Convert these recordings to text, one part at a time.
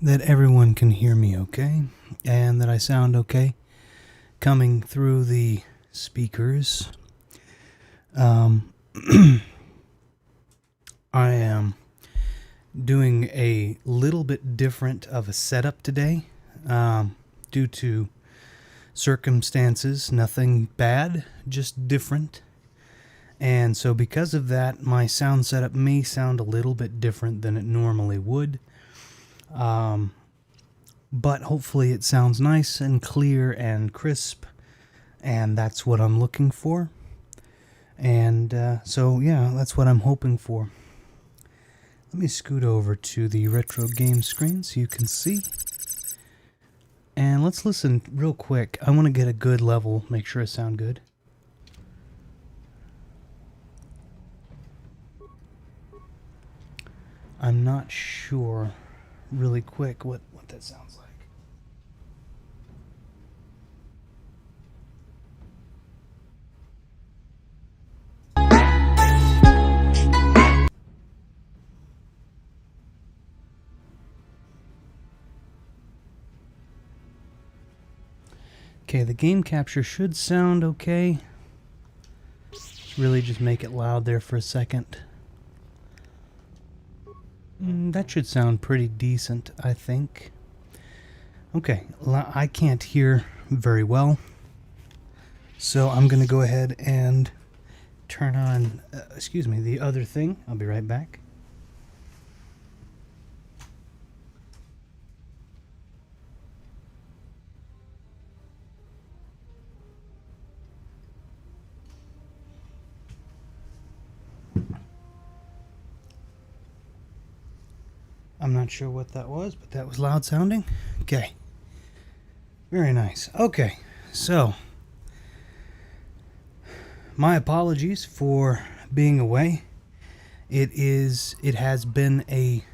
that everyone can hear me okay, and that I sound okay coming through the speakers. Um, I am doing a little bit different of a setup today due to circumstances. Nothing bad, just different. And so because of that, my sound setup may sound a little bit different than it normally would. But hopefully it sounds nice and clear and crisp, and that's what I'm looking for. And so yeah, that's what I'm hoping for. Let me scoot over to the retro game screen so you can see. And let's listen real quick. I want to get a good level, make sure I sound good. I'm not sure really quick what that sounds like. Okay, the game capture should sound okay. Really just make it loud there for a second. That should sound pretty decent, I think. Okay, I can't hear very well, so I'm going to go ahead and turn on, the other thing. I'll be right back. I'm not sure what that was, but that was loud sounding. Okay. Very nice. Okay, so my apologies for being away. It has been a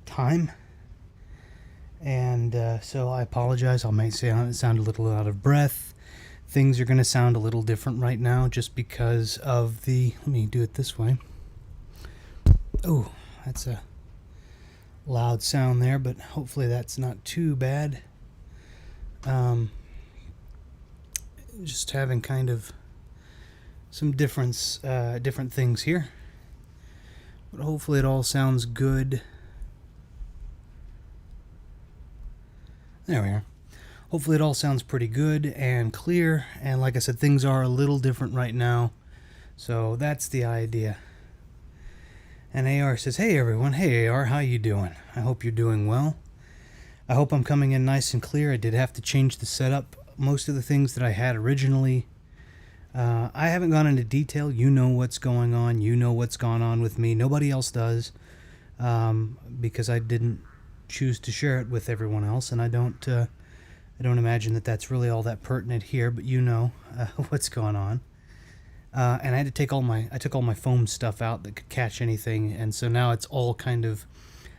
time, and so I apologize. I may sound a little out of breath. Things are going to sound a little different right now just because of the... Let me do it this way. Oh, that's a loud sound there, but hopefully that's not too bad. Just having kind of some different things here, but hopefully it all sounds good. There we are. Hopefully it all sounds pretty good and clear, and like I said, things are a little different right now, so that's the idea. And AR says, "Hey everyone, hey AR, how you doing? I hope you're doing well. I hope I'm coming in nice and clear. I did have to change the setup. Most of the things that I had originally, I haven't gone into detail. You know what's going on. You know what's gone on with me. Nobody else does, because I didn't choose to share it with everyone else, and I don't imagine that that's really all that pertinent here. But you know what's going on. And I had to take all my foam stuff out that could catch anything, and so now it's all kind of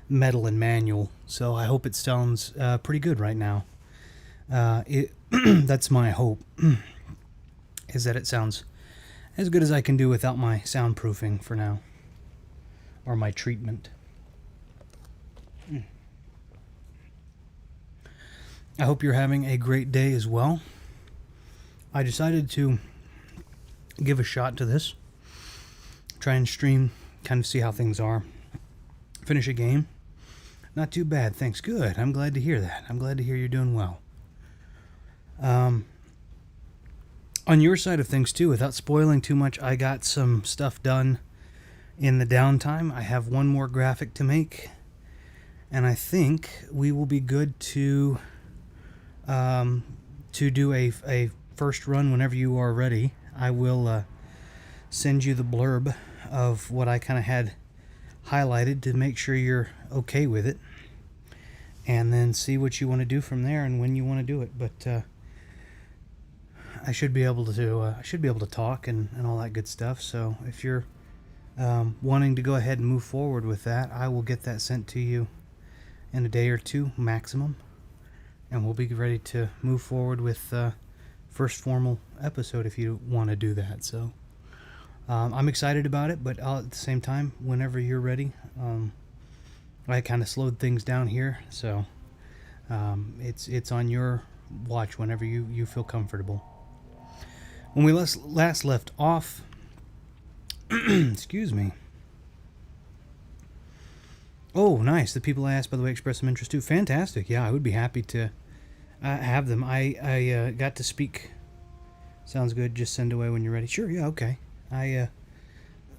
metal and manual. So I hope it sounds pretty good right now. That's my hope, is that it sounds as good as I can do without my soundproofing for now, or my treatment. I hope you're having a great day as well. I decided to give a shot to this, try and stream, kind of see how things are, finish a game. Not too bad, thanks. Good, I'm glad to hear that. I'm glad to hear you're doing well. On your side of things too, without spoiling too much, I got some stuff done in the downtime. I have one more graphic to make, and I think we will be good to do a first run whenever you are ready. I will send you the blurb of what I kind of had highlighted to make sure you're okay with it, and then see what you want to do from there and when you want to do it. But I should be able to talk and all that good stuff. So if you're wanting to go ahead and move forward with that, I will get that sent to you in a day or two maximum, and we'll be ready to move forward with first formal episode if you want to do that. So I'm excited about it, but at the same time, whenever you're ready, I kind of slowed things down here, so it's on your watch whenever you feel comfortable. When we last left off, excuse me. Oh, nice. The people I asked, by the way, expressed some interest too. Fantastic. Yeah, I would be happy to have them. I got to speak. Sounds good. Just send away when you're ready. Sure. Yeah. Okay.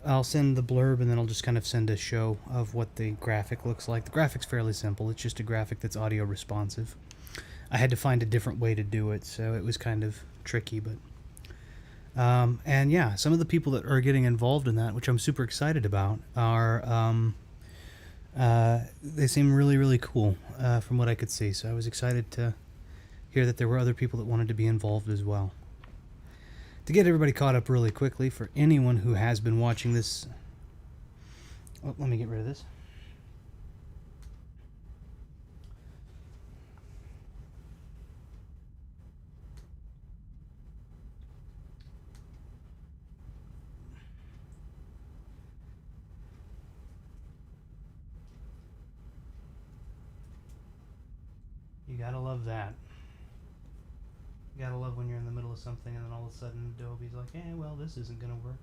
I'll send the blurb, and then I'll just kind of send a show of what the graphic looks like. The graphic's fairly simple. It's just a graphic that's audio responsive. I had to find a different way to do it, so it was kind of tricky, but and yeah, some of the people that are getting involved in that, which I'm super excited about, are they seem really, really cool from what I could see. So I was excited to hear that there were other people that wanted to be involved as well. To get everybody caught up really quickly, for anyone who has been watching this... Oh, let me get rid of this. You gotta love that. You gotta love when you're in the middle of something and then all of a sudden Adobe's like, eh, well, this isn't gonna work.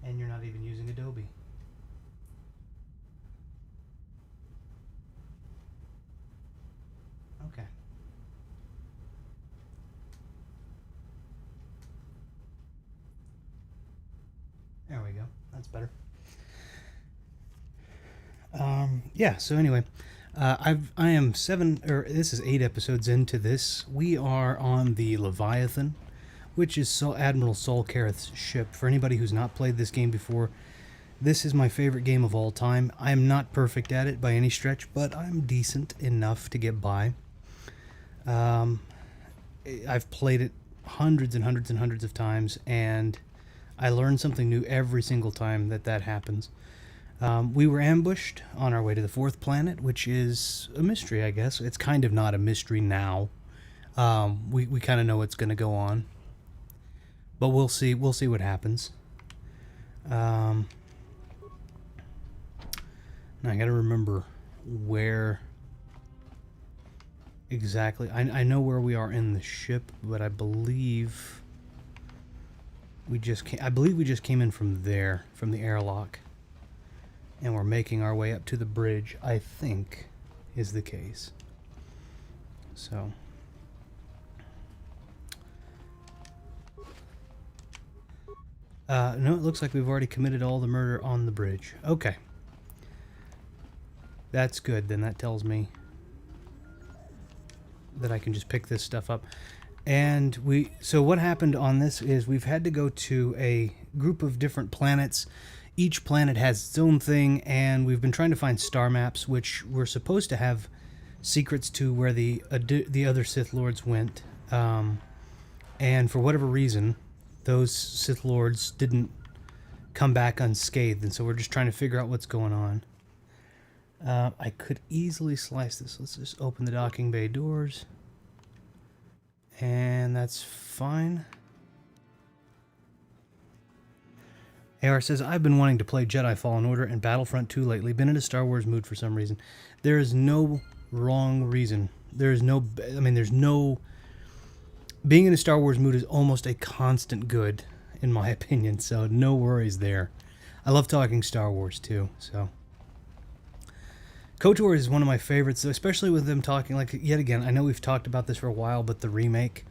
And you're not even using Adobe. Okay. There we go. That's better. Yeah, so anyway, I am this is 8 episodes into this. We are on the Leviathan, which is Admiral Saul Kareth's ship. For anybody who's not played this game before, this is my favorite game of all time. I am not perfect at it by any stretch, but I'm decent enough to get by. I've played it hundreds and hundreds and hundreds of times, and I learn something new every single time that happens. We were ambushed on our way to the 4th planet, which is a mystery, I guess. It's kind of not a mystery now. We kind of know what's going to go on, but we'll see what happens. Now I got to remember where exactly. I know where we are in the ship, but I believe we just came in from there, from the airlock. And we're making our way up to the bridge, I think, is the case. So. No, it looks like we've already committed all the murder on the bridge. Okay. That's good, then that tells me that I can just pick this stuff up. And so what happened on this is we've had to go to a group of different planets. Each planet has its own thing, and we've been trying to find star maps, which we're supposed to have secrets to where the other Sith Lords went. And for whatever reason, those Sith Lords didn't come back unscathed, and so we're just trying to figure out what's going on. I could easily slice this. Let's just open the docking bay doors. And that's fine. AR says, I've been wanting to play Jedi Fallen Order and Battlefront 2 lately. Been in a Star Wars mood for some reason. There is no wrong reason. There's no... Being in a Star Wars mood is almost a constant good, in my opinion, so no worries there. I love talking Star Wars, too, so... KOTOR is one of my favorites, especially with them talking, like, yet again, I know we've talked about this for a while, but the remake,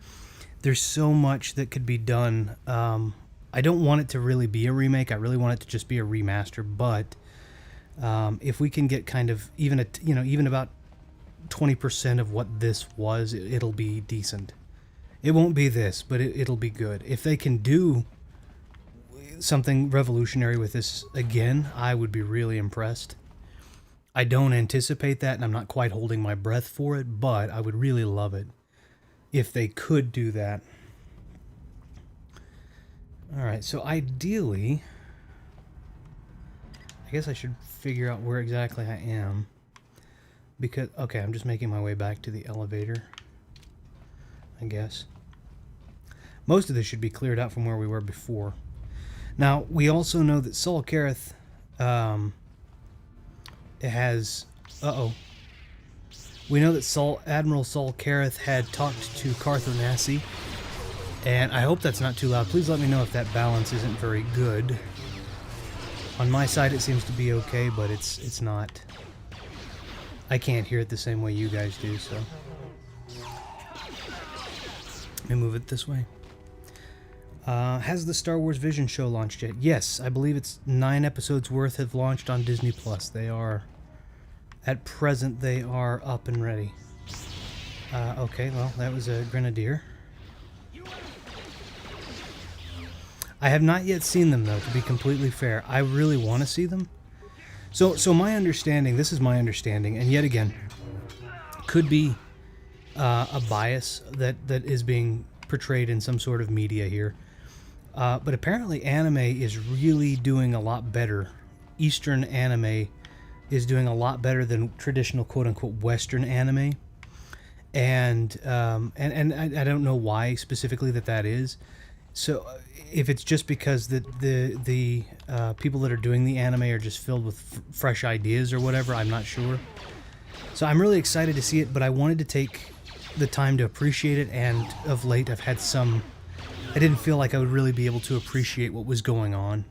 there's so much that could be done. I don't want it to really be a remake. I really want it to just be a remaster. But if we can get kind of even about 20% of what this was, it'll be decent. It won't be this, but it'll be good. If they can do something revolutionary with this again, I would be really impressed. I don't anticipate that, and I'm not quite holding my breath for it, but I would really love it if they could do that. Alright, so ideally, I guess I should figure out where exactly I am. Because, okay, I'm just making my way back to the elevator, I guess. Most of this should be cleared out from where we were before. Now, we also know that Saul Kareth it has... Uh-oh. We know that Admiral Saul Kareth had talked to Cartho Nassi, and I hope that's not too loud. Please let me know if that balance isn't very good. On my side, it seems to be okay, but it's not. I can't hear it the same way you guys do, so... Let me move it this way. Has the Star Wars Vision show launched yet? Yes, I believe it's 9 episodes worth have launched on Disney+. They are... At present, they are up and ready. Okay, well, that was a Grenadier. I have not yet seen them, though, to be completely fair. I really want to see them. So my understanding, this is my understanding, and yet again, could be a bias that is being portrayed in some sort of media here. But apparently anime is really doing a lot better. Eastern anime is doing a lot better than traditional quote-unquote Western anime. And I don't know why specifically that is. So if it's just because the people that are doing the anime are just filled with fresh ideas or whatever, I'm not sure. So I'm really excited to see it, but I wanted to take the time to appreciate it, and of late I've had some... I didn't feel like I would really be able to appreciate what was going on.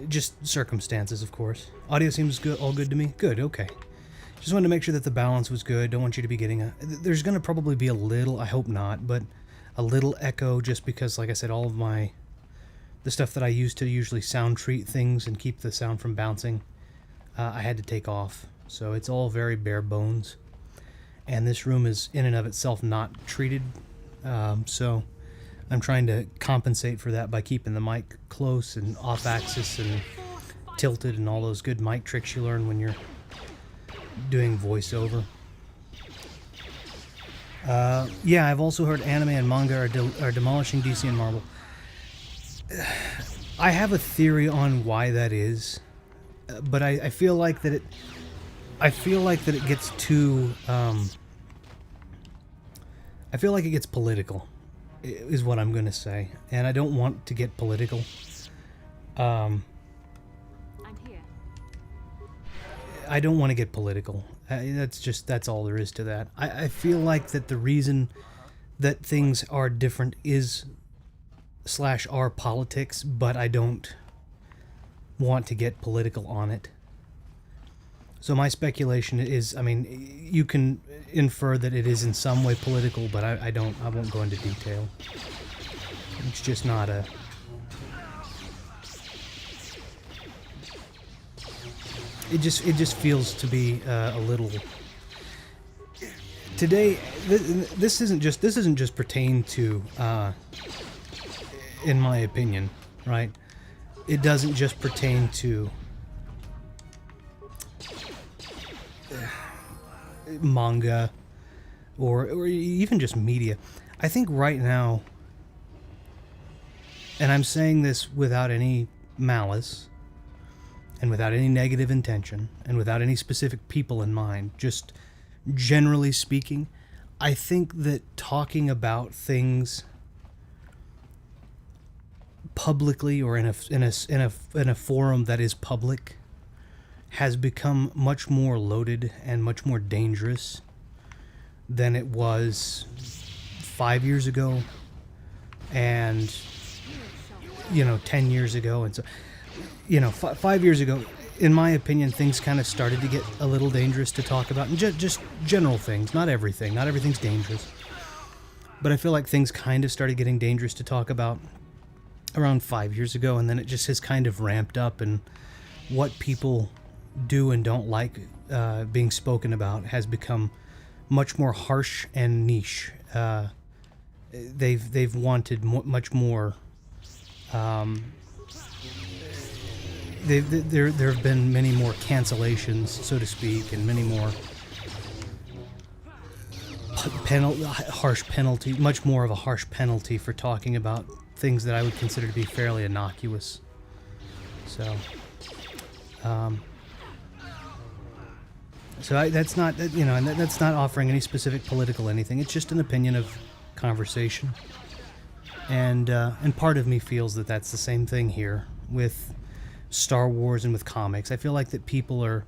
Just circumstances, of course. Audio seems good, all good to me? Good, okay. Just wanted to make sure that the balance was good. Don't want you to be getting a... There's going to probably be a little, I hope not, but a little echo just because, like I said, all of the stuff that I use to usually sound treat things and keep the sound from bouncing, I had to take off. So it's all very bare bones. And this room is in and of itself not treated. So I'm trying to compensate for that by keeping the mic close and off axis and tilted and all those good mic tricks you learn when you're doing voiceover. Yeah, I've also heard anime and manga are demolishing DC and Marvel. I have a theory on why that is, but I feel like that it... I feel like that it gets too... I feel like it gets political, is what I'm going to say. And I don't want to get political. I'm here. I don't want to get political. That's all there is to that. I feel like that the reason that things are different is / are politics, but I don't want to get political on it. So my speculation is, I mean, you can infer that it is in some way political, but I won't go into detail. It's just not a... It just feels to be a little... Today, this isn't just pertain to, in my opinion, right? It doesn't just pertain to manga or even just media. I think right now, and I'm saying this without any malice and without any negative intention and without any specific people in mind, just generally speaking, I think that talking about things publicly or in a forum that is public has become much more loaded and much more dangerous than it was 5 years ago and 10 years ago. And so 5 years ago, in my opinion, things kind of started to get a little dangerous to talk about, and just general things, not everything's dangerous, but I feel like things kind of started getting dangerous to talk about around 5 years ago, and then it just has kind of ramped up, and what people do and don't like being spoken about has become much more harsh and niche. They've wanted much more. There have been many more cancellations, so to speak, and many more harsh penalty, much more of a harsh penalty for talking about things that I would consider to be fairly innocuous. So, that's not, and that's not offering any specific political anything. It's just an opinion of conversation, and part of me feels that that's the same thing here with Star Wars and with comics. I feel like that people are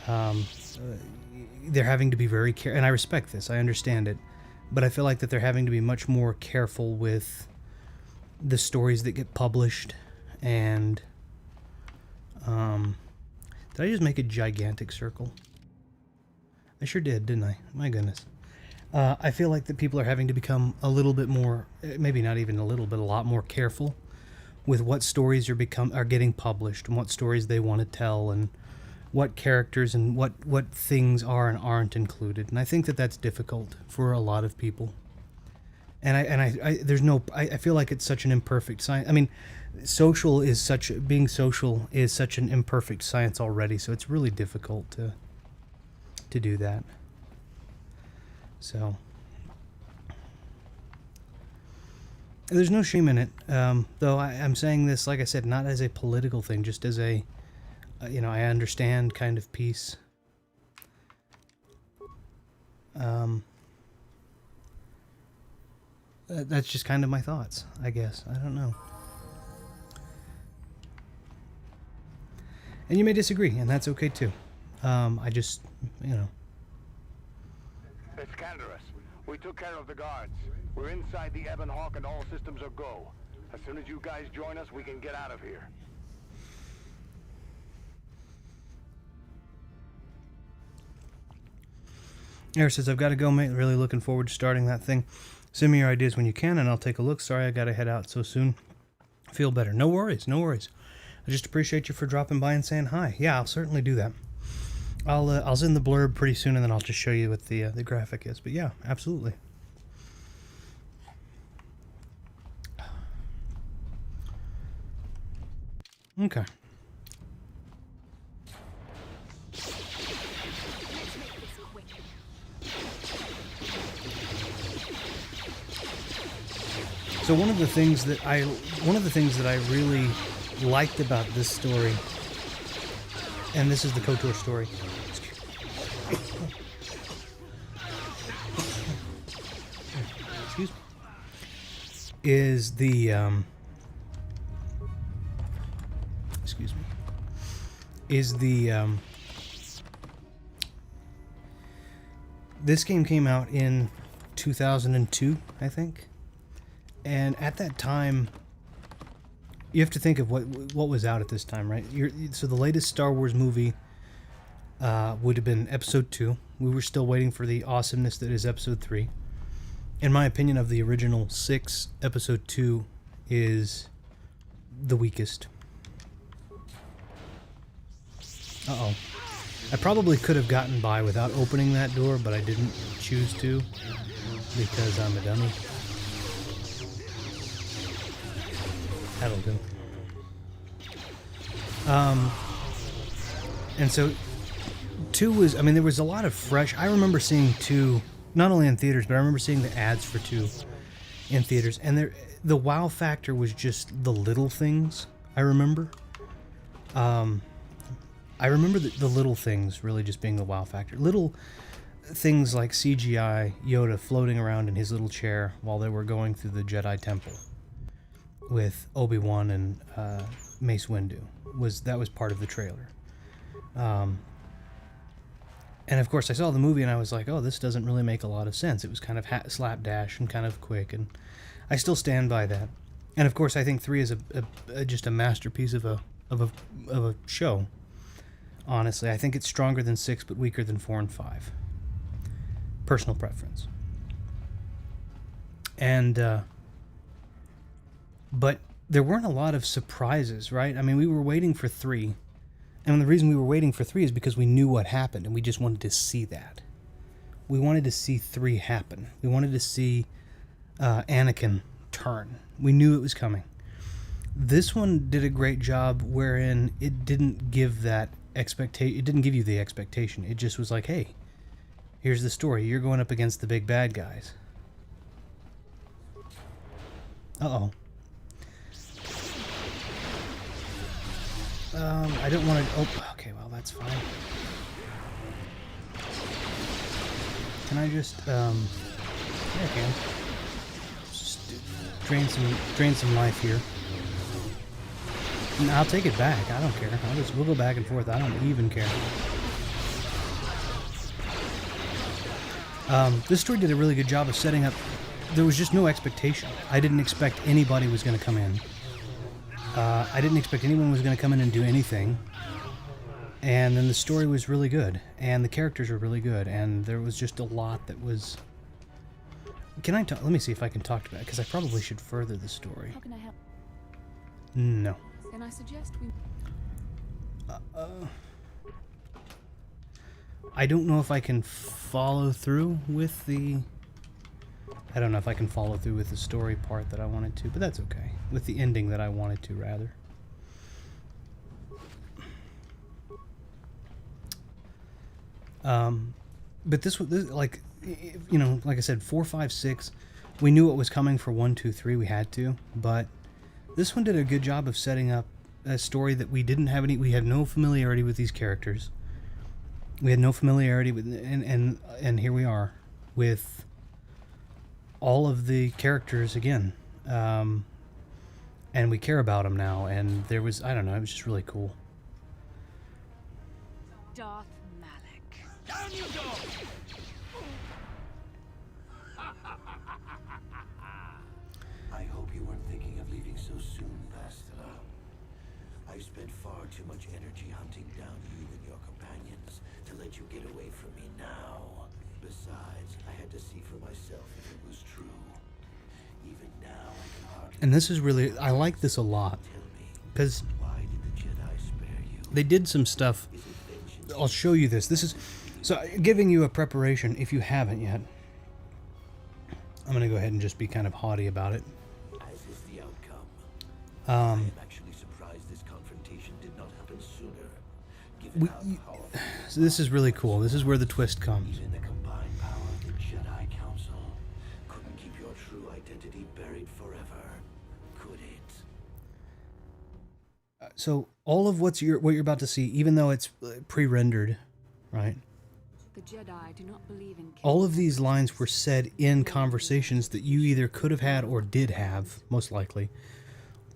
they're having to be very careful, and I respect this, I understand it, but I feel like that they're having to be much more careful with the stories that get published. And did I just make a gigantic circle? I sure did, didn't I? My goodness. I feel like that people are having to become a little bit more, maybe not even a little bit, a lot more careful with what stories are getting published and what stories they want to tell and what characters and what things are and aren't included. And I think that that's difficult for a lot of people. And I feel like it's such an imperfect science. I mean, being social is such an imperfect science already, so it's really difficult to do that. So there's no shame in it, though I'm saying this, like I said, not as a political thing, just as a, I understand kind of piece. That's just kind of my thoughts, I guess. I don't know. And you may disagree, and that's okay too. I just, It's Cantorus. We took care of the guards. We're inside the Ebon Hawk and all systems are go. As soon as you guys join us, we can get out of here. Eric says, I've got to go, mate. Really looking forward to starting that thing. Send me your ideas when you can, and I'll take a look. Sorry I got to head out so soon. Feel better. No worries, no worries. I just appreciate you for dropping by and saying hi. Yeah, I'll certainly do that. I'll send the blurb pretty soon, and then I'll just show you what the graphic is. But yeah, absolutely. Okay. So one of the things that I really liked about this story, and this is the KOTOR story, excuse me, is the this game came out in 2002, I think. And at that time, you have to think of what was out at this time, right? So the latest Star Wars movie would have been Episode 2. We were still waiting for the awesomeness that is Episode 3. In my opinion, of the original 6, Episode 2 is the weakest. Uh-oh. I probably could have gotten by without opening that door, but I didn't choose to because I'm a dummy. That'll do. And so 2 was, I mean, there was a lot of fresh, I remember seeing 2, not only in theaters, but I remember seeing the ads for 2 in theaters, and the wow factor was just the little things, I remember. I remember the little things really just being the wow factor. Little things like CGI Yoda floating around in his little chair while they were going through the Jedi Temple with Obi-Wan and Mace Windu. That was part of the trailer. And of course I saw the movie and I was like, oh, this doesn't really make a lot of sense. It was kind of slapdash and kind of quick, and I still stand by that. And of course I think 3 is just a masterpiece of a show. Honestly, I think it's stronger than 6 but weaker than 4 and 5. Personal preference. And but there weren't a lot of surprises, right? I mean, we were waiting for 3. And the reason we were waiting for 3 is because we knew what happened, and we just wanted to see that. We wanted to see 3 happen. We wanted to see Anakin turn. We knew it was coming. This one did a great job wherein it didn't give that expectation. It didn't give you the expectation. It just was like, hey, here's the story. You're going up against the big bad guys. Uh-oh. I don't want to... Oh, okay, well, that's fine. Can I just, yeah, I can. Just drain some life here. And I'll take it back. I don't care. We'll go back and forth. I don't even care. This story did a really good job of setting up. There was just no expectation. I didn't expect anybody was going to come in. I didn't expect anyone was going to come in and do anything. And then the story was really good. And the characters were really good. And there was just a lot that was... Can I talk? Let me see if I can talk to that, because I probably should further the story. How can I help? No. Then I suggest we... I don't know if I can follow through with the... I don't know if I can follow through with the story part that I wanted to, but that's okay. With the ending that I wanted to, rather. But this like, you know, like I said, 4, 5, 6, we knew what was coming for 1, 2, 3. We had to, but this one did a good job of setting up a story that we didn't have any. We had no familiarity with these characters. We had no familiarity with, and here we are with all of the characters again, and we care about them now. And there was, I don't know, it was just really cool. Darth Malik. Down you go! I hope you weren't thinking of leaving so soon, Bastila. I spent far too much energy hunting down you and your companions to let you get away from me now. Besides, I had to see for myself if it was true. Even now, I can hardly... And this is really, I like this a lot, Tell me, because why did the Jedi spare you? they did some stuff. Is it vengeance? I'll show you this. This is, so giving you a preparation, if you haven't yet. I'm going to go ahead and just be kind of haughty about it. As is the outcome. I am actually surprised this confrontation did not happen sooner. Given how powerful... So this is really cool. This is where the twist comes. Even the combined power of the Jedi Council couldn't keep your true identity buried forever, could it? So all of what you're about to see, even though it's pre-rendered, right? The Jedi do not believe in... All of these lines were said in conversations that you either could have had or did have, most likely,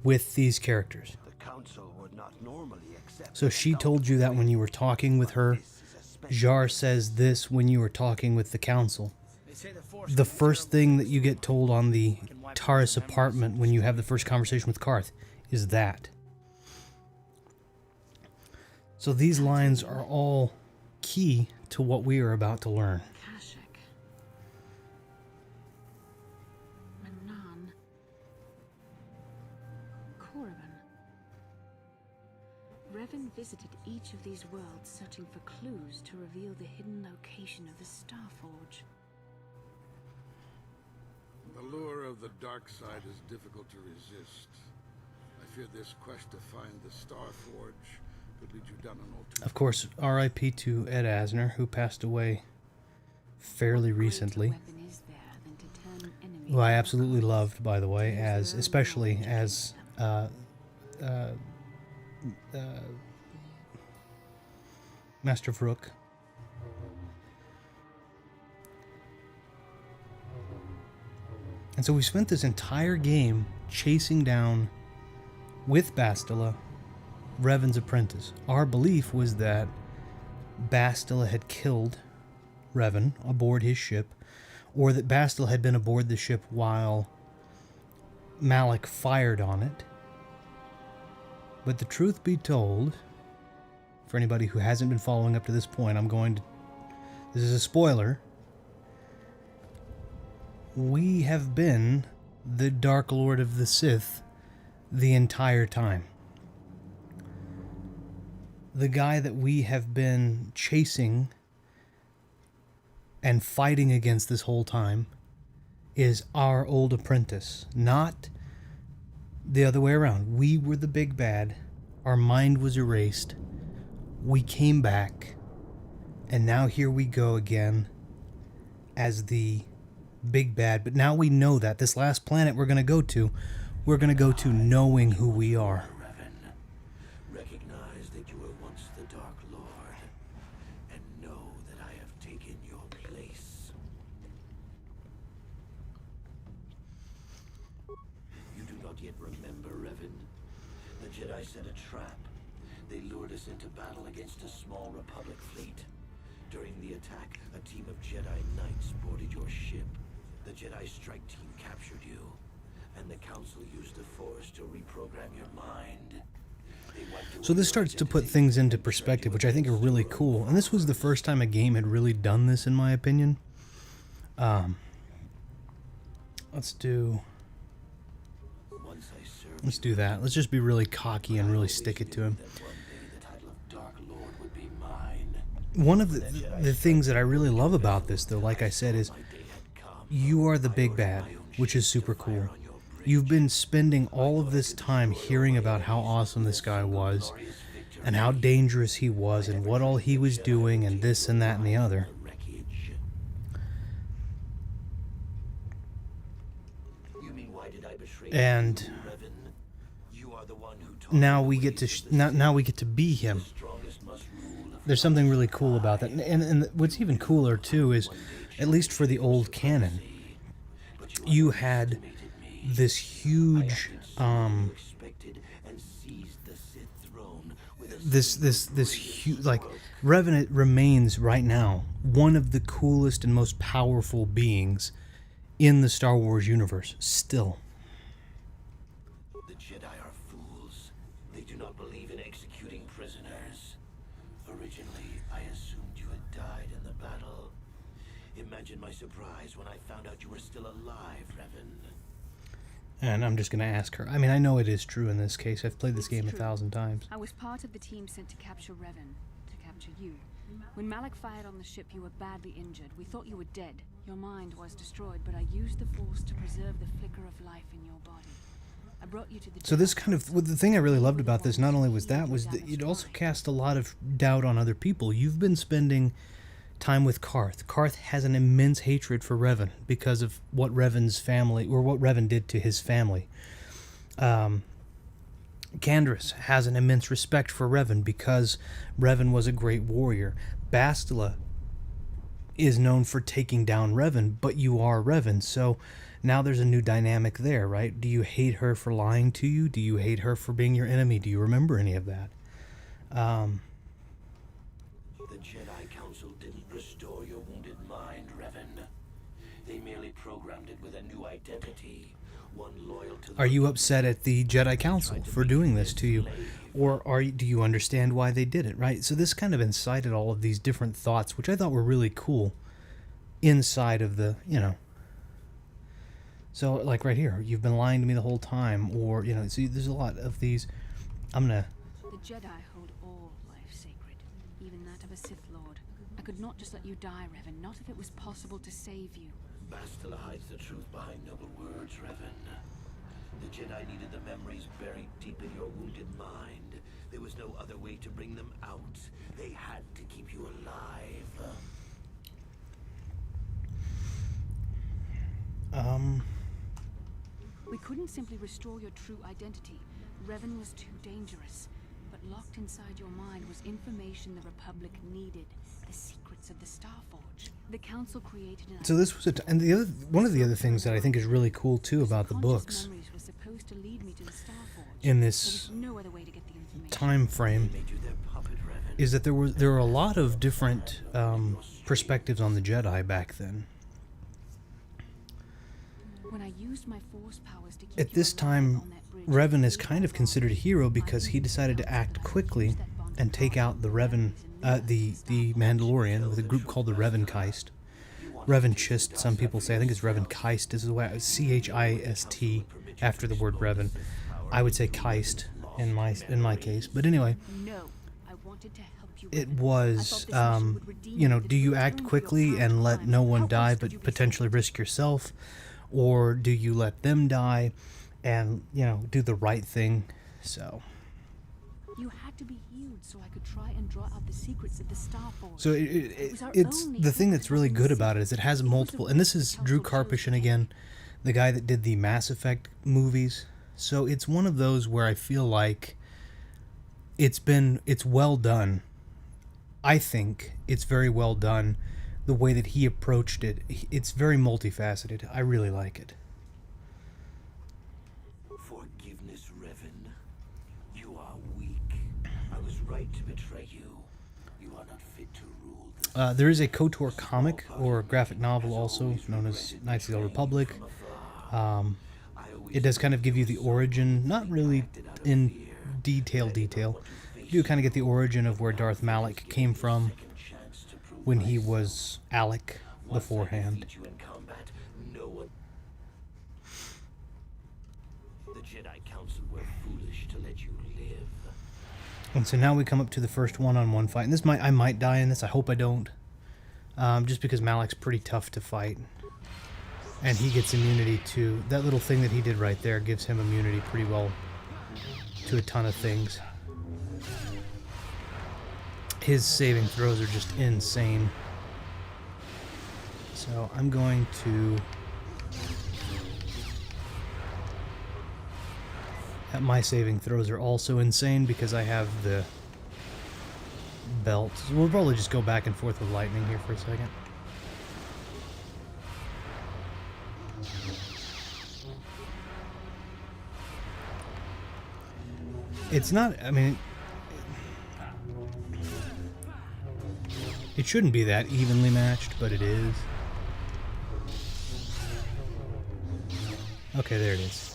with these characters. The Council would not normally accept... So she told you that when you were talking with her. Jar says this when you were talking with the Council. The first thing that you get told on the Taurus apartment when you have the first conversation with Karth is that. So these lines are all key to what we are about to learn. Kashyyyk. Manan. Korriban. Revan visited each of these worlds searching for clues to reveal the hidden location of the Starforge. The lure of the dark side is difficult to resist. I fear this quest to find the Starforge could lead you down an all too... Of course, R.I.P. to Ed Asner, who passed away fairly recently. Who I absolutely loved, by the way, as especially as Master Vrook. And so we spent this entire game chasing down, with Bastila, Revan's apprentice. Our belief was that Bastila had killed Revan aboard his ship, or that Bastila had been aboard the ship while Malik fired on it. But the truth be told, for anybody who hasn't been following up to this point, this is a spoiler. We have been the Dark Lord of the Sith the entire time. The guy that we have been chasing and fighting against this whole time is our old apprentice, not the other way around. We were the big bad. Our mind was erased. We came back, and now here we go again as the big bad. But now we know that this last planet we're going to go to knowing who we are. Revan, recognize that you were once the Dark Lord, and know that I have taken your place. You do not yet remember, Revan? The Jedi set a trap. They lured us into battle against a small Republic fleet. During the attack, a team of Jedi Knights boarded your ship. The Jedi strike team captured you, and the Council used the Force to reprogram your mind. So this starts to put things into perspective, which I think are really cool. And this was the first time a game had really done this, in my opinion. Let's do that. Let's just be really cocky and really stick it to him. One of the things that I really love about this, though, like I said, is you are the big bad, which is super cool. You've been spending all of this time hearing about how awesome this guy was, and how dangerous he was, and what all he was doing, and this and that and the other. And now we get to now we get to be him. There's something really cool about that, and what's even cooler too is, at least for the old canon, you had this huge this huge, like, Revenant remains right now one of the coolest and most powerful beings in the Star Wars universe still. The Jedi are fools. They do not believe in executing prisoners. Originally, I assumed you had died in the battle. Imagine my surprise when I found out you were still alive, Revan. And I'm just going to ask her. I mean, I know it is true in this case. I've played this game 1,000 times. I was part of the team sent to capture Revan, to capture you. When Malak fired on the ship, you were badly injured. We thought you were dead. Your mind was destroyed, but I used the Force to preserve the flicker of life in your body. I brought you to the... So this kind of... Well, the thing I really loved about this, not only was that it also cast a lot of doubt on other people. You've been spending time with Karth. Karth has an immense hatred for Revan because of what Revan's family, or what Revan did to his family. Canderous has an immense respect for Revan because Revan was a great warrior. Bastila is known for taking down Revan, but you are Revan, so now there's a new dynamic there, right? Do you hate her for lying to you? Do you hate her for being your enemy? Do you remember any of that? The Jedi Council didn't restore your wounded mind, Revan. They merely programmed it with a new identity, one loyal to... Are you upset at the Jedi Council for doing this to you? Or do you understand why they did it, right? So this kind of incited all of these different thoughts, which I thought were really cool inside of the, you know... So, like right here, you've been lying to me the whole time, or, you know, see, there's a lot of these. I'm gonna... The Jedi hold all life sacred, even that of a Sith Lord. I could not just let you die, Revan, not if it was possible to save you. Bastila hides the truth behind noble words, Revan. The Jedi needed the memories buried deep in your wounded mind. There was no other way to bring them out. They had to keep you alive. We couldn't simply restore your true identity. Revan was too dangerous. But locked inside your mind was information the Republic needed. The secrets of the Starforge. The Council created an... So this was and the other one of the other things that I think is really cool too about the books were supposed to lead me to the Starforge. in this no other way to get the information. time frame is that there were a lot of different perspectives on the Jedi back then. When I used my Force powers to keep At this time, Revan is kind of considered a hero because he decided to act quickly and take out the Revan, the Mandalorian, with a group called the Revanchist. Revanchist, some people say. I think it's Revanchist. Is the way C-H-I-S-T after the word Revan. I would say Chist in my case. But anyway, it was, you know, do you act quickly and let no one die but potentially risk yourself? Or do you let them die and, you know, do the right thing? So... You had to be healed so I could try and draw out the secrets of the Starforge. So it's the thing that's really good about it is it has multiple, and this is Drew Karpyshyn again, the guy that did the Mass Effect movies. So it's one of those where I feel like it's well done. I think it's very well done. The way that he approached it, it's very multifaceted. I really like it. Forgiveness, Revan. You are There is a KOTOR comic or graphic novel also known as Knights of the Old Republic. It does kind of give you the origin, not really in detail. You do kind of get the origin of where Darth Malak came from when he was Alec beforehand. The Jedi Council were foolish to let you live. And so now we come up to the first one-on-one fight. And I might die in this. I hope I don't. Just because Malak's pretty tough to fight. And he gets immunity to... That little thing that he did right there gives him immunity pretty well to a ton of things. His saving throws are just insane. So I'm going to... My saving throws are also insane because I have the belt. So we'll probably just go back and forth with lightning here for a second. It's not, I mean, it shouldn't be that evenly matched, but it is. Okay, there it is.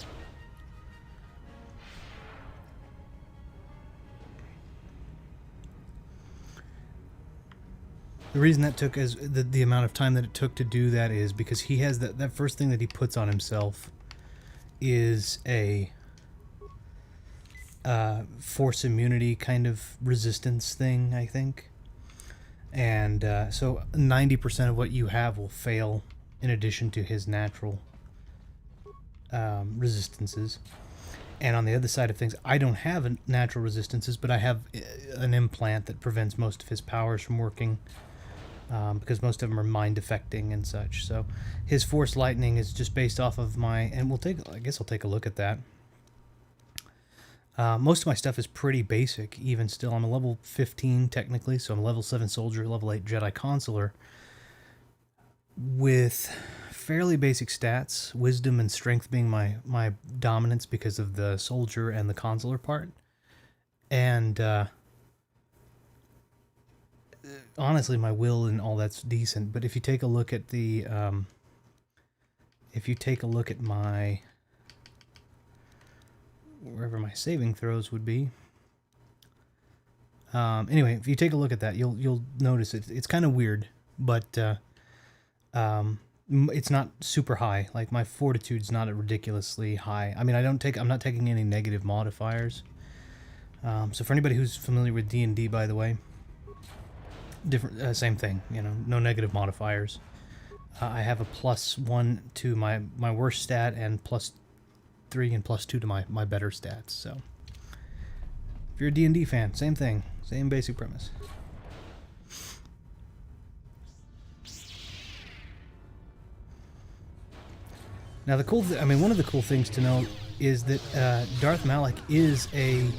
The reason that took as the amount of time that it took to do that is because he has that first thing that he puts on himself is a force immunity kind of resistance thing, I think. And so 90% of what you have will fail in addition to his natural resistances. And on the other side of things, I don't have natural resistances, but I have an implant that prevents most of his powers from working. Because most of them are mind affecting and such. So his force lightning is just based off of my, and I guess I'll take a look at that. Most of my stuff is pretty basic, even still. I'm a level 15 technically, so I'm a level 7 soldier, level 8 Jedi consular, with fairly basic stats, wisdom and strength being my dominance because of the soldier and the consular part. And honestly, my will and all that's decent, but if you take a look at the, my, wherever my saving throws would be. Anyway, if you take a look at that, you'll notice it's kind of weird, but it's not super high. Like my fortitude's not ridiculously high. I mean, I'm not taking any negative modifiers. So for anybody who's familiar with D&D, by the way, different, same thing, you know, no negative modifiers. I have a +1 to my worst stat and +3 and +2 to my better stats. So if you're a D&D fan, same thing, same basic premise. Now one of the cool things to note is that Darth Malak is a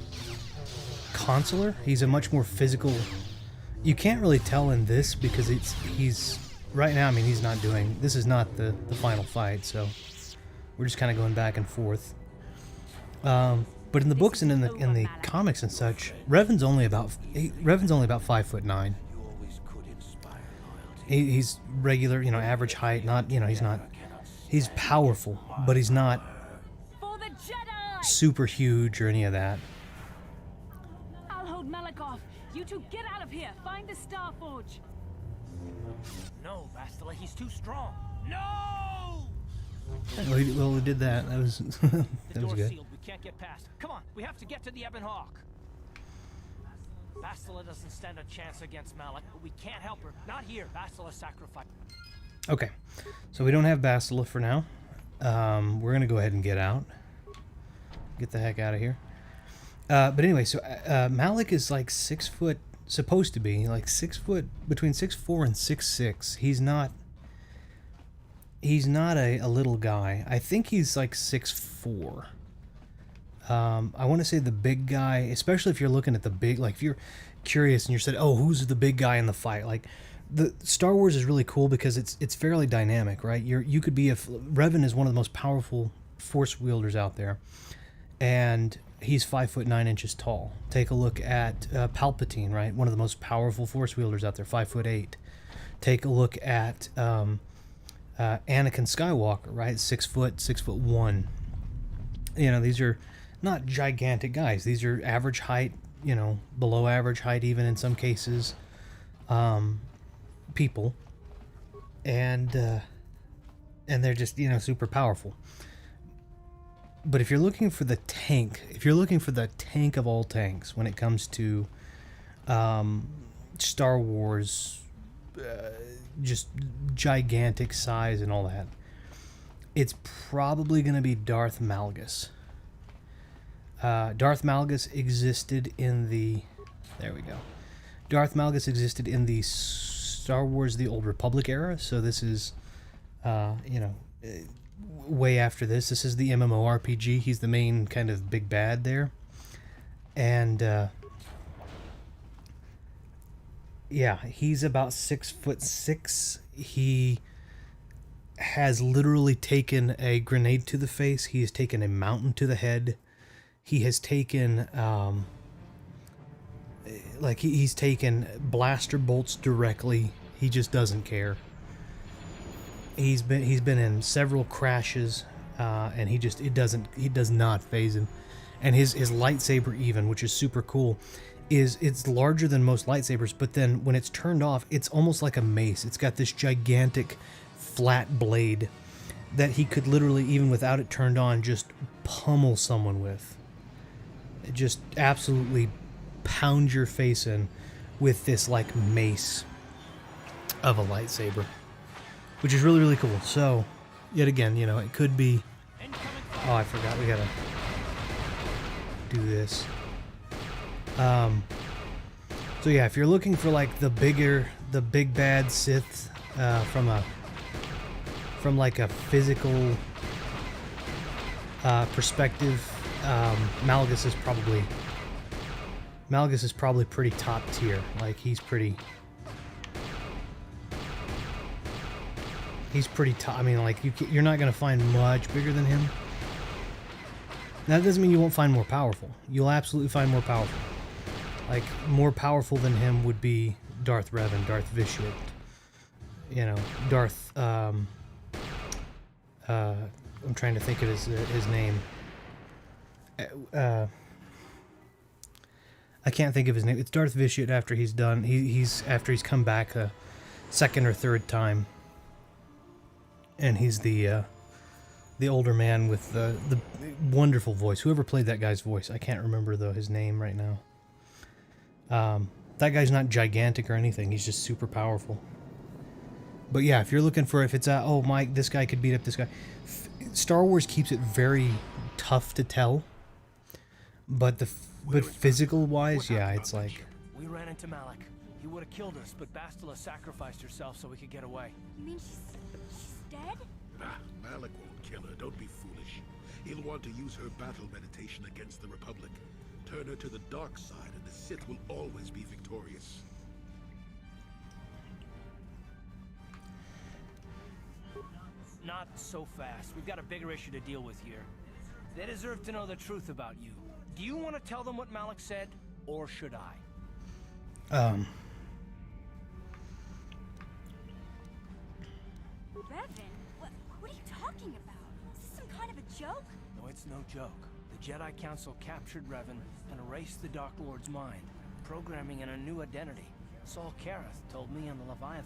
consular. He's a much more physical. You can't really tell in this because he's right now. I mean, he's not doing. This is not the final fight, so we're just kind of going back and forth. But in the books and in the comics and such, Revan's only about 5'9". He's regular, you know, average height. Not, you know, he's not. He's powerful, but he's not super huge or any of that. I'll hold Malak off. You two get out of here. Find the Star Forge. No, Bastila, he's too strong. No! Well, we did that. That was that was good. Sealed. We can't get past. Come on, we have to get to the Ebon Hawk. Bastila doesn't stand a chance against Malak, but we can't help her. Not here. Bastila sacrificed. Okay, so we don't have Bastila for now. We're gonna go ahead and get out. Get the heck out of here. But anyway, so Malak is like 6 foot, supposed to be like 6 foot, between 6'4" and 6'6". He's not a little guy. I think he's like 6'4". I want to say the big guy, especially if you're looking at the big, like if you're curious and you're saying, oh, who's the big guy in the fight? Like the Star Wars is really cool because it's fairly dynamic, right? You could be Revan is one of the most powerful force wielders out there, and he's 5'9" tall. Take a look at Palpatine, right? One of the most powerful force wielders out there, 5'8". take a look at Anakin Skywalker, right? 6'1". You know, these are not gigantic guys. These are average height, you know, below average height even in some cases, people. And they're just, you know, super powerful. But if you're looking for the tank, of all tanks when it comes to Star Wars, just gigantic size and all that, it's probably going to be Darth Malgus. Darth Malgus existed in the... There we go. Darth Malgus existed in the Star Wars The Old Republic era, so this is, you know, way after this. This is the MMORPG. He's the main kind of big bad there. And, yeah, he's about 6'6". He has literally taken a grenade to the face. He has taken a mountain to the head. He has taken, he's taken blaster bolts directly. He just doesn't care. He's been in several crashes, and he does not faze him. And his lightsaber, even, which is super cool, it's larger than most lightsabers, but then when it's turned off, it's almost like a mace. It's got this gigantic flat blade that he could literally, even without it turned on, just pummel someone with. It just absolutely pound your face in with this like mace of a lightsaber, which is really, really cool. So, yet again, you know, it could be... Oh, I forgot. We gotta do this. So yeah, if you're looking for like the big bad Sith, from like a physical perspective, Malgus is probably pretty top tier. Like he's pretty top. I mean, like you're not gonna find much bigger than him. That doesn't mean you won't find more powerful. You'll absolutely find more powerful. Like, more powerful than him would be Darth Revan, Darth Vitiate, you know, Darth, I'm trying to think of his name. I can't think of his name. It's Darth Vitiate after he's done, after he's come back a second or third time. And he's the older man with the wonderful voice. Whoever played that guy's voice, I can't remember though his name right now. That guy's not gigantic or anything. He's just super powerful. But yeah, if you're looking for, if it's oh Mike, this guy could beat up this guy. Star Wars keeps it very tough to tell. But physical wise, yeah, it's like. We ran into Malik. He would have killed us, but Bastila sacrificed herself so we could get away. You mean she's dead? Nah, Malik won't kill her. Don't be foolish. He'll want to use her battle meditation against the Republic. Turn her to the dark side, and the Sith will always be victorious. Not so fast. We've got a bigger issue to deal with here. They deserve to know the truth about you. Do you want to tell them what Malik said, or should I? Revan? What are you talking about? Is this some kind of a joke? No, it's no joke. The Jedi Council captured Revan and erased the Dark Lord's mind, programming in a new identity. Saul Kareth told me on the Leviathan,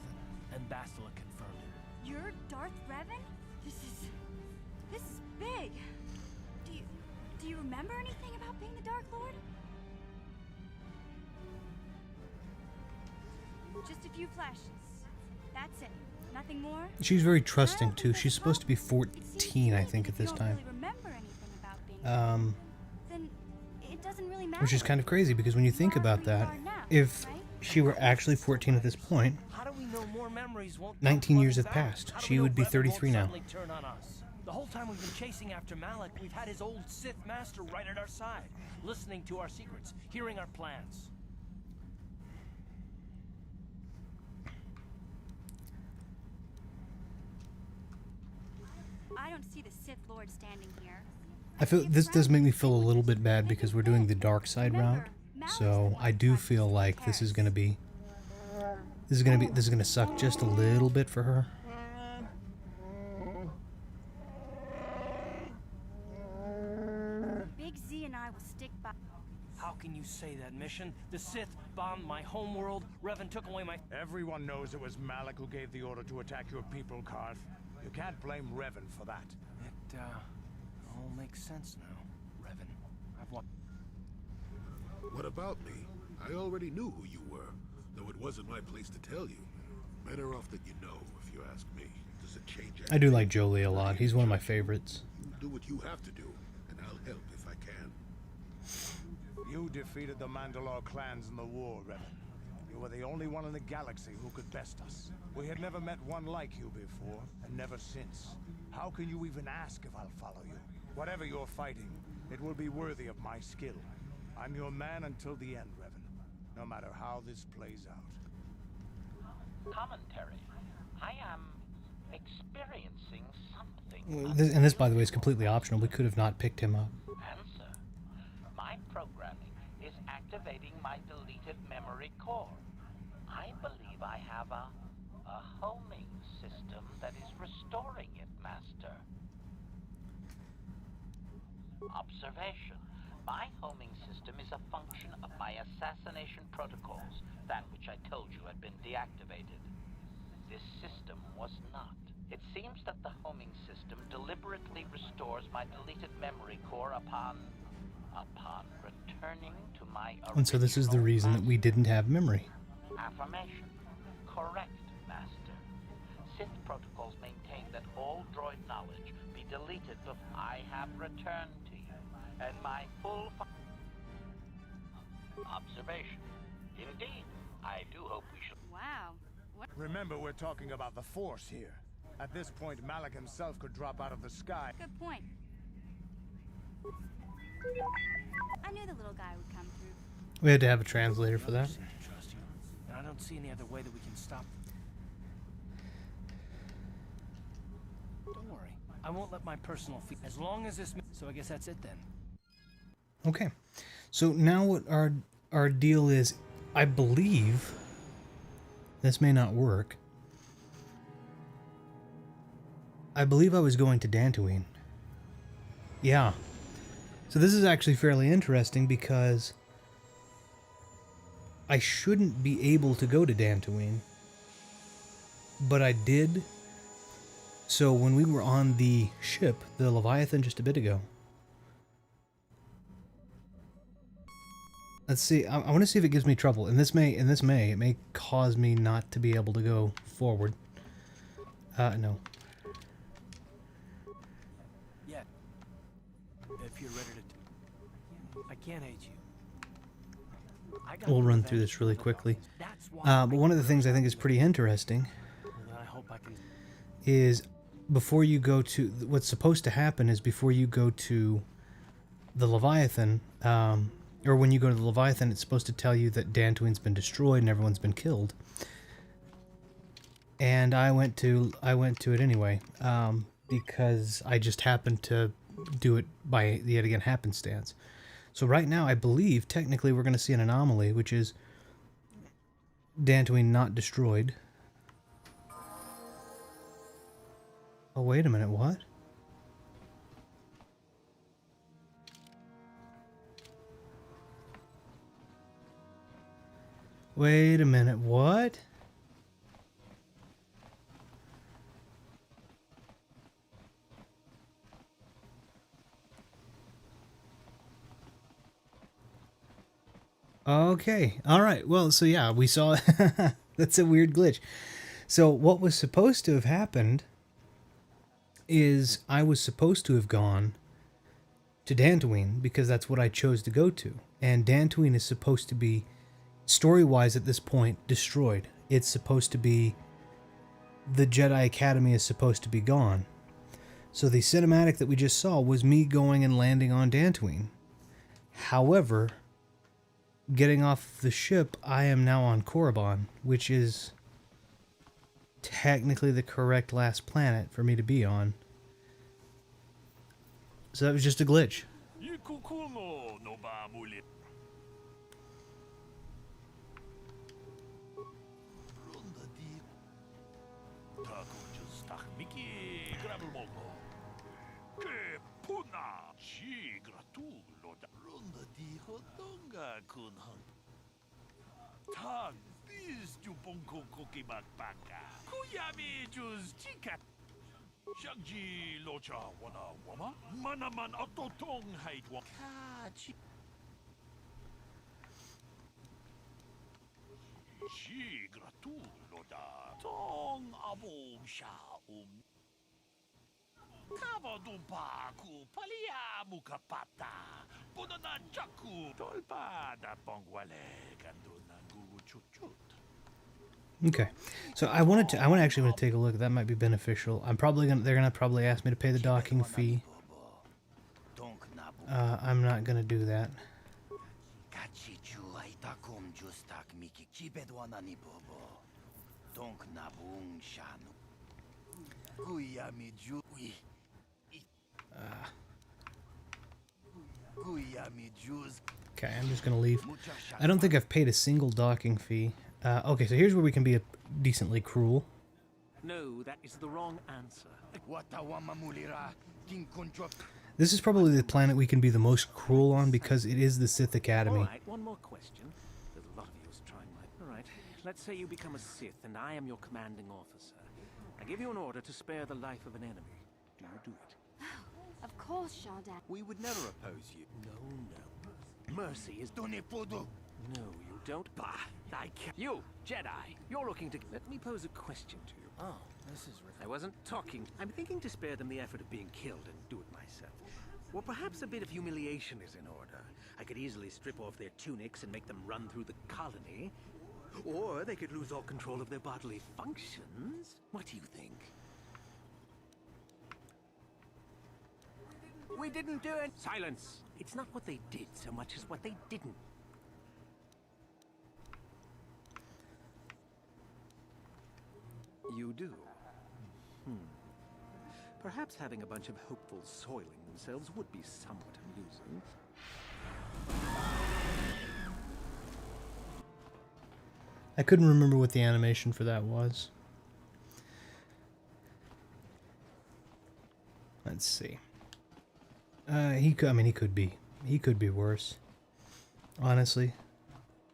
and Bastila confirmed it. You're Darth Revan? This is big. Do you remember anything about being the Dark Lord? Just a few flashes. That's it. Nothing more? She's very trusting too. She's supposed to be 14, I think, at this time. Really remember anything about being then it doesn't really matter. Which is kind of crazy because when you think about that, if she were actually 14 at this point, 19 years have passed. She would be 33 now. The whole time we've been chasing after Malik, we've had his old Sith master right at our side, listening to our secrets, hearing our plans. I don't see the Sith Lord standing here. I feel this does make me feel a little bit bad because we're doing the dark side route. So I do feel like this is going to be This is gonna suck just a little bit for her. Big Z and I will stick by. How can you say that, Mission? The Sith bombed my homeworld. Revan took away my... Everyone knows it was Malik who gave the order to attack your people, Karth. You can't blame Revan for that. It, all makes sense now, Revan. I've won. What about me? I already knew who you were, though it wasn't my place to tell you. Better off that you know, if you ask me. Does it change anything? I do like Jolie a lot. He's one of my favorites. Do what you have to do, and I'll help if I can. You defeated the Mandalore clans in the war, Revan. You were the only one in the galaxy who could best us. We had never met one like you before, and never since. How can you even ask if I'll follow you? Whatever you're fighting, it will be worthy of my skill. I'm your man until the end, Revan. No matter how this plays out. Commentary. I am experiencing something. And this, by the way, is completely optional. We could have not picked him up. Answer. My programming is activating my deleted memory core. I believe I have a homing system that is restoring it, Master. Observation. My homing system is a function of my assassination protocols, that which I told you had been deactivated. This system was not. It seems that the homing system deliberately restores my deleted memory core upon returning to my original. And so this is the reason that we didn't have memory. Affirmation. Correct, Master. Sith protocols maintain that all droid knowledge be deleted before I have returned to you, and my full observation. Indeed, I do hope we should. Wow. What? Remember, we're talking about the Force here. At this point, Malik himself could drop out of the sky. Good point. I knew the little guy would come through. We had to have a translator for that. Seem to trust you, and I don't see any other way that we can stop. Don't worry. I won't let my personal as long as this... So I guess that's it then. Okay. So now what our deal is, I believe this may not work. I believe I was going to Dantooine. Yeah. So this is actually fairly interesting because I shouldn't be able to go to Dantooine, but I did. So when we were on the ship, the Leviathan, just a bit ago. Let's see. I want to see if it gives me trouble. And it may cause me not to be able to go forward. No. Yeah. If you're ready to... I can't hate you. We'll run through this really quickly. But one of the things I think is pretty interesting is before you go to... What's supposed to happen is before you go to the Leviathan... or when you go to the Leviathan, it's supposed to tell you that Dantooine's been destroyed and everyone's been killed. And I went to it anyway, because I just happened to do it by, yet again, happenstance. So right now, I believe, technically, we're going to see an anomaly, which is Dantooine not destroyed. Oh, wait a minute, what? Wait a minute, what? Okay, alright, well, so yeah, we saw... That's a weird glitch. So what was supposed to have happened is I was supposed to have gone to Dantooine because that's what I chose to go to. And Dantooine is supposed to be, story-wise at this point, destroyed. It's supposed to be... The Jedi Academy is supposed to be gone. So the cinematic that we just saw was me going and landing on Dantooine. However, getting off the ship, I am now on Korriban, which is technically the correct last planet for me to be on. So that was just a glitch. Okay, so I actually want to take a look. That might be beneficial. They're gonna probably ask me to pay the docking fee. I'm not gonna do that. Okay, I'm just gonna leave. I don't think I've paid a single docking fee. Okay, so here's where we can be decently cruel. No, that is the wrong answer. This is probably the planet we can be the most cruel on because it is the Sith Academy. All right, one more question. There's a lot of you trying my... All right, let's say you become a Sith and I am your commanding officer. I give you an order to spare the life of an enemy. Do you do it? Of course, Shardan. We would never oppose you. No. Mercy is... No, you don't. Bah, I can't. You, Jedi, you're looking to... Let me pose a question to you. Oh, this is... I wasn't talking. I'm thinking to spare them the effort of being killed and do it myself. Or perhaps a bit of humiliation is in order. I could easily strip off their tunics and make them run through the colony. Or they could lose all control of their bodily functions. What do you think? We didn't do it. Silence. It's not what they did so much as what they didn't. You do. Perhaps having a bunch of hopefuls soiling themselves would be somewhat amusing. I couldn't remember what the animation for that was. Let's see. He could be worse. Honestly.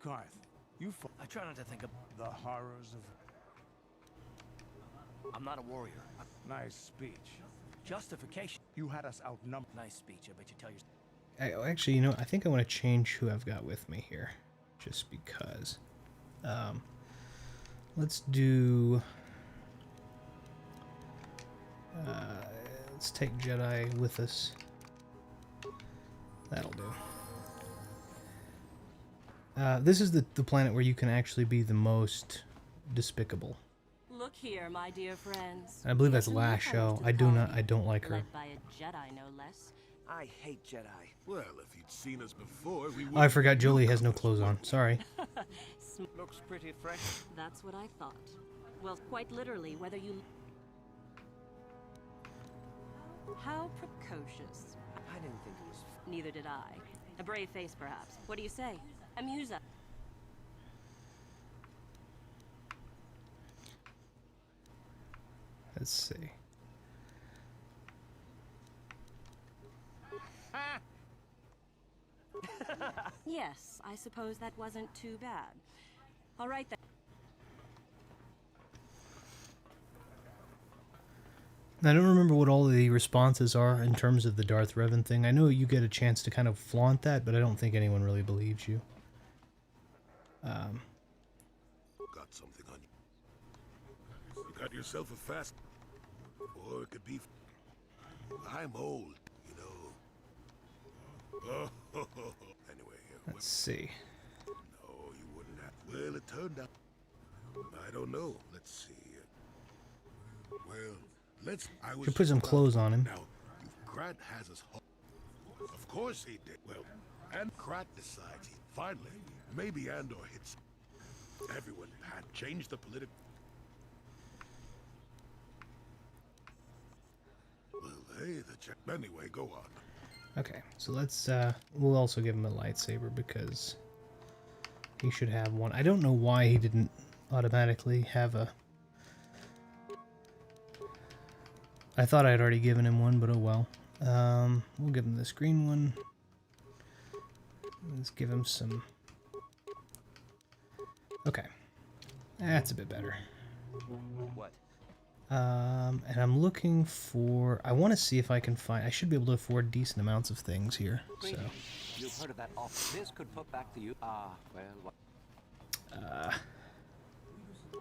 Garth, I try not to think of... the horrors of... I'm not a warrior. Nice speech. Justification. You had us outnumbered. Nice speech. I bet you tell your... Actually, you know, I think I want to change who I've got with me here. Just because. Let's do... let's take Jedi with us. That'll do. This is the planet where you can actually be the most despicable. Look here, my dear friends. I believe that's the last show. I don't like her. Led by a Jedi, no less. I hate Jedi. Well, if you'd seen us before, we would... Oh, I forgot Jolie has no clothes on. Sorry. Looks pretty fresh. That's what I thought. Well, quite literally, whether you... How precocious. I didn't think it was... Neither did I. A brave face, perhaps. What do you say? Amuse us. Let's see. Yes, I suppose that wasn't too bad. All right then. I don't remember what all the responses are in terms of the Darth Revan thing. I know you get a chance to kind of flaunt that, but I don't think anyone really believes you. Got something on you. You got yourself a fast... Or it could be... I'm old, you know. Anyway... Let's see. No, you wouldn't have... Well, it turned out... I don't know. Let's see. Well, let's... Should put some clothes on him. Now, Krat has us... Of course he did. Well, and Krat decides he... Finally, maybe Andor hits... Everyone had changed the political... Well, hey, the check... Anyway, go on. Okay, so let's, we'll also give him a lightsaber because he should have one. I don't know why he didn't automatically have a I thought I had already given him one, but oh well. We'll give him this green one. Let's give him some... Okay. That's a bit better. What? And I'm looking for... I want to see if I can find... I should be able to afford decent amounts of things here, so... You've heard of that office. This could put back to you. Well, what?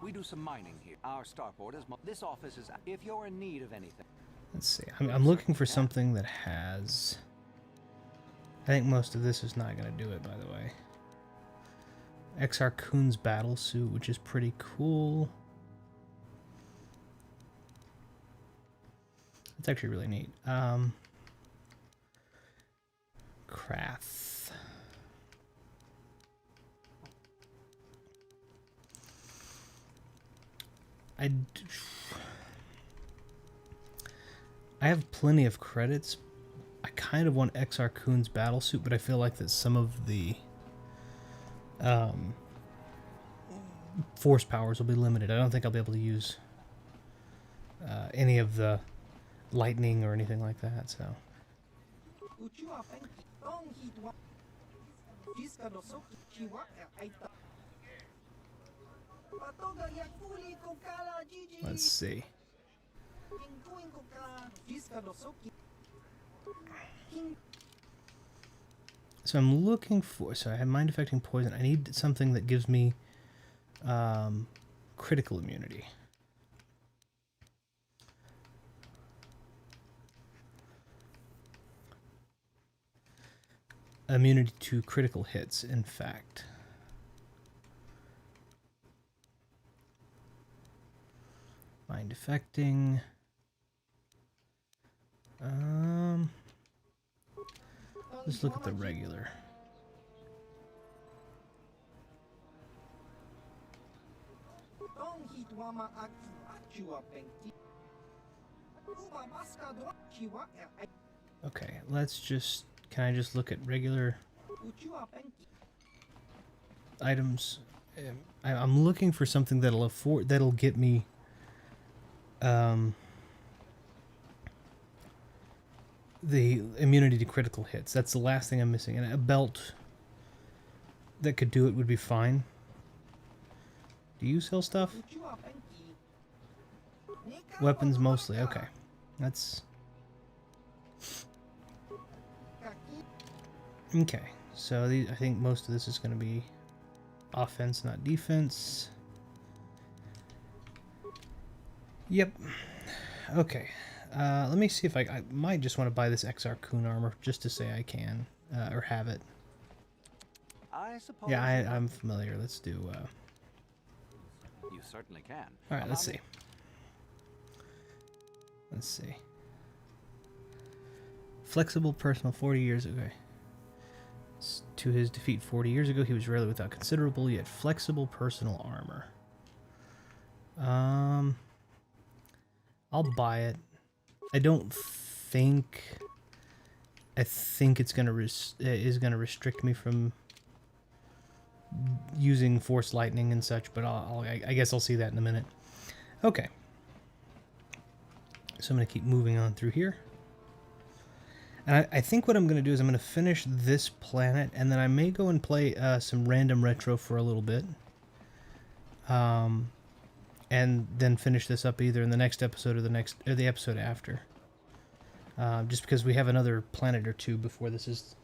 We do some mining here. Our starport is... This office is... If you're in need of anything... Let's see. I'm looking for something that has... I think most of this is not going to do it, by the way. XR Coon's battle suit, which is pretty cool. It's actually really neat. Craft. I have plenty of credits. I kind of want XR Coon's battle suit, but I feel like that some of the force powers will be limited. I don't think I'll be able to use any of the lightning or anything like that, so... Let's see. So I'm looking for... So I have mind affecting poison. I need something that gives me critical immunity. Immunity to critical hits, in fact. Mind affecting. Let's look at the regular. Okay, let's just... Can I just look at regular items? I'm looking for something that'll get me the immunity to critical hits. That's the last thing I'm missing. And a belt that could do it would be fine. Do you sell stuff? Weapons mostly. Okay. That's... Okay. So I think most of this is going to be offense, not defense. Yep. Okay. Let me see if I might just want to buy this XR Coon armor just to say I can or have it. I suppose. Yeah, I'm familiar. Let's do. You certainly can. All right. Let's see. Let's see. Flexible personal 40 years ago. To his defeat 40 years ago, he was rarely without considerable yet flexible personal armor. I'll buy it. I think it's gonna restrict me from using force lightning and such, but I guess I'll see that in a minute. Okay. So I'm gonna keep moving on through here. And I think what I'm going to do is I'm going to finish this planet, and then I may go and play some random retro for a little bit. And then finish this up either in the next episode or the episode after. Just because we have another planet or two before this is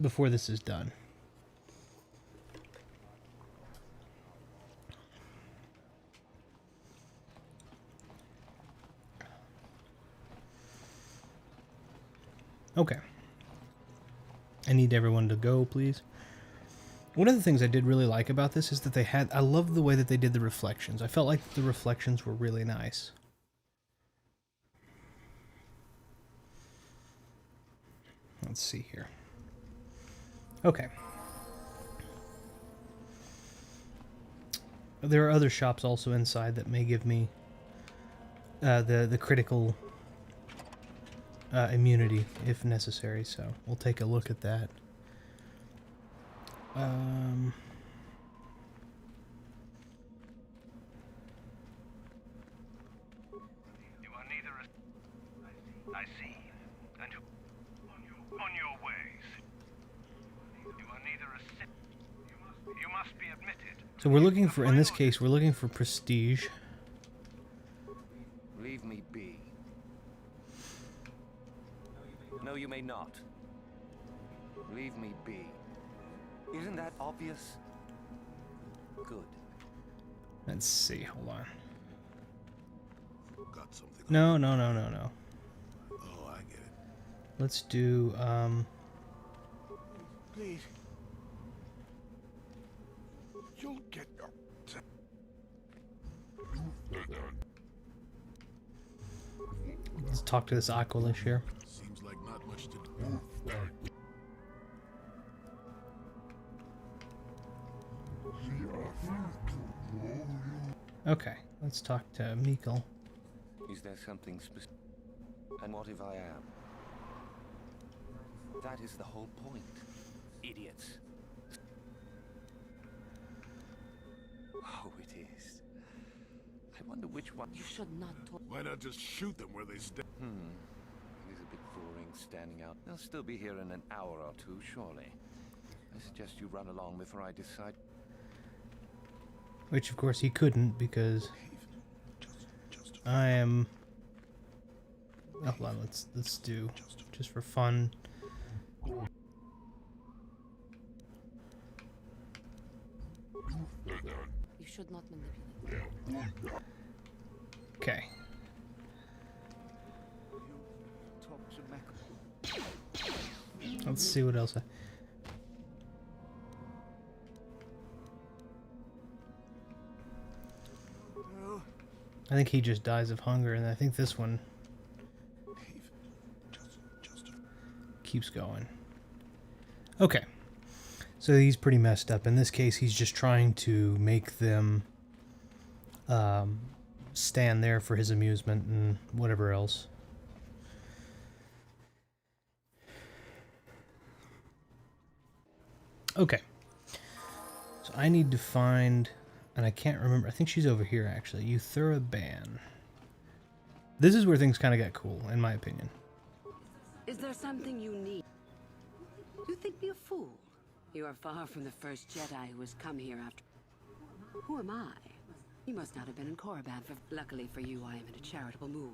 done. Okay. I need everyone to go, please. One of the things I did really like about this is that I love the way that they did the reflections. I felt like the reflections were really nice. Let's see here. Okay. There are other shops also inside that may give me the critical immunity if necessary, so we'll take a look at that. I see. And on your ways. You are neither a Sith. You must be admitted. So we're looking for, in this case, we're looking for prestige. Leave me be. No, you may not. Leave me be. Isn't that obvious? Good. Let's see, hold on. Got something. No. Oh, I get it. Let's do, Please. You'll get your... let's talk to this Aqualish here. Seems like not much to do. Okay, let's talk to Mikkel. Is there something specific? And what if I am? That is the whole point. Idiots. Oh, it is. I wonder which one. You should not talk. Why not just shoot them where they stand? It is a bit boring standing out. They'll still be here in an hour or two, surely. I suggest you run along before I decide. Which, of course, he couldn't because I am. Oh, hold on, let's do just for fun. You should not manipulate. Okay. Let's see what else. I think he just dies of hunger, and I think this one keeps going. Okay. So he's pretty messed up. In this case, he's just trying to make them stand there for his amusement and whatever else. Okay. So I need to find, and I can't remember, I think she's over here actually, Ban. This is where things kind of got cool, in my opinion. Is there something you need? You think me a fool? You are far from the first Jedi who has come here after... Who am I? You must not have been in Korriban. Luckily for you, I am in a charitable mood.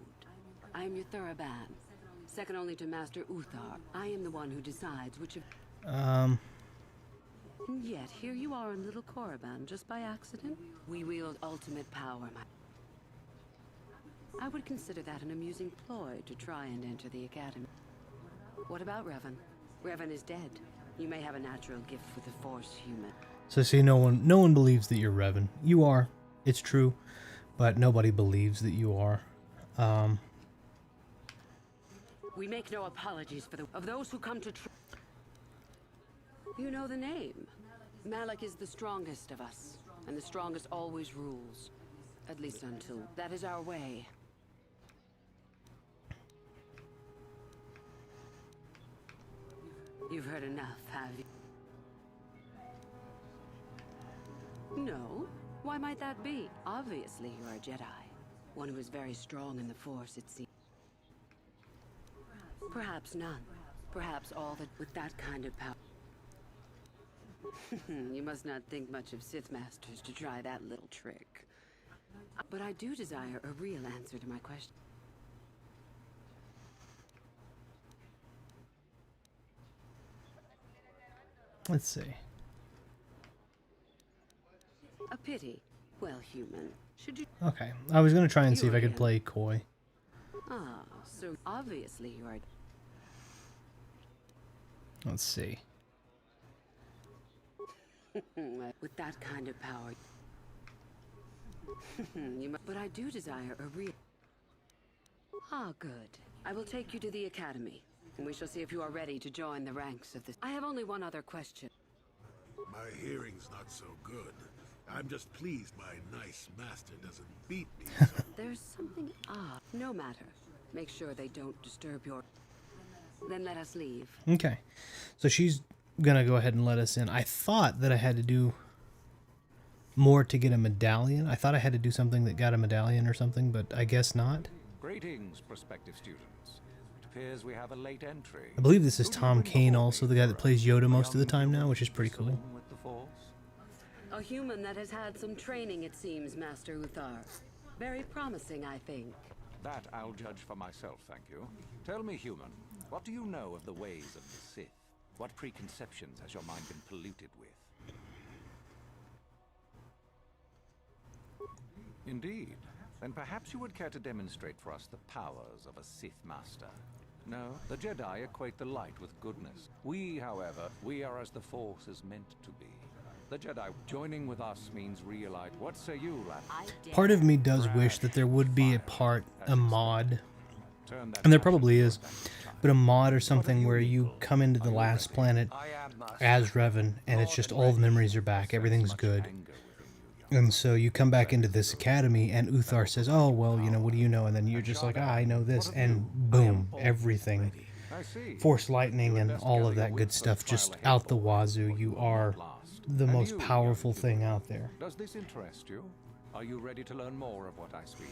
I am your Ban, second only to Master Uthar. I am the one who decides which of... And yet, here you are in Little Korriban, just by accident. We wield ultimate power, I would consider that an amusing ploy to try and enter the Academy. What about Revan? Revan is dead. You may have a natural gift for the Force, human. So see, no one believes that you're Revan. You are. It's true. But nobody believes that you are. We make no apologies for of those who come to You know the name. Malak is the strongest of us, and the strongest always rules. At least until that is our way. You've heard enough, have you? No? Why might that be? Obviously you are a Jedi. One who is very strong in the Force, it seems. Perhaps none. Perhaps all that with that kind of power. You must not think much of Sith Masters to try that little trick. But I do desire a real answer to my question. Let's see. A pity. Well, human. Should you... Okay. I was going to try and see if I could play coy. Ah, so obviously you are... Let's see. With that kind of power... But I do desire a real... Ah, good. I will take you to the Academy, and we shall see if you are ready to join the ranks of this. I have only one other question. My hearing's not so good. I'm just pleased my nice master doesn't beat me. So. There's something odd. No matter. Make sure they don't disturb your... Then let us leave. Okay. So she's gonna go ahead and let us in. I thought that I had to do more to get a medallion. I thought I had to do something that got a medallion or something, but I guess not. Greetings, prospective students. appears we have a late entry. I believe this is Tom Kane, also the guy that plays Yoda most of the time now, which is pretty cool. With the Force. A human that has had some training, it seems, Master Uthar. Very promising, I think. That I'll judge for myself, thank you. Tell me, human, what do you know of the ways of the Sith? What preconceptions has your mind been polluted with? Indeed. Then perhaps you would care to demonstrate for us the powers of a Sith Master. No, the Jedi equate the light with goodness. We, however, we are as the Force is meant to be. The Jedi joining with us means realize. What say you, lad? Part of me does wish that there would be a mod, and there probably is, but a mod or something where you come into the last planet as Revan, and it's just all the memories are back, everything's good. And so you come back into this academy, and Uthar says, oh, well, you know, what do you know? And then you're just like, I know this, and boom, everything. Force lightning and all of that good stuff just out the wazoo. You are the most powerful thing out there. Does this interest you? Are you ready to learn more of what I speak?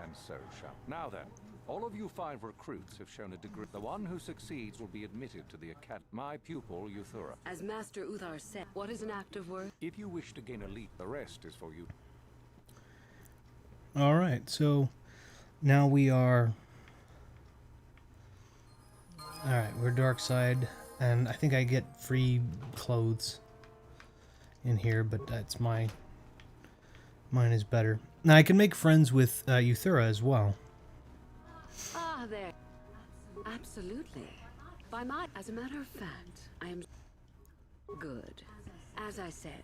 And so shall. Now then, all of you 5 recruits have shown a degree. The one who succeeds will be admitted to the academy. My pupil, Euthura. As Master Uthar said, what is an act of worth? If you wish to gain a leap, the rest is for you. Alright, so now we are... Alright, we're dark side, and I think I get free clothes in here, but that's mine is better. Now I can make friends with Euthura as well. Ah, there. Absolutely. As a matter of fact, I am good. As I said,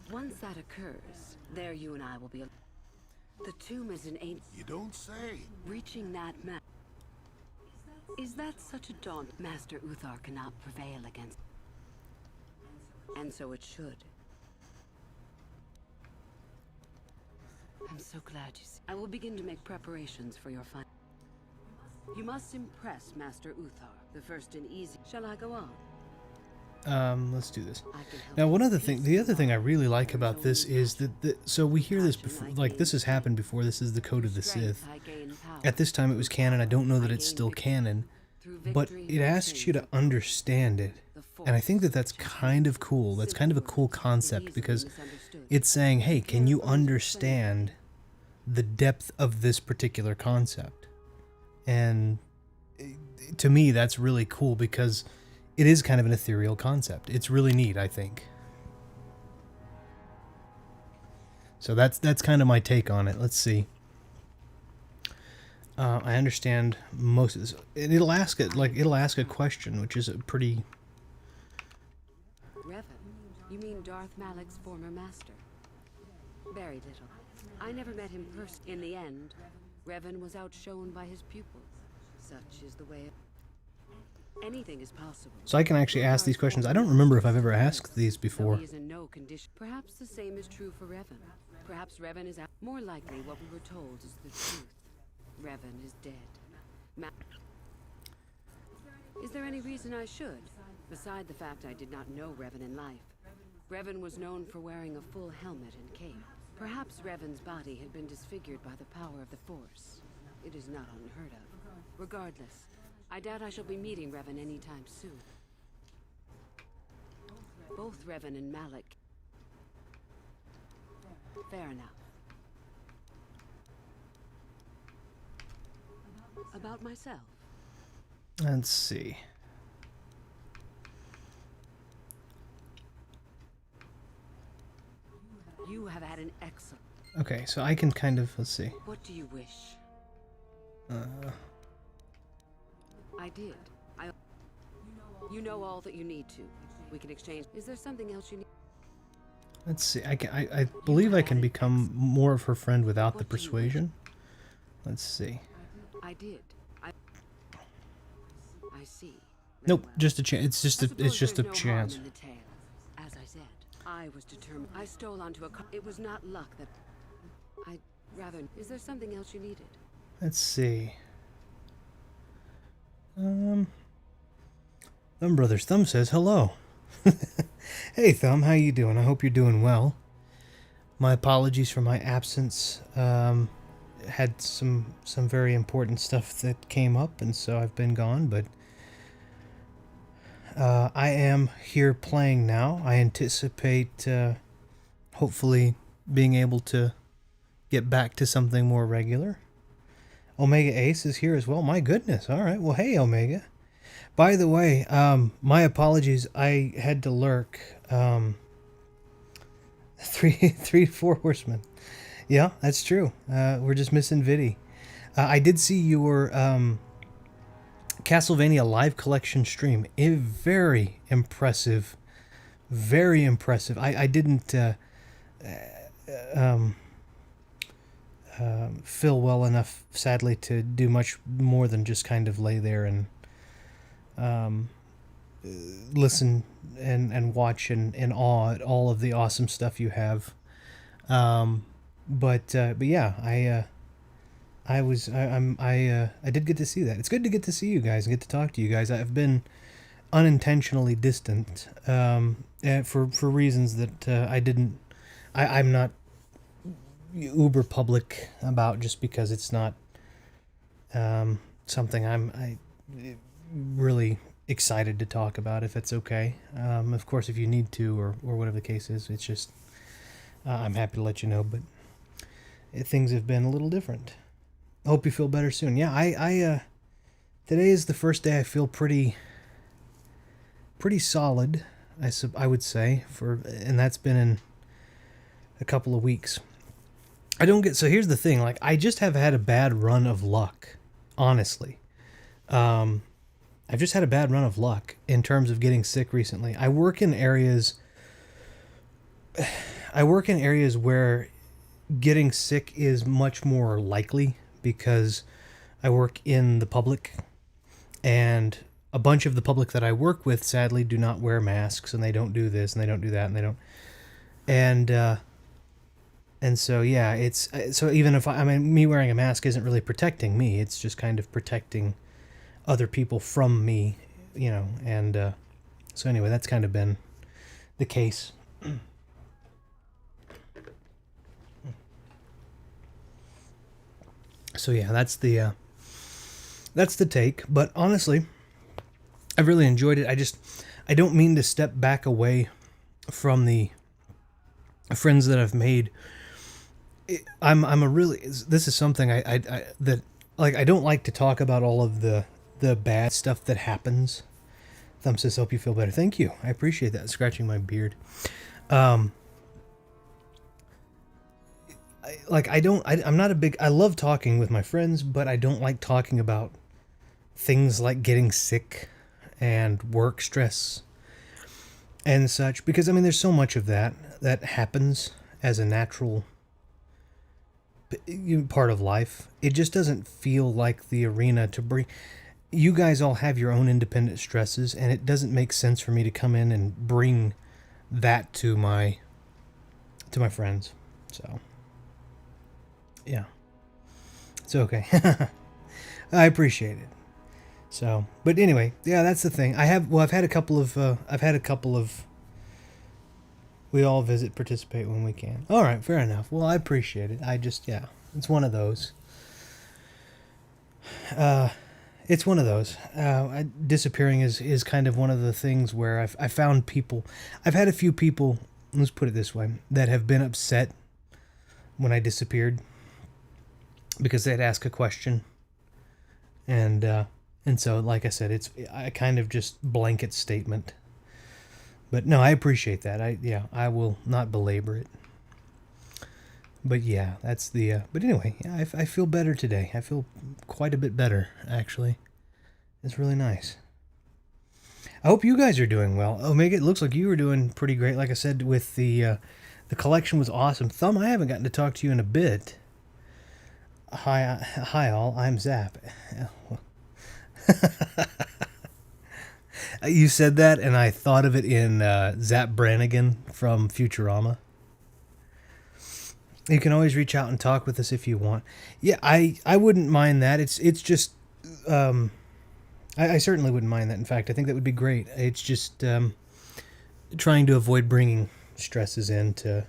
once that occurs, there you and I will be. The tomb is an ancient. You don't say. Reaching that map. Is that such a daunt? Master Uthar cannot prevail against. And so it should. I'm so glad you see. I will begin to make preparations for your final. You must impress Master Uthar, the first and easy. Shall I go on? Let's do this. Now, the other thing I really like about this is that, so we hear this before, like, this has happened before, this is the Code of the Sith. At this time it was canon, I don't know that it's still canon, but it asks you to understand it. And I think that that's kind of cool. That's kind of a cool concept, because it's saying, hey, can you understand the depth of this particular concept? And to me, that's really cool, because it is kind of an ethereal concept. It's really neat, I think. So that's kind of my take on it. Let's see. I understand most of this. And it'll ask a question, which is a pretty. Revan, you mean Darth Malik's former master? Very little. I never met him personally. In the end, Revan was outshone by his pupils. Such is the way of... Anything is possible. So I can actually ask these questions. I don't remember if I've ever asked these before. He is in no condition. Perhaps the same is true for Revan. Perhaps Revan is out. More likely, what we were told is the truth. Revan is dead. Is there any reason I should? Beside the fact I did not know Revan in life. Revan was known for wearing a full helmet and cape. Perhaps Revan's body had been disfigured by the power of the Force. It is not unheard of. Regardless, I doubt I shall be meeting Revan anytime soon. Both Revan and Malik. Fair enough. About myself. Let's see. You have had an excellent... Okay, so I can kind of, let's see. What do you wish? I did. You know all that you need to. We can exchange. Is there something else you need? Let's see. I believe I can become more of her friend without the persuasion. Let's see. I did. I see. Nope, just a chance. It's just a chance. As I said, I was determined. I stole onto a car. It was not luck that I rather. Is there something else you needed? Let's see. Thumb Brothers Thumb says hello. Hey Thumb, how you doing? I hope you're doing well. My apologies for my absence. had some very important stuff that came up, and so I've been gone, but I am here playing now. I anticipate hopefully being able to get back to something more regular. Omega Ace is here as well. My goodness. All right. Well, hey, Omega. By the way, my apologies. I had to lurk. Three, four horsemen. Yeah, that's true. We're just missing Viddy. I did see your Castlevania Live Collection stream. Very impressive. Very impressive. I didn't feel well enough, sadly, to do much more than just kind of lay there and listen and watch in awe at all of the awesome stuff you have. But yeah, I did get to see that. It's good to get to see you guys and get to talk to you guys. I've been unintentionally distant for reasons that I'm not uber public about, just because it's not something I'm really excited to talk about, if it's okay. Of course, if you need to, or whatever the case is, it's just I'm happy to let you know, but things have been a little different. I hope you feel better soon. Yeah, I today is the first day I feel pretty solid, I would say, and that's been in a couple of weeks. So here's the thing, like, I just have had a bad run of luck, honestly. I've just had a bad run of luck in terms of getting sick recently. I work in areas where getting sick is much more likely, because I work in the public, and a bunch of the public that I work with, sadly, do not wear masks, and they don't do this, and they don't do that, and they don't. And so, yeah, so even if me wearing a mask isn't really protecting me, it's just kind of protecting other people from me, and so anyway, that's kind of been the case. So yeah, that's the take. But honestly, I've really enjoyed it. I don't mean to step back away from the friends that I've made. This is something I don't like to talk about all of the bad stuff that happens. Thumb says, hope you feel better. Thank you. I appreciate that. Scratching my beard. I'm not a big, I love talking with my friends, but I don't like talking about things like getting sick and work stress and such, because there's so much of that happens as a natural part of life. It just doesn't feel like the arena to bring. You guys all have your own independent stresses, and it doesn't make sense for me to come in and bring that to my friends. So yeah, it's okay. I appreciate it. So, but anyway, yeah, that's the thing. I've had a couple of we all visit, participate when we can. All right, fair enough. Well, I appreciate it. It's one of those. It's one of those. Disappearing is kind of one of the things where I found people. I've had a few people, let's put it this way, that have been upset when I disappeared because they'd ask a question. And so, like I said, it's a kind of just blanket statement. But no, I appreciate that. I will not belabor it. But yeah, that's the. But anyway, yeah, I feel better today. I feel quite a bit better, actually. It's really nice. I hope you guys are doing well. Omega, it looks like you were doing pretty great. Like I said, with the collection was awesome. Thumb, I haven't gotten to talk to you in a bit. Hi all. I'm Zap. You said that, and I thought of it in Zap Brannigan from Futurama. You can always reach out and talk with us if you want. Yeah, I wouldn't mind that. It's just I certainly wouldn't mind that. In fact, I think that would be great. It's just trying to avoid bringing stresses into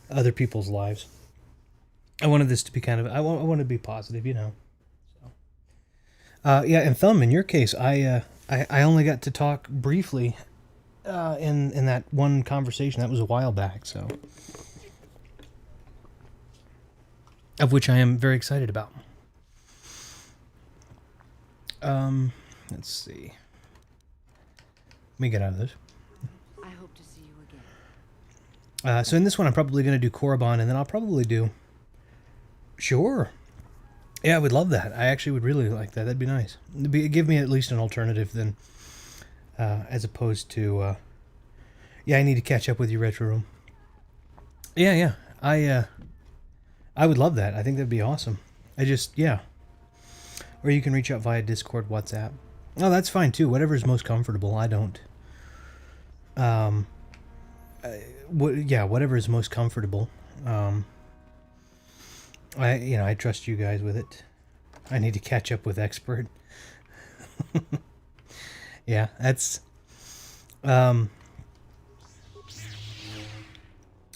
other people's lives. I wanted this to be kind of, I want to be positive, you know. So, yeah, and Thumb, in your case, I only got to talk briefly in that one conversation. That was a while back, so. Of which I am very excited about. Let's see. Let me get out of this. I hope to see you again. So in this one, I'm probably going to do Korriban, and then I'll probably do... Sure. Yeah, I would love that. I actually would really like that. That'd be nice. Give me at least an alternative then, as opposed to... yeah, I need to catch up with you, Retro Room. Yeah. I would love that. I think that'd be awesome. Yeah. Or you can reach out via Discord, WhatsApp. Oh, that's fine too. Whatever is most comfortable. I don't. Whatever is most comfortable. I trust you guys with it. I need to catch up with Expert. Yeah, that's.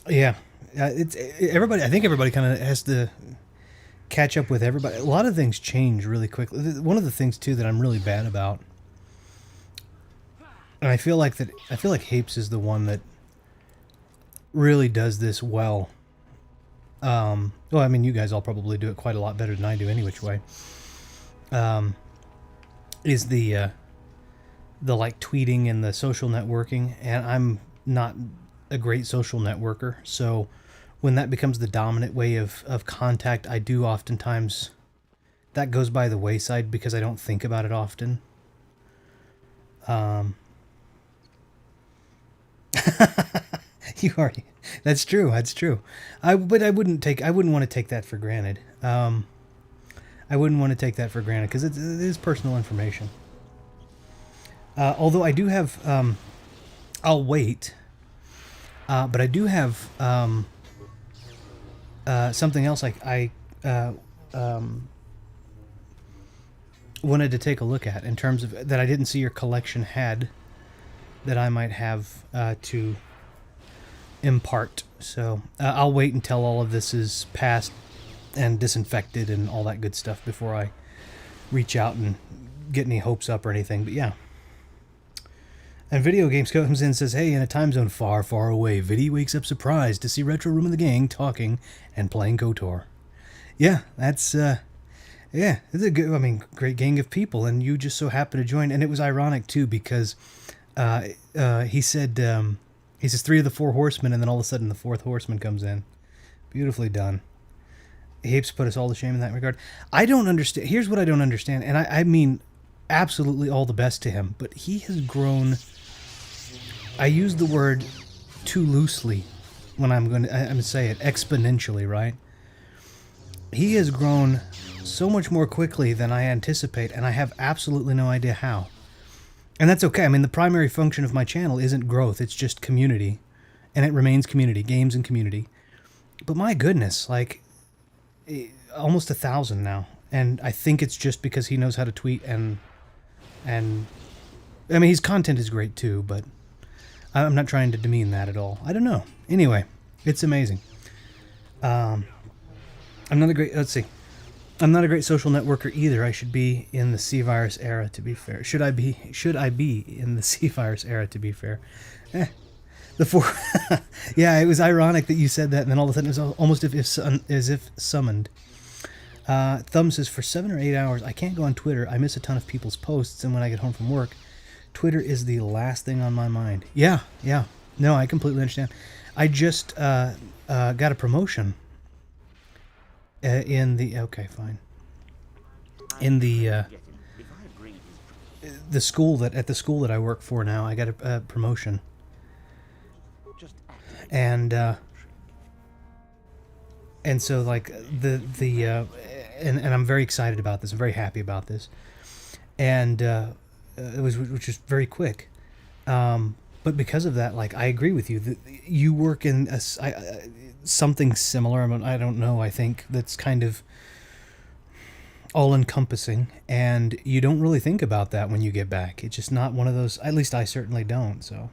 Yeah, it's everybody. I think everybody kind of has to catch up with everybody. A lot of things change really quickly. One of the things too that I'm really bad about, and I feel like Hapes is the one that really does this well. Well, I mean, you guys all probably do it quite a lot better than I do, any which way. Is the like tweeting and the social networking, and I'm not a great social networker, so when that becomes the dominant way of contact, I do oftentimes, that goes by the wayside because I don't think about it often. You are. That's true. But I wouldn't want to take that for granted. I wouldn't want to take that for granted because it is personal information. Although I do have, I'll wait. But I do have something else I wanted to take a look at in terms of that I didn't see your collection had that I might have to impart. So I'll wait until all of this is passed and disinfected and all that good stuff before I reach out and get any hopes up or anything. But yeah. And Video Games comes in and says, hey, in a time zone far, far away, Viddy wakes up surprised to see Retro Room and the gang talking and playing KOTOR. Yeah, that's, it's a good, great gang of people, and you just so happen to join. And it was ironic, too, because he said, he says 3 of the 4 horsemen, and then all of a sudden the 4th horseman comes in. Beautifully done. Hapes put us all to shame in that regard. I don't understand. Here's what I don't understand, and I mean absolutely all the best to him, but he has grown... I use the word too loosely when I'm going to say it, exponentially, right? He has grown so much more quickly than I anticipate, and I have absolutely no idea how. And that's okay. I mean, the primary function of my channel isn't growth, it's just community. And it remains community, games and community. But my goodness, like, almost 1,000 now. And I think it's just because he knows how to tweet and I mean, his content is great too, but I'm not trying to demean that at all. I don't know. Anyway, it's amazing. I'm not a great social networker either. I should be in the C-virus era, to be fair. Should I be in the C-virus era, to be fair? Yeah, it was ironic that you said that, and then all of a sudden it was almost as if summoned. Thumb says, for 7 or 8 hours, I can't go on Twitter. I miss a ton of people's posts, and when I get home from work, Twitter is the last thing on my mind. Yeah. No, I completely understand. I just got a promotion in the... Okay, fine. In the school at the school that I work for now, I got a promotion. And so, like, and I'm very excited about this. I'm very happy about this. And which is very quick. But because of that, like, I agree with you. You work in something similar. I don't know. I think that's kind of all-encompassing, and you don't really think about that when you get back. It's just not one of those. At least I certainly don't. So.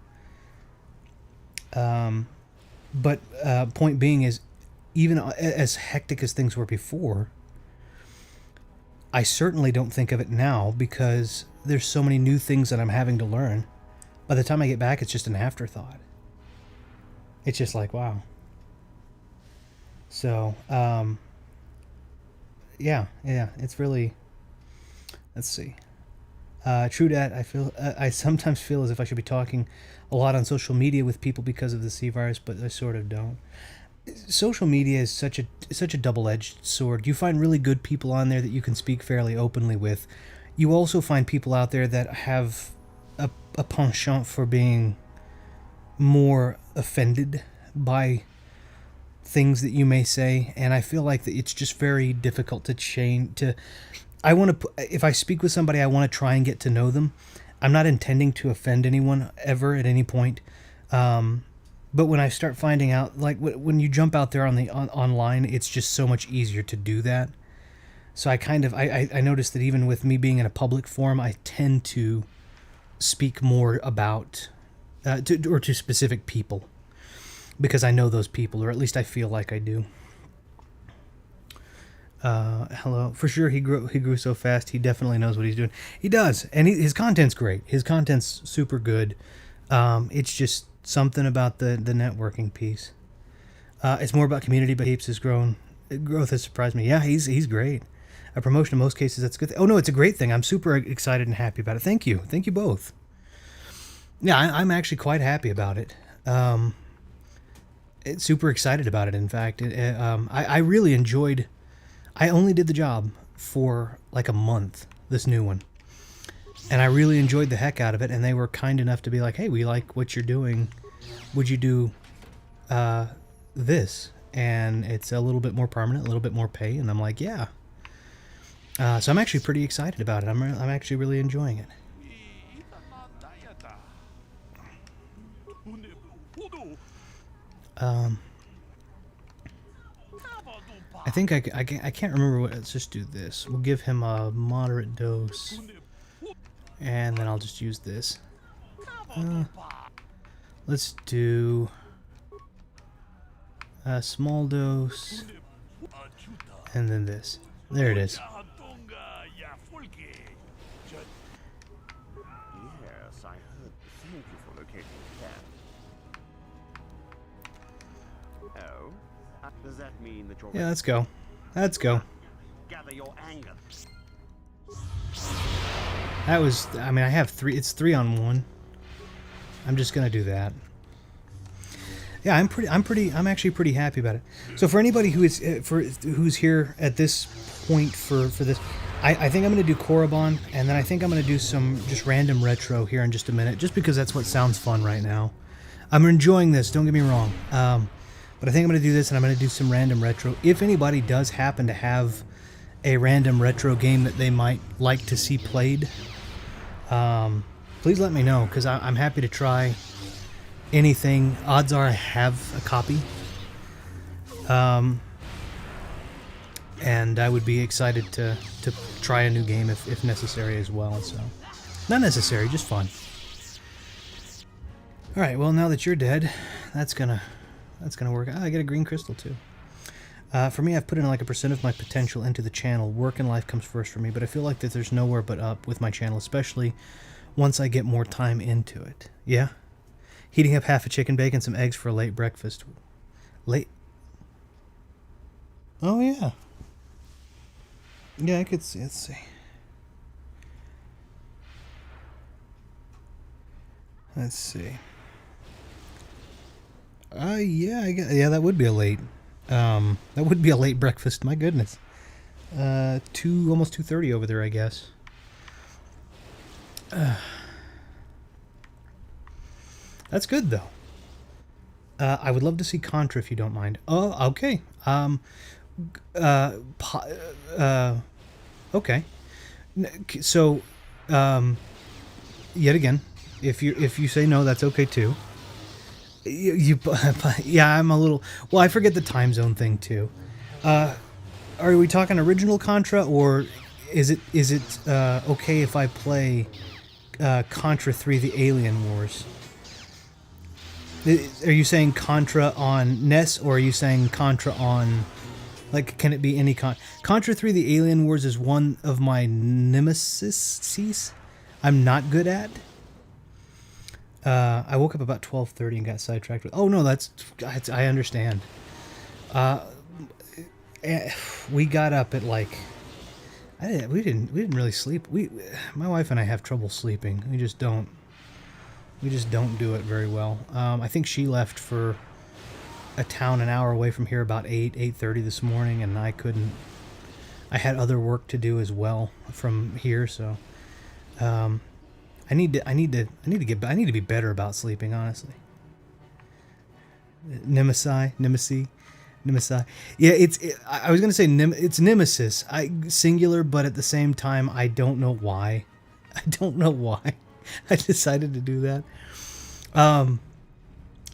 But point being is, even as hectic as things were before, I certainly don't think of it now because there's so many new things that I'm having to learn. By the time I get back, it's just an afterthought. It's just like, wow. So, yeah, it's really, let's see. True dat, I sometimes feel as if I should be talking a lot on social media with people because of the C virus, but I sort of don't. Social media is such a double-edged sword. You find really good people on there that you can speak fairly openly with. You also find people out there that have a penchant for being more offended by things that you may say, and I feel like that it's just very difficult to change. If I speak with somebody, I want to try and get to know them. I'm not intending to offend anyone ever at any point. But when I start finding out, like when you jump out there online, it's just so much easier to do that. So I noticed that even with me being in a public forum, I tend to speak more about to specific people because I know those people, or at least I feel like I do. Hello, for sure he grew so fast. He definitely knows what he's doing. He does, and his content's great. His content's super good. It's just something about the networking piece. It's more about community, but heaps has grown. Growth has surprised me. Yeah, he's great. A promotion in most cases, that's a good thing. Oh no, it's a great thing. I'm super excited and happy about it. Thank you both. Yeah, I'm actually quite happy about it. It's super excited about it. In fact, I really enjoyed. I only did the job for like a month. This new one. And I really enjoyed the heck out of it, and they were kind enough to be like, hey, we like what you're doing. Would you do this? And it's a little bit more permanent, a little bit more pay, and I'm like, yeah. So I'm actually pretty excited about it. I'm actually really enjoying it. I think I can't remember what. Let's just do this. We'll give him a moderate dose. And then I'll just use this. Let's do a small dose. And then this. There it is. Yes, I heard. Thank you for locating the camp. Oh? Does that mean that you're... Yeah, let's go. Let's go. Gather your anger. That was, I mean, I have three, it's 3-on-1. I'm just gonna do that. Yeah, I'm actually pretty happy about it. So for anybody who's here at this point for this, I think I'm gonna do Korriban, and then I think I'm gonna do some just random retro here in just a minute, just because that's what sounds fun right now. I'm enjoying this, don't get me wrong. But I think I'm gonna do this, and I'm gonna do some random retro. If anybody does happen to have a random retro game that they might like to see played, please let me know, because I'm happy to try anything. Odds are I have a copy, and I would be excited to try a new game if necessary as well. So, not necessary, just fun. All right, well, now that you're dead, that's gonna work. I get a green crystal too. For me, I've put in like a % of my potential into the channel. Work and life comes first for me, but I feel like that there's nowhere but up with my channel, especially once I get more time into it. Yeah? Heating up half a chicken bacon, some eggs for a late breakfast. Late? Oh, yeah. Yeah, I could see. Let's see. Let's see. Yeah, that would be a late. That would be a late breakfast. My goodness. Almost 2:30 over there, I guess. That's good though. I would love to see Contra if you don't mind. Oh, okay. Okay. So, yet again, if you say no, that's okay too. Yeah, I'm a little... Well, I forget the time zone thing, too. Are we talking original Contra, or is it okay if I play Contra 3, The Alien Wars? Are you saying Contra on NES, or are you saying Contra on... Like, can it be any Contra 3 The Alien Wars is one of my nemesis I'm not good at. I woke up about 12:30 and got sidetracked with... Oh, no, I understand. We got up at, like... We didn't really sleep. My wife and I have trouble sleeping. We just don't do it very well. I think she left for a town an hour away from here about 8:30 this morning, and I couldn't. I had other work to do as well from here, so I need to be better about sleeping, honestly. Nemesis. Yeah, I was gonna say it's nemesis. Singular, but at the same time, I don't know why. I decided to do that.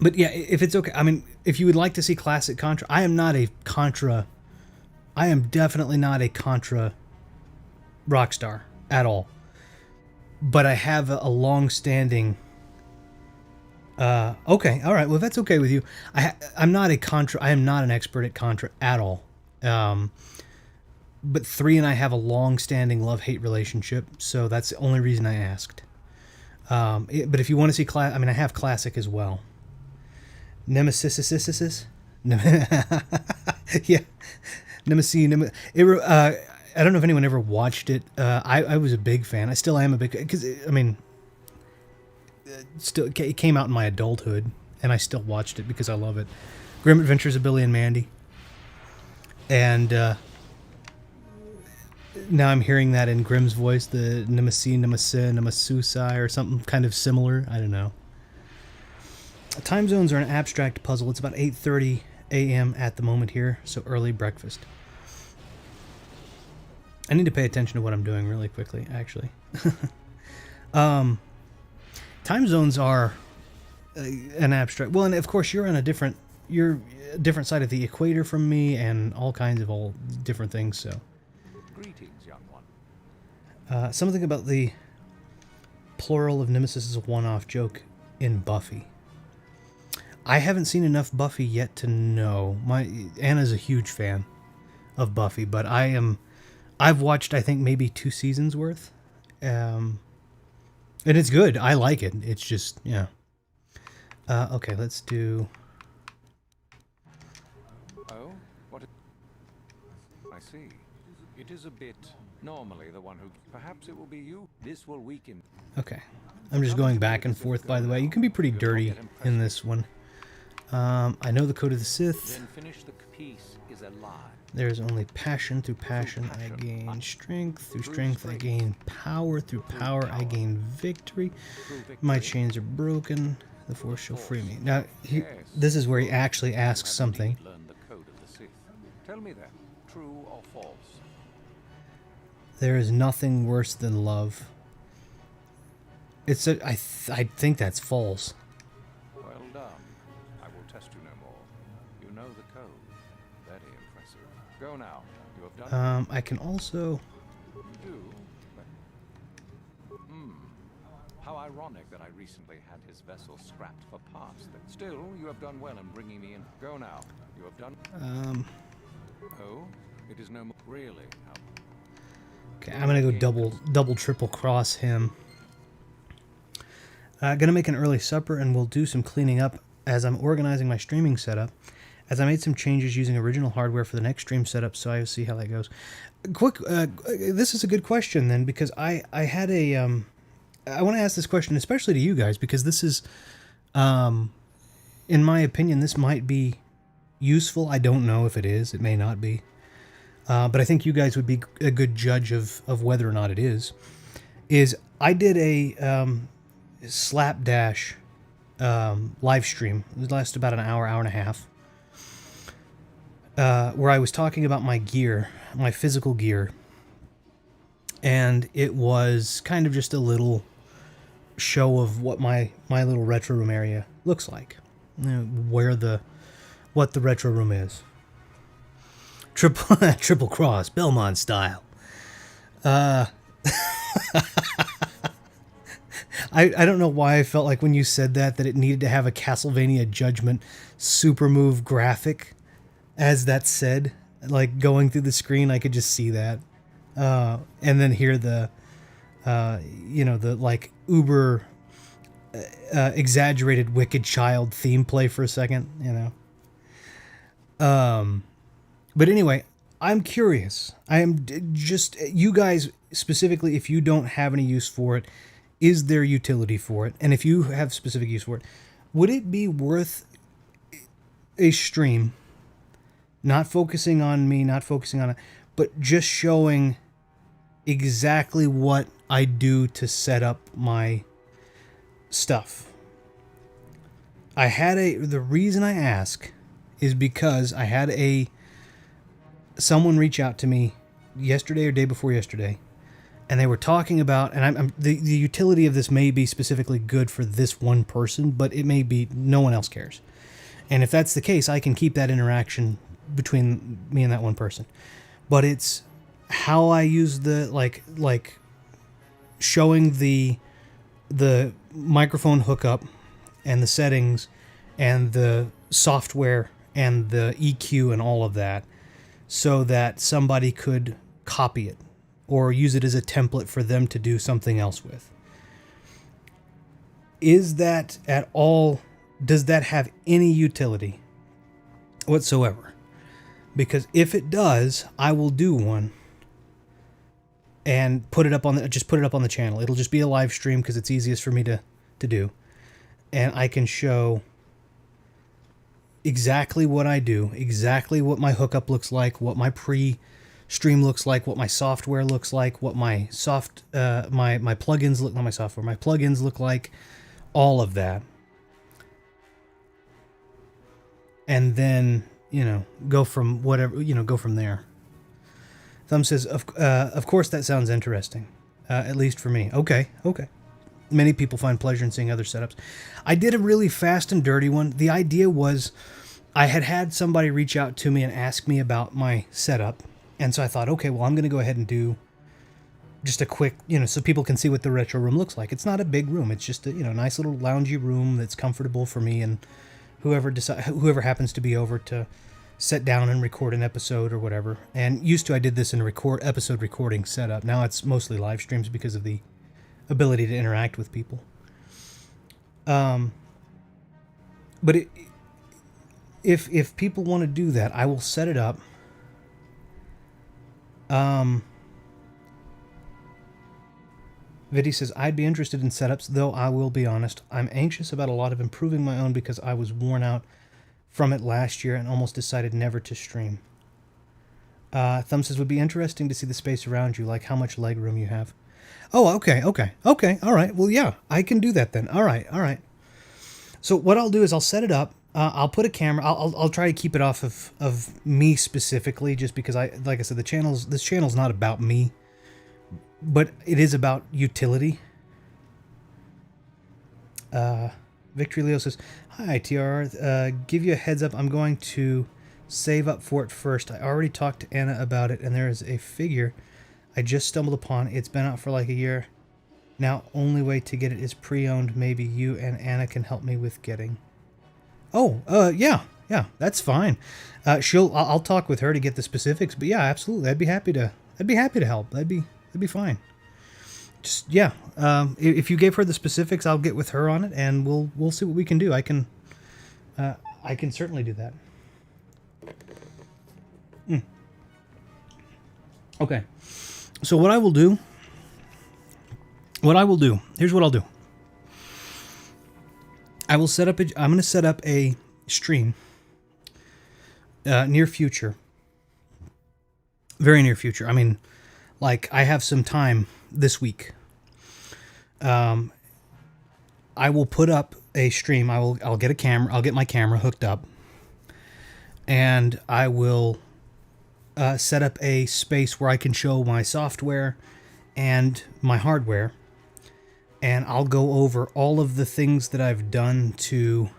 But yeah, if it's okay, I mean, if you would like to see classic Contra, I am definitely not a Contra rockstar at all. But I have a long-standing... okay, alright, well, if that's okay with you, I'm not an expert at Contra at all. But 3 and I have a long-standing love-hate relationship, so that's the only reason I asked. But if you want to see I have classic as well. Nemesis. Yeah. Nemesis. I don't know if anyone ever watched it. I was a big fan. I still am a big... Because, I mean... it came out in my adulthood, and I still watched it because I love it. Grim Adventures of Billy and Mandy. And... now I'm hearing that in Grimm's voice, the Nemesusai, or something kind of similar. I don't know. Time zones are an abstract puzzle. It's about 8:30 a.m. at the moment here, so early breakfast. I need to pay attention to what I'm doing really quickly, actually. Time zones are an abstract... Well, and of course, you're a different side of the equator from me, and all kinds of all different things, so... Greetings, young one. Something about the plural of Nemesis is a one-off joke in Buffy. I haven't seen enough Buffy yet to know. Anna's a huge fan of Buffy, but I've watched, I think, maybe 2 seasons worth. And it's good. I like it. It's just, yeah. Okay, let's do... Oh? What? I see. It is a bit... Normally the one who... Perhaps it will be you. This will weaken... Okay. I'm just going back and forth, by the way. You can be pretty dirty in this one. I know the code of the Sith. Then finish the piece is a lie. There's only passion. Through passion, I gain strength. Through strength, I gain power. Through power, I gain victory. My chains are broken. The Force shall free me. Now, this is where he actually asks something. Learn the code of the Sith. Tell me then, true or false? There is nothing worse than love. I think that's false. Well done. I will test you no more. You know the code. Very impressive. Go now. You have done. I can also... You do? How ironic that I recently had his vessel scrapped for parts. Still, you have done well in bringing me in. Go now. You have done... Oh? It is no more... Really? Okay, I'm gonna go double, triple cross him. Gonna make an early supper, and we'll do some cleaning up as I'm organizing my streaming setup. As I made some changes using original hardware for the next stream setup, so I'll see how that goes. This is a good question then, because I had a I want to ask this question especially to you guys, because this is, in my opinion, this might be useful. I don't know if it is. It may not be. But I think you guys would be a good judge of whether or not it is. I did a slapdash live stream. It lasted about an hour and a half. Where I was talking about my gear, my physical gear. And it was kind of just a little show of what my little retro room area looks like. What the retro room is. Triple cross, Belmont style. I don't know why I felt like when you said that it needed to have a Castlevania Judgment super move graphic as that said, like going through the screen. I could just see that. And then hear the, the like uber exaggerated Wicked Child theme play for a second, But anyway, I'm curious. I am just, you guys specifically, if you don't have any use for it, is there utility for it? And if you have specific use for it, would it be worth a stream, not focusing on me, not focusing on it, but just showing exactly what I do to set up my stuff? The reason I ask is because I had someone reach out to me yesterday or day before yesterday, and they were talking about, and the utility of this may be specifically good for this one person, but it may be no one else cares. And if that's the case, I can keep that interaction between me and that one person. But it's how I use the like showing the microphone hookup and the settings and the software and the EQ and all of that, so that somebody could copy it or use it as a template for them to do something else with. Is that at all, does that have any utility whatsoever? Because if it does, I will do one and put it up on the channel. It'll just be a live stream because it's easiest for me to do. And I can show exactly what I do, exactly what my hookup looks like, what my pre-stream looks like, what my software looks like, what my my plugins look, not my software, my plugins look like, all of that. And then, go from whatever, go from there. Thumb says, of course that sounds interesting, at least for me. Okay. Many people find pleasure in seeing other setups. I did a really fast and dirty one. The idea was I had somebody reach out to me and ask me about my setup. And so I thought, okay, well, I'm going to go ahead and do just a quick, so people can see what the retro room looks like. It's not a big room. It's just a, nice little loungy room that's comfortable for me and whoever happens to be over to sit down and record an episode or whatever. And I did this in a episode recording setup. Now it's mostly live streams because of the ability to interact with people. But if people want to do that, I will set it up. Vidi says, I'd be interested in setups, though I will be honest, I'm anxious about a lot of improving my own because I was worn out from it last year and almost decided never to stream. Thumb says, would be interesting to see the space around you, like how much leg room you have. Oh, okay, all right, well, yeah, I can do that then. All right. So what I'll do is I'll set it up. I'll put a camera. I'll try to keep it off of me specifically, just because like I said, this channel's not about me, but it is about utility. Victory Leo says, hi TR, give you a heads up, I'm going to save up for it first. I already talked to Anna about it, and there is a figure I just stumbled upon. It's been out for like a year now. Only way to get it is pre-owned. Maybe you and Anna can help me with getting. Yeah, that's fine. I'll talk with her to get the specifics, but yeah, absolutely, I'd be happy to help. That'd be fine. Just, yeah, if you gave her the specifics, I'll get with her on it, and we'll see what we can do. I can certainly do that. Okay, so what I will do, here's what I'll do. I'm going to set up a stream, near future, very near future. I mean, like, I have some time this week. I will put up a stream. I'll get a camera. I'll get my camera hooked up, and I will set up a space where I can show my software and my hardware, and I'll go over all of the things that I've done to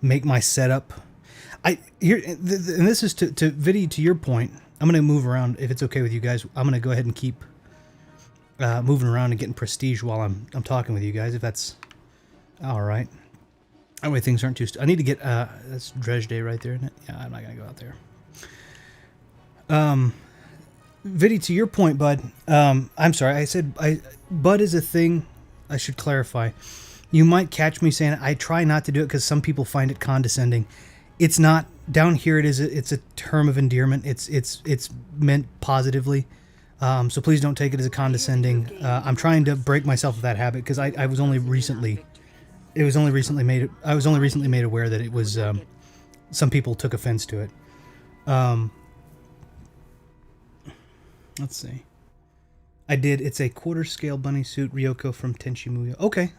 make my setup. And this is to Vidi, to your point. I'm going to move around if it's okay with you guys. I'm going to go ahead and keep moving around and getting prestige while I'm talking with you guys, if that's all right. That way things aren't too... I need to get... that's Dredge Day right there, isn't it? Yeah, I'm not going to go out there. Viddy, to your point, Bud, I'm sorry, I said... Bud is a thing, I should clarify. You might catch me saying I try not to do it because some people find it condescending. It's not. Down here it is. It's a term of endearment. It's meant positively. So please don't take it as a condescending. I'm trying to break myself of that habit because I was only recently... I was only recently made aware that it was... some people took offense to it. Let's see. I did. It's a quarter scale bunny suit Ryoko from Tenchi Muyo. Okay.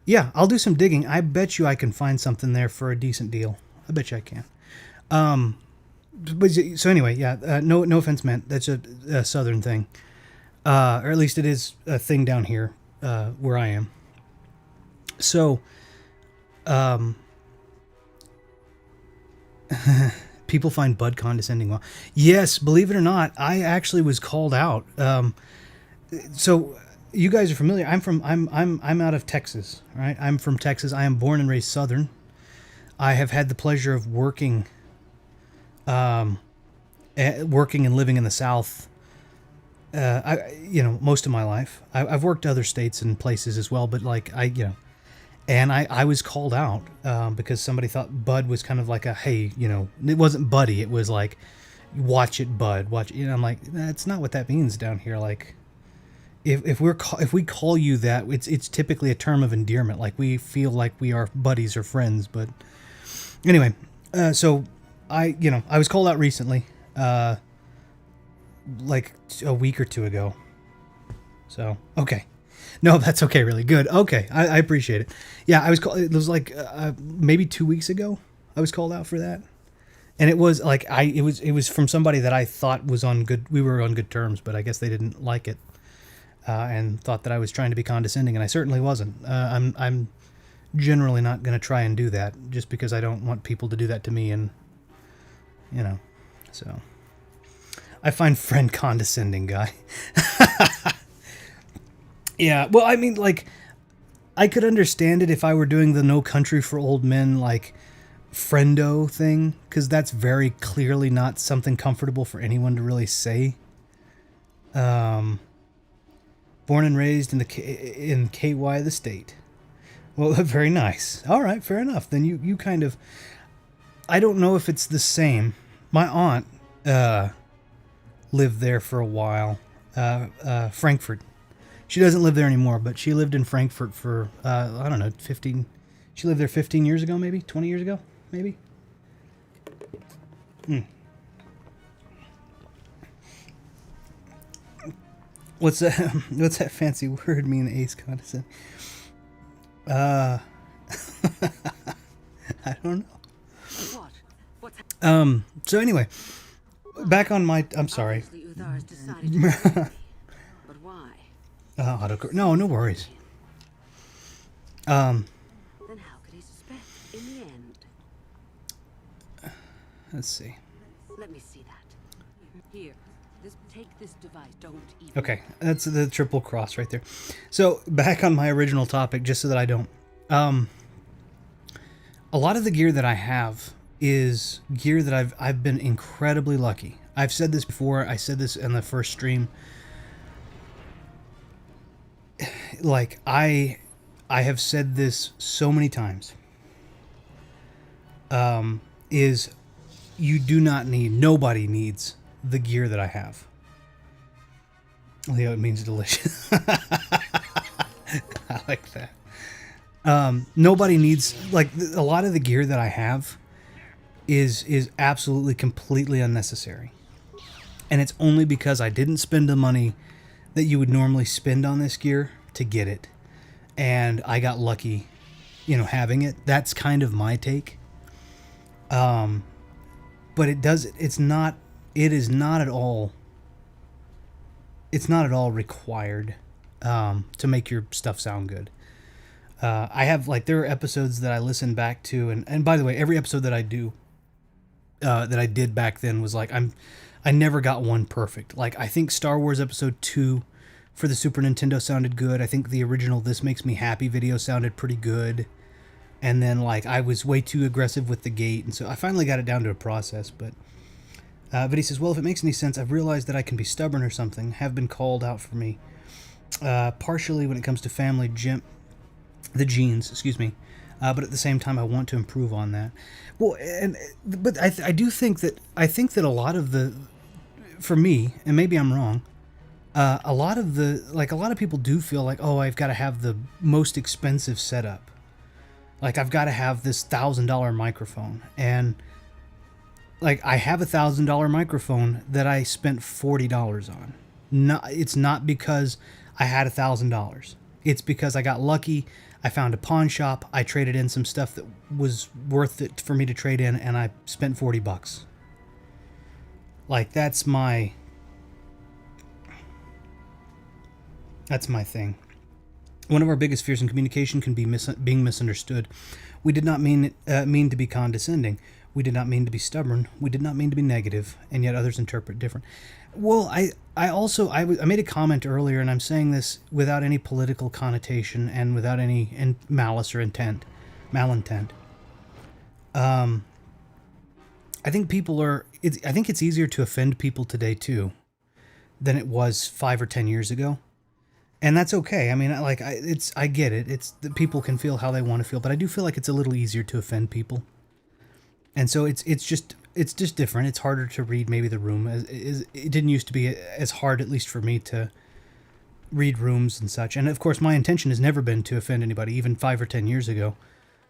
Yeah, I'll do some digging. I bet you I can find something there for a decent deal. I bet you I can. But so anyway, yeah. No offense meant. That's a southern thing, or at least it is a thing down here where I am. So, people find Bud condescending. Well, yes, believe it or not, I actually was called out. So you guys are familiar. I'm out of Texas, right? I'm from Texas. I am born and raised Southern. I have had the pleasure of working and living in the South. Most of my life. I've worked other states and places as well, but and I was called out because somebody thought Bud was kind of like a, hey, it wasn't Buddy. It was like, watch it, Bud. Watch it. I'm like, that's not what that means down here. Like, if we call you that, it's typically a term of endearment. Like, we feel like we are buddies or friends. But anyway, so I was called out recently, like a week or two ago. So okay. No, that's okay. Really good. Okay, I appreciate it. Yeah, I was called. It was like maybe 2 weeks ago. I was called out for that, and it was like it was from somebody that I thought was on good. We were on good terms, but I guess they didn't like it, and thought that I was trying to be condescending, and I certainly wasn't. I'm generally not going to try and do that just because I don't want people to do that to me, and so I find friend condescending guy. Yeah, well, I mean, like, I could understand it if I were doing the No Country for Old Men, like, friendo thing, because that's very clearly not something comfortable for anyone to really say. Born and raised in KY, the state. Well, very nice. All right, fair enough. Then you kind of... I don't know if it's the same. My aunt lived there for a while. Frankfurt. She doesn't live there anymore, but she lived in Frankfurt for, I don't know, 15... She lived there 15 years ago, maybe? 20 years ago, maybe? What's that fancy word mean, Ace condescend? I don't know. So anyway, back on my... I'm sorry. No worries. Then how could he suspect in the end? Let's see. Let me see that. Here, take this device. Don't even. Okay, that's the triple cross right there. So back on my original topic, just so that I don't. A lot of the gear that I have is gear that I've been incredibly lucky. I've said this before. I said this in the first stream. Like, I have said this so many times, is you do not need, nobody needs the gear that I have. Leo, it means delicious. I like that. Nobody needs, like, a lot of the gear that I have is absolutely, completely unnecessary. And it's only because I didn't spend the money that you would normally spend on this gear to get it. And I got lucky, having it. That's kind of my take. But it is not at all required to make your stuff sound good. I have, like, there are episodes that I listen back to, and by the way, every episode that I do, that I did back then was like, I never got one perfect. Like, I think Star Wars Episode 2 for the Super Nintendo sounded good. I think the original This Makes Me Happy video sounded pretty good. And then, like, I was way too aggressive with the gate, and so I finally got it down to a process, but he says, well, if it makes any sense, I've realized that I can be stubborn or something, have been called out for me. Partially when it comes to family genes, excuse me, but at the same time, I want to improve on that. Well, but I do think that, a lot of for me, and maybe I'm wrong, a lot of people do feel like, oh, I've got to have the most expensive setup. Like, I've got to have this $1,000 microphone. And, like, I have a $1,000 microphone that I spent $40 on. It's not because I had $1,000. It's because I got lucky. I found a pawn shop. I traded in some stuff that was worth it for me to trade in, and I spent $40. Like, that's my thing. One of our biggest fears in communication can be being misunderstood. We did not mean to be condescending. We did not mean to be stubborn. We did not mean to be negative, and yet others interpret different. Well, I made a comment earlier, and I'm saying this without any political connotation and without any malice or malintent. I think I think it's easier to offend people today too than it was 5 or 10 years ago. And that's okay. I mean, I get it. It's that people can feel how they want to feel, but I do feel like it's a little easier to offend people. And so it's just different. It's harder to read maybe the room. It didn't used to be as hard, at least for me, to read rooms and such. And of course, my intention has never been to offend anybody, even 5 or 10 years ago.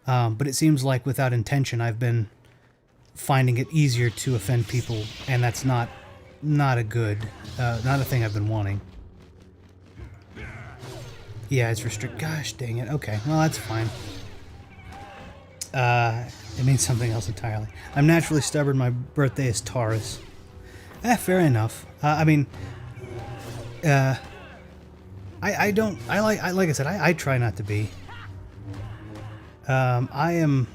But it seems like without intention, I've been finding it easier to offend people, and that's not a thing I've been wanting. Yeah, it's restricted. Gosh dang it. Okay, well, that's fine. It means something else entirely. I'm naturally stubborn. My birthday is Taurus. Fair enough. Like I said, I try not to be. I am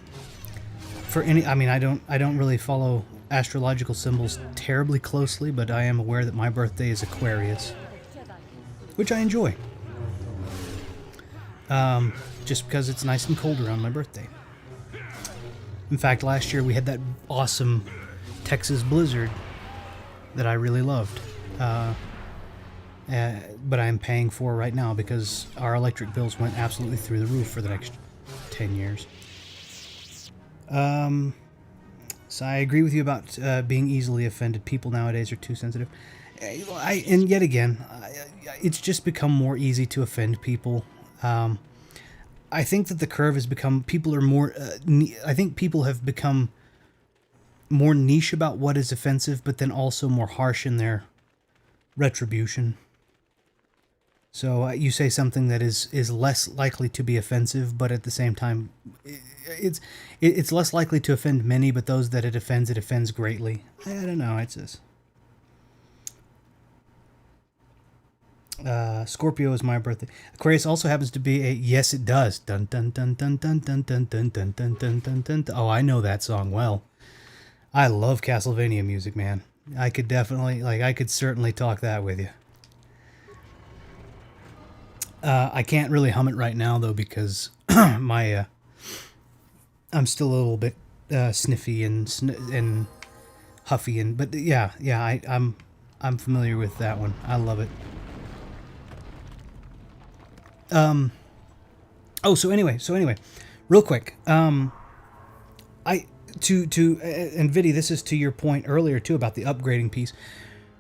for any. I mean, I don't really follow astrological symbols terribly closely, but I am aware that my birthday is Aquarius, which I enjoy. Just because it's nice and cold around my birthday. In fact, last year we had that awesome Texas blizzard that I really loved. But I'm paying for right now because our electric bills went absolutely through the roof for the next 10 years. So I agree with you about being easily offended. People nowadays are too sensitive. And yet again, it's just become more easy to offend people. I think that the curve has become, people are more, I think people have become more niche about what is offensive, but then also more harsh in their retribution. So you say something that is less likely to be offensive, but at the same time, it's less likely to offend many, but those that it offends greatly. I don't know, it's just... Scorpio is my birthday. Aquarius also happens to be a... Yes, it does. Dun dun dun dun dun dun dun dun dun dun dun dun dun. Oh, I know that song well. I love Castlevania music, man. I could definitely... I could certainly talk that with you. I can't really hum it right now, though, because my... I'm still a little bit sniffy and huffy, but yeah, I'm familiar with that one. I love it. So anyway, real quick, and Vidi, this is to your point earlier too about the upgrading piece.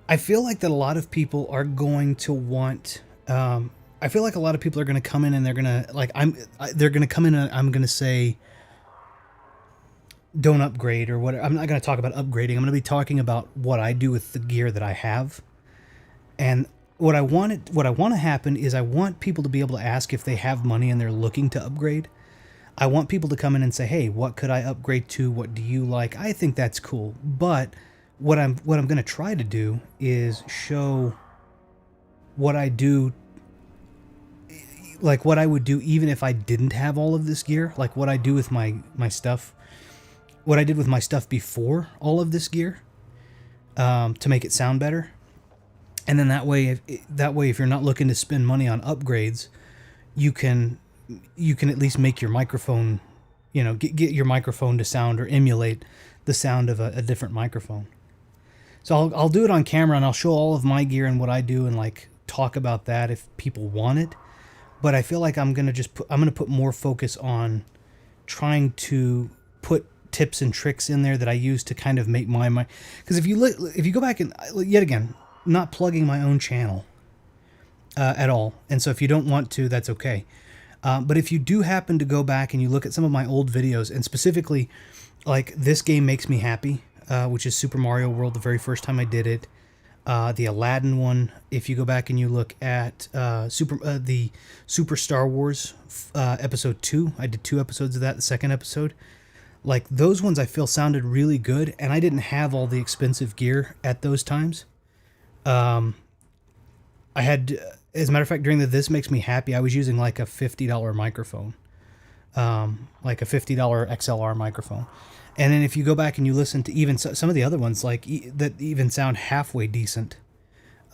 I feel like that a lot of people are going to want, I feel like a lot of people are going to come in and they're going to, they're going to come in and I'm going to say, don't upgrade or whatever. I'm not going to talk about upgrading. I'm going to be talking about what I do with the gear that I have. And what I want to happen is I want people to be able to ask if they have money and they're looking to upgrade. I want people to come in and say, hey, what could I upgrade to? What do you like? I think that's cool. But what I'm going to try to do is show what I do, like what I would do even if I didn't have all of this gear, like what I do with my stuff, what I did with my stuff before all of this gear, to make it sound better. And then that way, if you're not looking to spend money on upgrades, you can at least make your microphone, get your microphone to sound or emulate the sound of a different microphone. So I'll do it on camera, and I'll show all of my gear and what I do, and like talk about that if people want it. But I feel like I'm gonna put more focus on trying to put tips and tricks in there that I use to kind of make my because if you go back and yet again, not plugging my own channel at all, and so if you don't want to, that's okay. But if you do happen to go back and you look at some of my old videos, and specifically like This Game Makes Me Happy, which is Super Mario World, the very first time I did it, the Aladdin one, if you go back and you look at the Super Star Wars episode 2, I did 2 episodes of that, the second episode. Like those ones I feel sounded really good, and I didn't have all the expensive gear at those times. I had, as a matter of fact, during the This Makes Me Happy, I was using like a $50 microphone, like a $50 XLR microphone. And then if you go back and you listen to even some of the other ones, like that even sound halfway decent,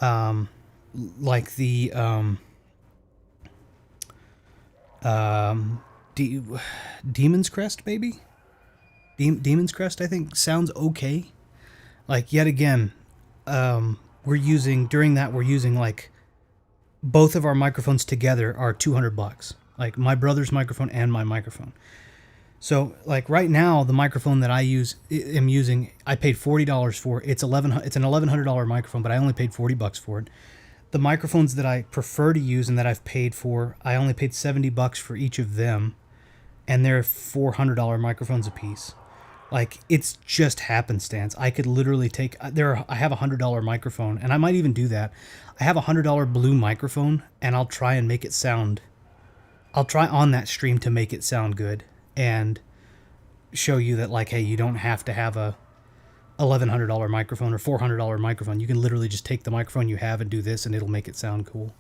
like the Demon's Crest, maybe? Demon's Crest, I think, sounds okay. Like, yet again, we're using like both of our microphones together are $200, like my brother's microphone and my microphone. So like right now, the microphone that I am using, I paid $40 for. It's an $1,100 microphone, but I only paid $40 for it. The microphones that I prefer to use and that I've paid for, I only paid $70 for each of them, and they're $400 microphones a piece. Like, it's just happenstance. I could literally take I have a $100 microphone, and I might even do that. I have a $100 blue microphone, and I'll try and make it sound. I'll try on that stream to make it sound good and show you that, like, hey, you don't have to have a $1,100 microphone or $400 microphone. You can literally just take the microphone you have and do this, and it'll make it sound cool.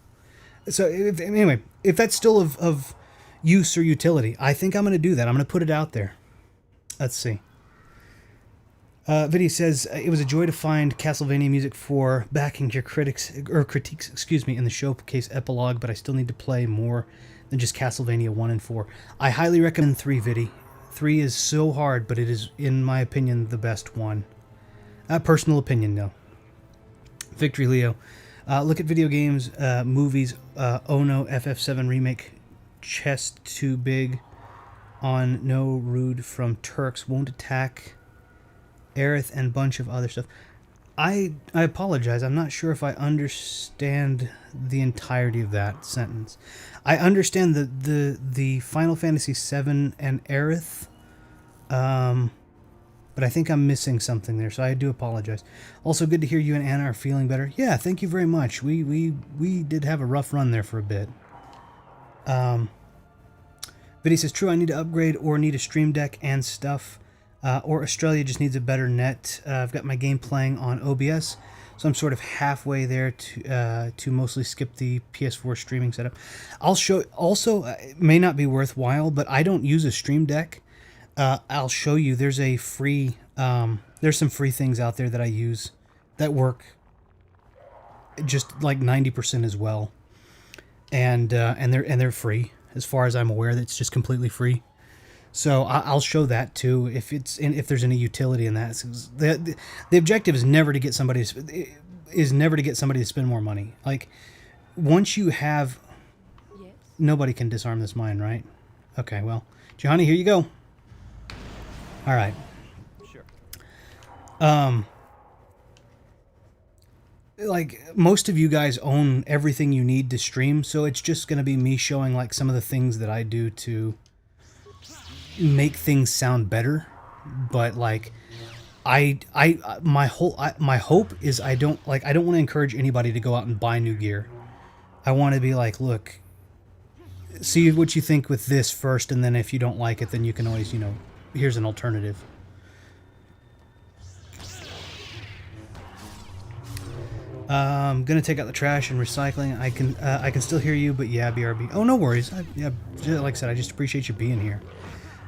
So anyway, if that's still of use or utility, I think I'm going to do that. I'm going to put it out there. Let's see. Vinny says, it was a joy to find Castlevania music for backing your critiques, in the showcase epilogue, but I still need to play more than just Castlevania 1 and 4. I highly recommend 3, Viddy. 3 is so hard, but it is, in my opinion, the best one. Personal opinion, though. Victory Leo. Look at video games, movies, Ono FF7 remake, chest too big, on no rude from Turks, won't attack, Aerith, and bunch of other stuff. I apologize. I'm not sure if I understand the entirety of that sentence. I understand the Final Fantasy VII and Aerith, but I think I'm missing something there, so I do apologize. Also, good to hear you and Anna are feeling better. Yeah, thank you very much. We did have a rough run there for a bit. Viddy says, true, I need to upgrade or need a stream deck and stuff. Or Australia just needs a better net. I've got my game playing on OBS, so I'm sort of halfway there to mostly skip the PS4 streaming setup. I'll show. Also, it may not be worthwhile, but I don't use a stream deck. I'll show you. There's a free. There's some free things out there that I use that work just like 90% as well, and they're free as far as I'm aware. That's just completely free. So I'll show that too if if there's any utility in that. The objective is never to get somebody to spend more money. Like, once you have, yes. Nobody can disarm this mine, right? Okay, well, Johanny, here you go. All right. Sure. Like, most of you guys own everything you need to stream, so it's just going to be me showing like some of the things that I do to make things sound better. But like, my hope is I don't want to encourage anybody to go out and buy new gear. I want to be like, look, see what you think with this first, and then if you don't like it, then you can always, here's an alternative. I'm gonna take out the trash and recycling. I can still hear you, but yeah, BRB. Oh, no worries. Like I said, I just appreciate you being here.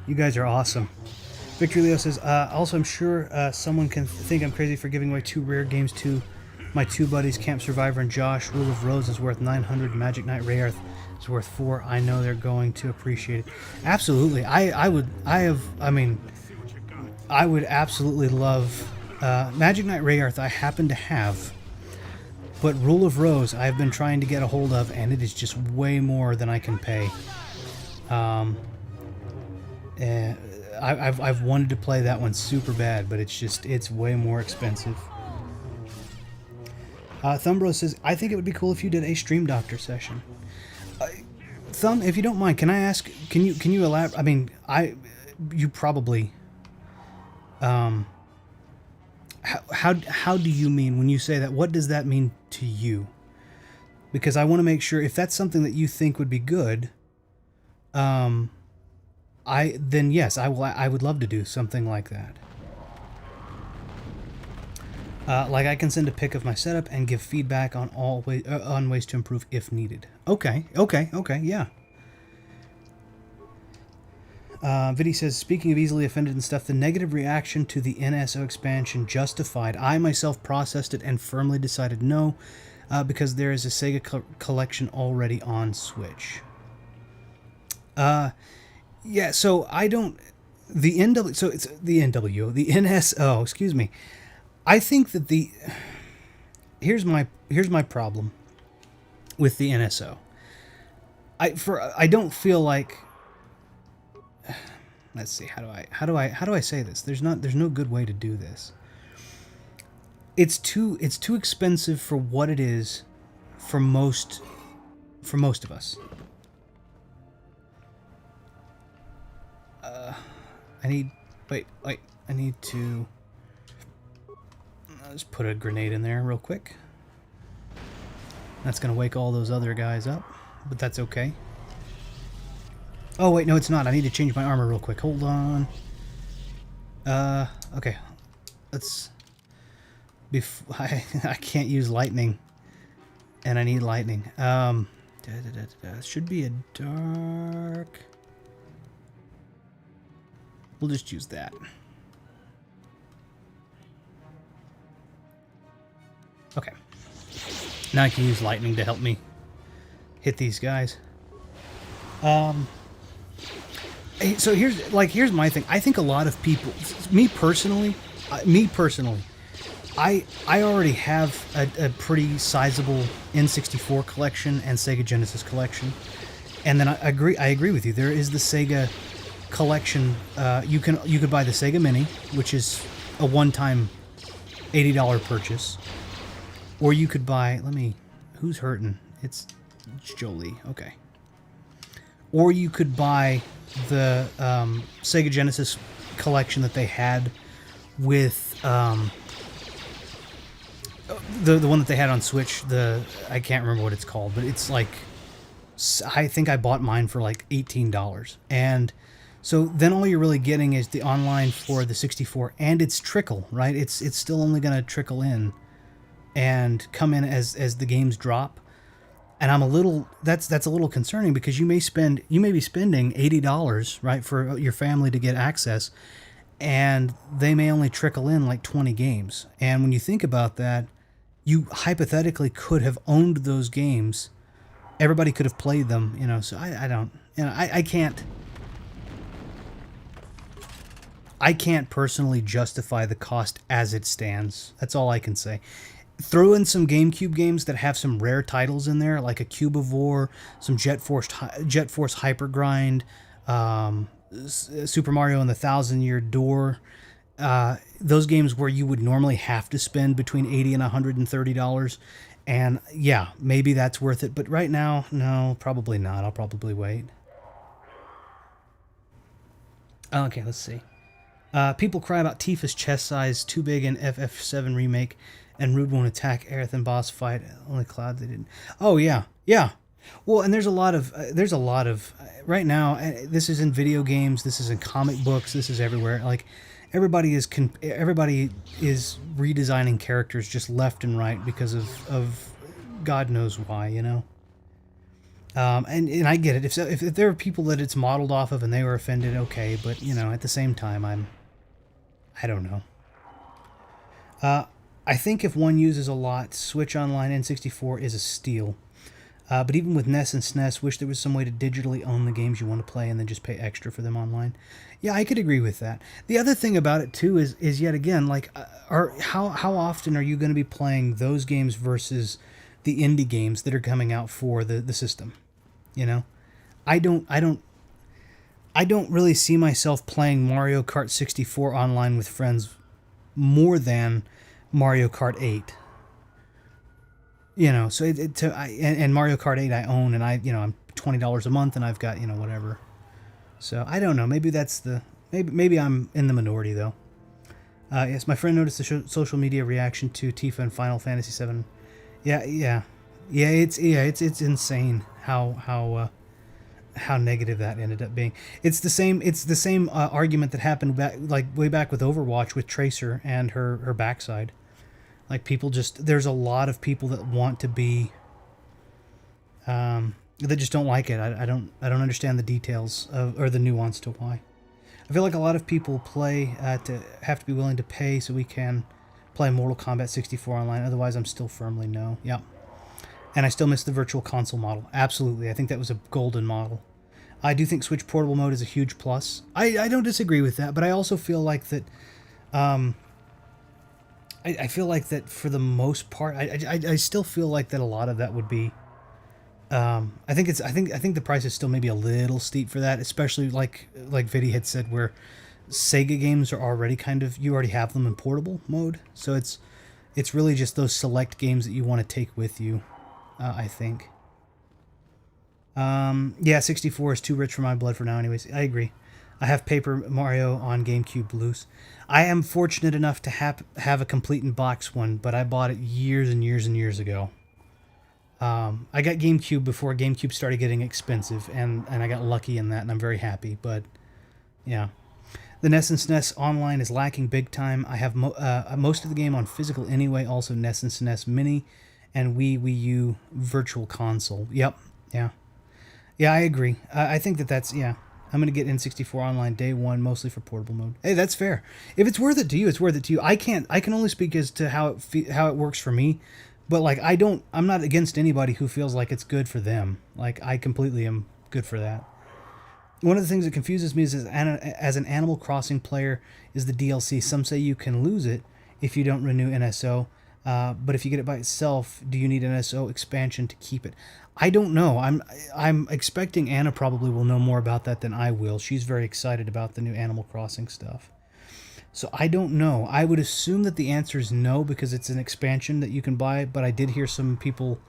You guys are awesome. Victory Leo says, also, I'm sure someone can think I'm crazy for giving away 2 rare games to My two buddies, Camp Survivor and Josh. Rule of Rose is worth 900. Magic Knight Rayearth is worth 4. I know they're going to appreciate it. Absolutely. I would absolutely love Magic Knight Rayearth. I happen to have, but Rule of Rose I've been trying to get a hold of, and it is just way more than I can pay. I've wanted to play that one super bad, but it's way more expensive. Thumbro says, I think it would be cool if you did a Stream Doctor session. Thumb, if you don't mind, can I ask, can you elaborate? I mean, you probably, how do you mean when you say that? What does that mean to you? Because I want to make sure if that's something that you think would be good, then yes, I would love to do something like that. Like I can send a pic of my setup and give feedback on on ways to improve if needed. Okay, yeah. Vidi says, speaking of easily offended and stuff, the negative reaction to the NSO expansion justified. I myself processed it and firmly decided no, because there is a Sega collection already on Switch. Yeah, so I don't... The NSO, excuse me. I think that here's my problem with the NSO. I don't feel like, let's see, how do I say this? There's no good way to do this. It's too expensive for what it is for most of us. I need to... Let's put a grenade in there real quick. That's going to wake all those other guys up, but that's okay. Oh, wait, no, it's not. I need to change my armor real quick. Hold on. Okay. Let's... I can't use lightning, and I need lightning. Should be a dark... We'll just use that. Okay. Now I can use lightning to help me hit these guys. So here's my thing. I think a lot of people, me personally, I already have a pretty sizable N64 collection and Sega Genesis collection. And then I agree with you. There is the Sega collection. You could buy the Sega Mini, which is a one-time $80 purchase. Or you could buy, who's hurting? It's Jolie, okay. Or you could buy the Sega Genesis collection that they had with the one that they had on Switch. I can't remember what it's called, but it's like, I think I bought mine for like $18. And so then all you're really getting is the online for the 64, and it's trickle, right? It's still only going to trickle in and come in as the games drop. And I'm a little, that's a little concerning, because you may be spending $80, right, for your family to get access, and they may only trickle in like 20 games. And when you think about that, you hypothetically could have owned those games. Everybody could have played them, so I can't personally justify the cost as it stands. That's all I can say. Throw in some GameCube games that have some rare titles in there, like a Cubivore, some Jet Force Hyper Grind, Super Mario and the Thousand Year Door. Those games where you would normally have to spend between $80 and $130. And yeah, maybe that's worth it. But right now, no, probably not. I'll probably wait. Okay, let's see. People cry about Tifa's chest size, too big in FF7 remake, and Rude won't attack Aerith in boss fight. Only Cloud they didn't. Oh yeah. Well, and there's a lot of right now. This is in video games. This is in comic books. This is everywhere. Like everybody is redesigning characters just left and right because of God knows why. And I get it. If there are people that it's modeled off of and they were offended, okay. But at the same time, I don't know. I think if one uses a lot, Switch Online N64 is a steal. But even with NES and SNES, wish there was some way to digitally own the games you want to play and then just pay extra for them online. Yeah, I could agree with that. The other thing about it too is yet again, like, how often are you going to be playing those games versus the indie games that are coming out for the system? You know, I don't really see myself playing Mario Kart 64 online with friends more than Mario Kart 8. You know, so and Mario Kart 8 I own, and I'm $20 a month, and I've got, whatever. So I don't know. Maybe that's maybe I'm in the minority though. Yes, my friend noticed the social media reaction to Tifa and Final Fantasy VII. Yeah. It's insane how negative that ended up being. It's the same argument that happened way back with Overwatch with Tracer and her backside. Like, people there's a lot of people that want to be, that just don't like it. I don't understand the details or the nuance to why. I feel like a lot of people play to have to be willing to pay so we can play Mortal Kombat 64 online. Otherwise, I'm still firmly no. Yeah. And I still miss the virtual console model. Absolutely. I think that was a golden model. I do think Switch portable mode is a huge plus. I don't disagree with that, but I also feel like that, I feel like that for the most part, I still feel like that a lot of that would be, I think the price is still maybe a little steep for that, especially like Vidi had said, where Sega games are already you already have them in portable mode. So it's really just those select games that you want to take with you, I think. Yeah, 64 is too rich for my blood for now anyways. I agree. I have Paper Mario on GameCube loose. I am fortunate enough to have a complete in box one, but I bought it years and years and years ago. I got GameCube before GameCube started getting expensive, and I got lucky in that, and I'm very happy. But yeah, the NES and SNES online is lacking big time. I have most of the game on physical anyway. Also, NES and SNES Mini, and Wii U Virtual Console. Yep, yeah, I agree. I think that's yeah. I'm going to get N64 online day one, mostly for portable mode. Hey, that's fair. If it's worth it to you, it's worth it to you. I can only speak as to how it works for me, but like I'm not against anybody who feels like it's good for them. Like, I completely am good for that. One of the things that confuses me is as an Animal Crossing player is the DLC. Some say you can lose it if you don't renew NSO, but if you get it by itself, do you need NSO expansion to keep it? I don't know. I'm expecting Anna probably will know more about that than I will. She's very excited about the new Animal Crossing stuff. So I don't know. I would assume that the answer is no, because it's an expansion that you can buy, but I did hear some people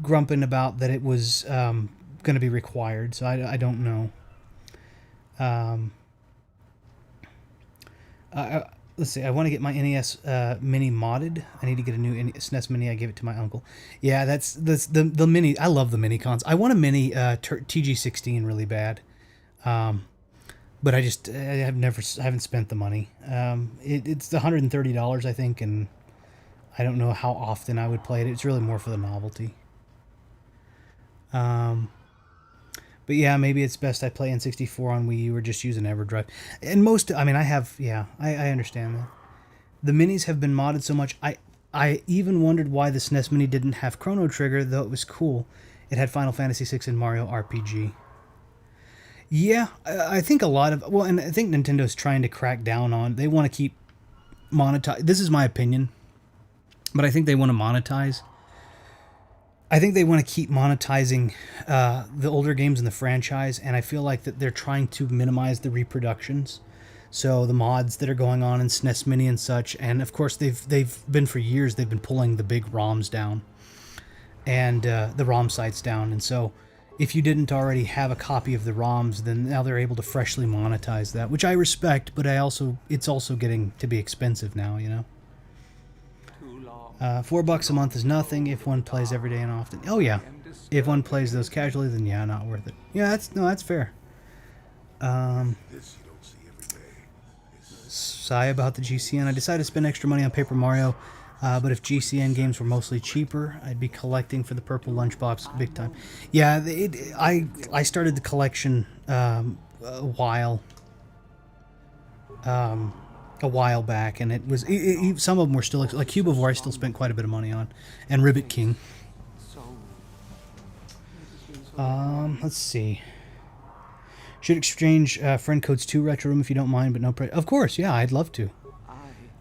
grumping about that it was going to be required, so I don't know. Let's see, I want to get my NES Mini modded. I need to get a new SNES Mini. I gave it to my uncle. Yeah, that's the Mini. I love the Mini cons. I want a Mini TG16 really bad. But I haven't spent the money. It's $130, I think, and I don't know how often I would play it. It's really more for the novelty. But yeah, maybe it's best I play N64 on Wii U or just use an EverDrive. And I understand that. The Minis have been modded so much. I even wondered why the SNES Mini didn't have Chrono Trigger, though it was cool. It had Final Fantasy VI and Mario RPG. Yeah, I think and I think Nintendo's trying to crack down on. They want to keep monetize. This is my opinion, but I think they want to monetize. I think they want to keep monetizing the older games in the franchise, and I feel like that they're trying to minimize the reproductions. So the mods that are going on in SNES Mini and such, and of course they've been for years. They've been pulling the big ROMs down, and the ROM sites down, and so if you didn't already have a copy of the ROMs, then now they're able to freshly monetize that, which I respect, but it's also getting to be expensive now, you know. $4 a month is nothing if one plays every day and often. Oh yeah, if one plays those casually, then yeah, not worth it. Yeah, that's fair. Sigh about the GCN. I decided to spend extra money on Paper Mario, but if GCN games were mostly cheaper, I'd be collecting for the purple lunchbox big time. Yeah, I started the collection a while a while back, and it was some of them were still like Cube of War. I still spent quite a bit of money on, and Ribbit King. Let's see. Should exchange friend codes to Retro Room if you don't mind, but no. Of course, yeah, I'd love to.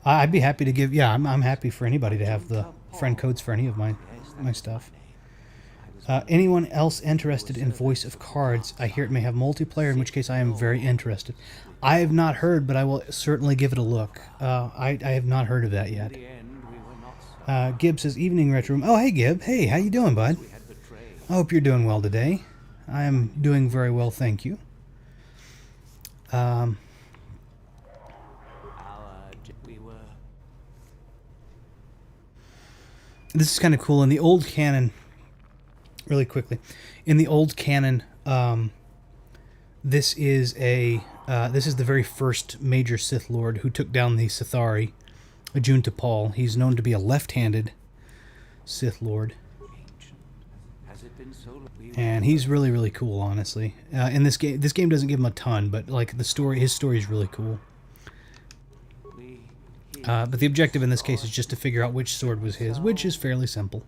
I'd be happy to give. Yeah, I'm happy for anybody to have the friend codes for any of my stuff. Anyone else interested in Voice of Cards? I hear it may have multiplayer, in which case I am very interested. I have not heard, but I will certainly give it a look. I have not heard of that yet. Gib says, evening Retro Room. Oh, hey Gib. Hey, how you doing, bud? I hope you're doing well today. I am doing very well, thank you. This is kind of cool. In the old canon, really quickly, in the old canon, this is the very first major Sith Lord who took down the Sithari, Ajun Paul. He's known to be a left-handed Sith Lord. And he's really, really cool, honestly. In this game doesn't give him a ton, but like his story is really cool. But the objective in this case is just to figure out which sword was his, which is fairly simple.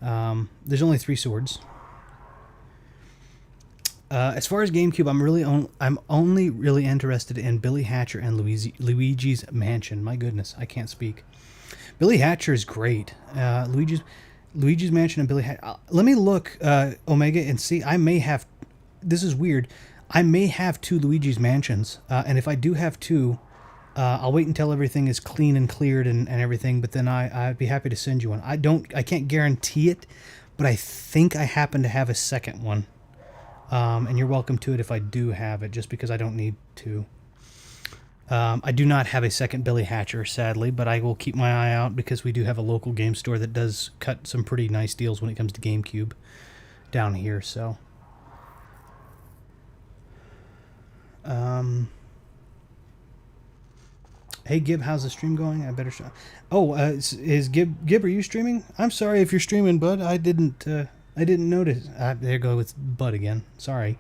There's only 3 swords. As far as GameCube, I'm only really interested in Billy Hatcher and Luigi's Mansion. My goodness, I can't speak. Billy Hatcher is great. Luigi's Mansion and Billy Hatcher. Let me look, Omega, and see. I may have. This is weird. I may have 2 Luigi's Mansions, and if I do have 2, I'll wait until everything is clean and cleared and everything. But then I'd be happy to send you one. I can't guarantee it, but I think I happen to have a second one. And you're welcome to it if I do have it, just because I don't need to. I do not have a second Billy Hatcher, sadly, but I will keep my eye out because we do have a local game store that does cut some pretty nice deals when it comes to GameCube down here, so. Hey Gib, how's the stream going? I better show. Oh, is Gib, are you streaming? I'm sorry if you're streaming, bud. I didn't notice. There go with Bud again. Sorry.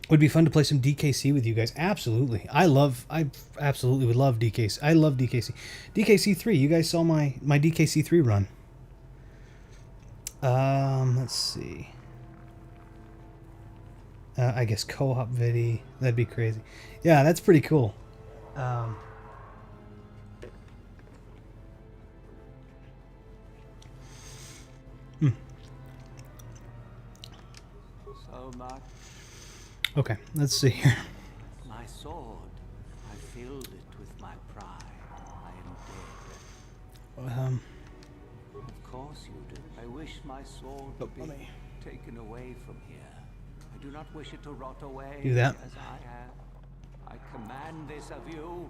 Would be fun to play some DKC with you guys. Absolutely. I absolutely would love DKC. I love DKC. DKC3. You guys saw my DKC3 run. Let's see. I guess co-op video. That'd be crazy. Yeah, that's pretty cool. So much. Okay, let's see here. My sword, I filled it with my pride. I am dead. Of course you do. I wish my sword would be taken away from here. I do not wish it to rot away. Do that. As I have. I command this of you.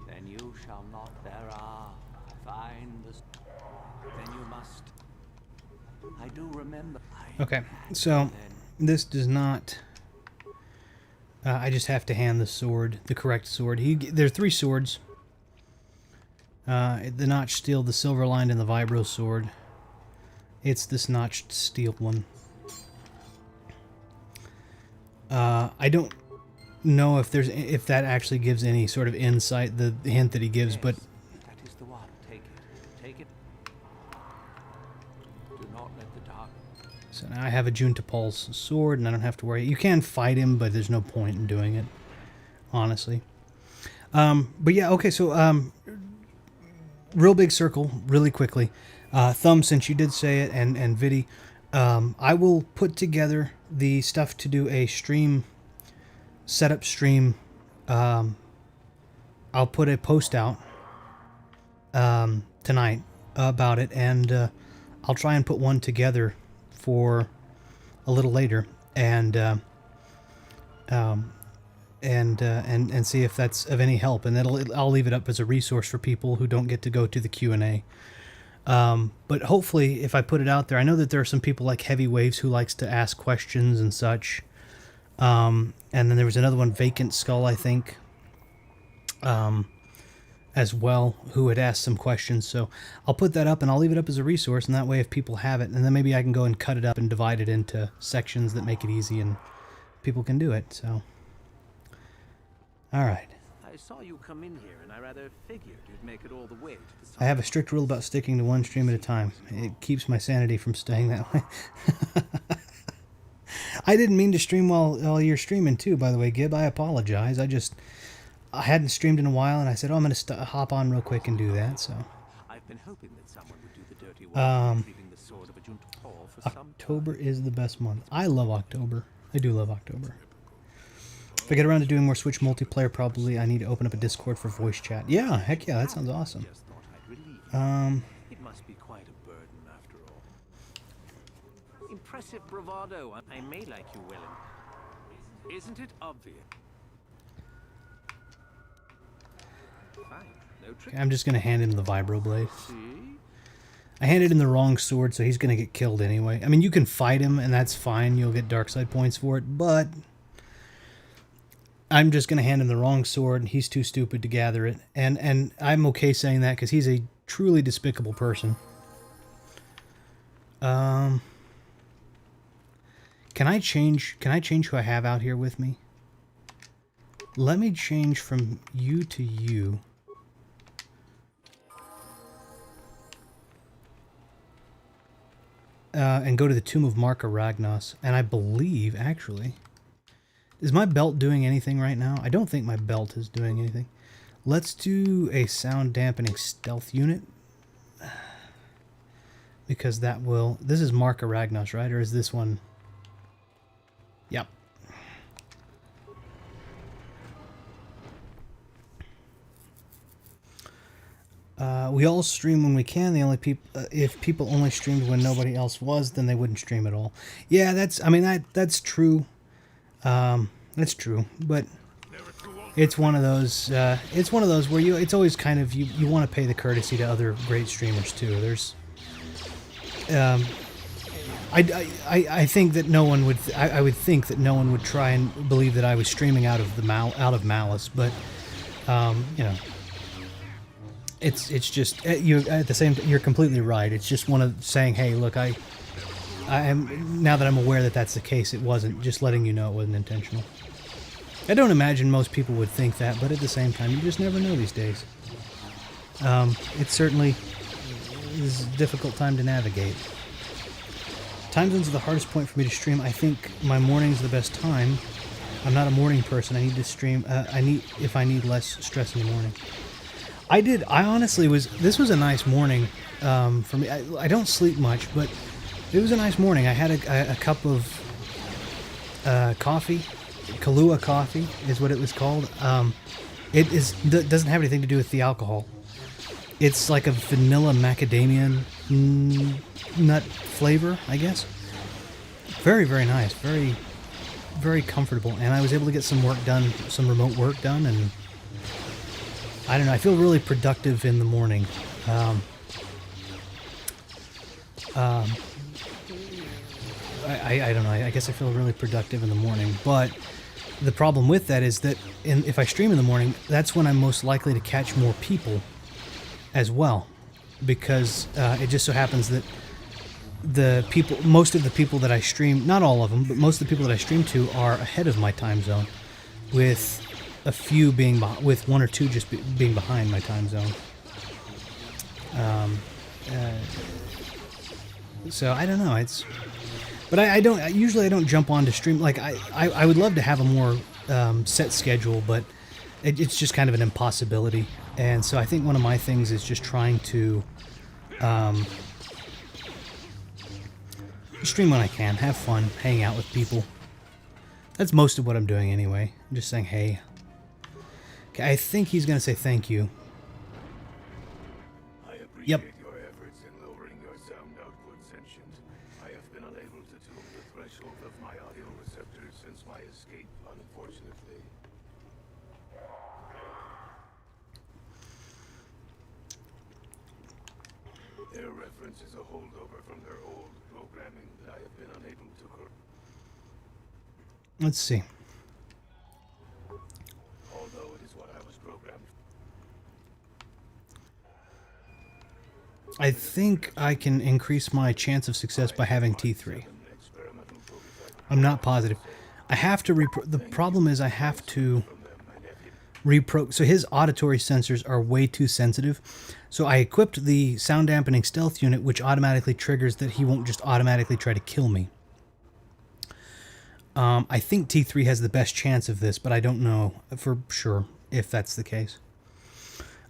Then you shall not thereof find the. Then you must. I do remember. Okay, so this does not. I just have to hand the sword, the correct sword. There are 3 swords. The notched steel, the silver lined, and the vibro sword. It's this notched steel one. I don't know if that actually gives any sort of insight, the hint that he gives, but. That is the one. Take it. Take it. Do not let the dark. So now I have a Ajun Paul's sword, and I don't have to worry. You can fight him, but there's no point in doing it, honestly. But yeah, okay, so real big circle, really quickly. Thumb, since you did say it, and Vidi, I will put together the stuff to do a stream, setup stream. I'll put a post out tonight about it, and I'll try and put one together for a little later, and see if that's of any help, and I'll leave it up as a resource for people who don't get to go to the Q&A. But hopefully, if I put it out there, I know that there are some people like Heavy Waves who likes to ask questions and such. And then there was another one, Vacant Skull, I think, as well, who had asked some questions. So I'll put that up and I'll leave it up as a resource, and that way if people have it, and then maybe I can go and cut it up and divide it into sections that make it easy and people can do it. So, all right. I saw you come in here, and I rather figured you'd make it all the way to the I have a strict rule about sticking to one stream at a time. It keeps my sanity from staying that way. I didn't mean to stream while you're streaming too, by the way, Gib. I apologize. I hadn't streamed in a while, and I said, oh, I'm going to hop on real quick and do that. So I've been hoping that someone would do the dirty work of retrieving the sword of a Junta Paul for some October is the best month. I love October. I do love October. If I get around to doing more Switch multiplayer, probably I need to open up a Discord for voice chat. Yeah, heck yeah, that sounds awesome. It must be quite a burden after all. Impressive bravado. I may like you, Willem. Isn't it obvious? Fine. No trick. I'm just going to hand him the Vibroblade. I handed him the wrong sword, so he's going to get killed anyway. I mean, you can fight him, and that's fine. You'll get dark side points for it, but I'm just going to hand him the wrong sword, and he's too stupid to gather it. And I'm okay saying that because he's a truly despicable person. Can I change who I have out here with me? Let me change from you to you. And go to the Tomb of Marka Ragnos. And I believe, actually... Is my belt doing anything right now? I don't think my belt is doing anything. Let's do a sound dampening stealth unit. Because that will... This is Marka Ragnos, right? Or is this one... Yep. We all stream when we can. The only people, if people only streamed when nobody else was, then they wouldn't stream at all. Yeah, that's true. That's true, but it's one of those. It's one of those where it's always kind of you want to pay the courtesy to other great streamers too. There's, I think that no one would. I would think that no one would try and believe that I was streaming out of malice, but you know. It's just you at the same time, you're completely right. It's just one of saying, hey, look, I am now that I'm aware that that's the case. It wasn't just letting you know it wasn't intentional. I don't imagine most people would think that, but at the same time, you just never know these days. It certainly is a difficult time to navigate. Time zones are the hardest point for me to stream. I think my morning's the best time. I'm not a morning person. I need to stream. If I need less stress in the morning. I honestly this was a nice morning for me. I don't sleep much, but it was a nice morning. I had a cup of coffee. Kahlua coffee is what it was called. It doesn't have anything to do with the alcohol. It's like a vanilla macadamia nut flavor, I guess. Very, very nice. Very, very comfortable. And I was able to get some work done, some remote work done, and I don't know, I feel really productive in the morning. I don't know, I guess I feel really productive in the morning, but the problem with that is that if I stream in the morning, that's when I'm most likely to catch more people as well, because it just so happens that most of the people that I stream, not all of them, but most of the people that I stream to are ahead of my time zone, with a few being with one or two just being behind my time zone. So I don't know. But I don't usually jump on to stream. Like I would love to have a more set schedule, but it's just kind of an impossibility. And so I think one of my things is just trying to stream when I can, have fun, hang out with people. That's most of what I'm doing anyway. I'm just saying hey. I think he's going to say thank you. I appreciate Yep. your efforts in lowering your sound output, Sentient. I have been unable to tune the threshold of my audio receptors since my escape, unfortunately. Their reference is a holdover from their old programming that I have been unable to correct. Let's see. Although it is what I was programmed. I think I can increase my chance of success by having T3. I'm not positive. I have to the problem is I have to so his auditory sensors are way too sensitive. So I equipped the sound dampening stealth unit, which automatically triggers that he won't just automatically try to kill me. I think T3 has the best chance of this, but I don't know for sure if that's the case.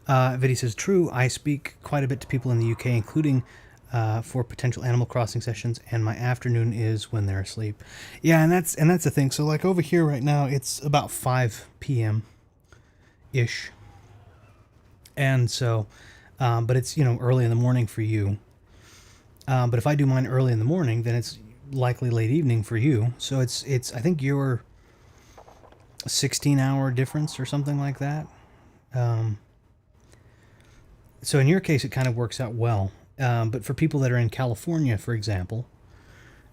Vidi says, true, I speak quite a bit to people in the UK, including for potential Animal Crossing sessions, and my afternoon is when they're asleep. Yeah, and that's the thing. So like over here right now, it's about 5 p.m.-ish. And so, but it's, you know, early in the morning for you. But if I do mine early in the morning, then it's likely late evening for you. So it's I think you're a 16-hour difference or something like that. So in your case, it kind of works out well. But for people that are in California, for example,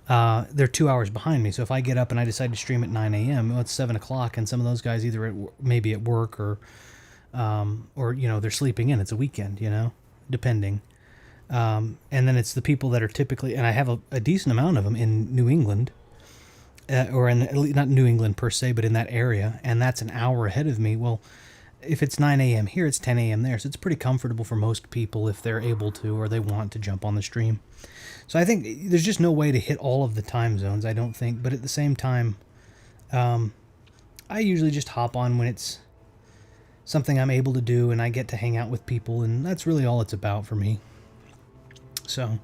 they're 2 hours behind me. So if I get up and I decide to stream at 9 a.m., well, it's 7 o'clock, and some of those guys either maybe at work or you know, they're sleeping in. It's a weekend, you know, depending. And then it's the people that are typically, and I have a decent amount of them in New England, or not New England per se, but in that area, and that's an hour ahead of me. Well, if it's 9 a.m. here, it's 10 a.m. there, so it's pretty comfortable for most people if they're able to or they want to jump on the stream. So I think there's just no way to hit all of the time zones, I don't think, but at the same time, I usually just hop on when it's something I'm able to do and I get to hang out with people, and that's really all it's about for me. So,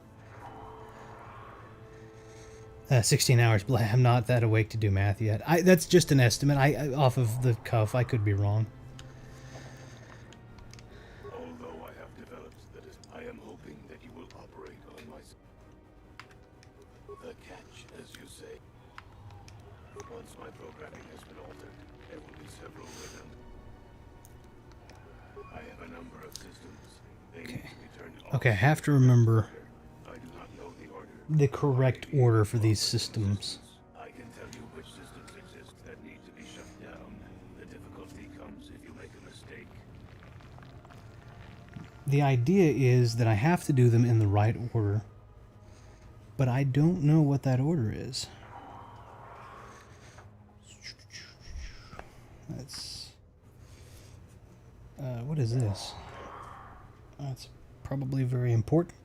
16 hours, but I'm not that awake to do math yet. That's just an estimate. I off of the cuff, I could be wrong. Although I have developed that I am hoping that you will operate on my... The catch, as you say. Once my programming has been altered, there will be several rhythm. I have a number of systems. They need to be turned off. Okay, I have to remember I do not know the order. the correct order for these systems. I can tell you which systems exist that need to be shut down. The difficulty comes if you make a mistake. The idea is that I have to do them in the right order, but I don't know what that order is. That's... what is this? That's probably very important.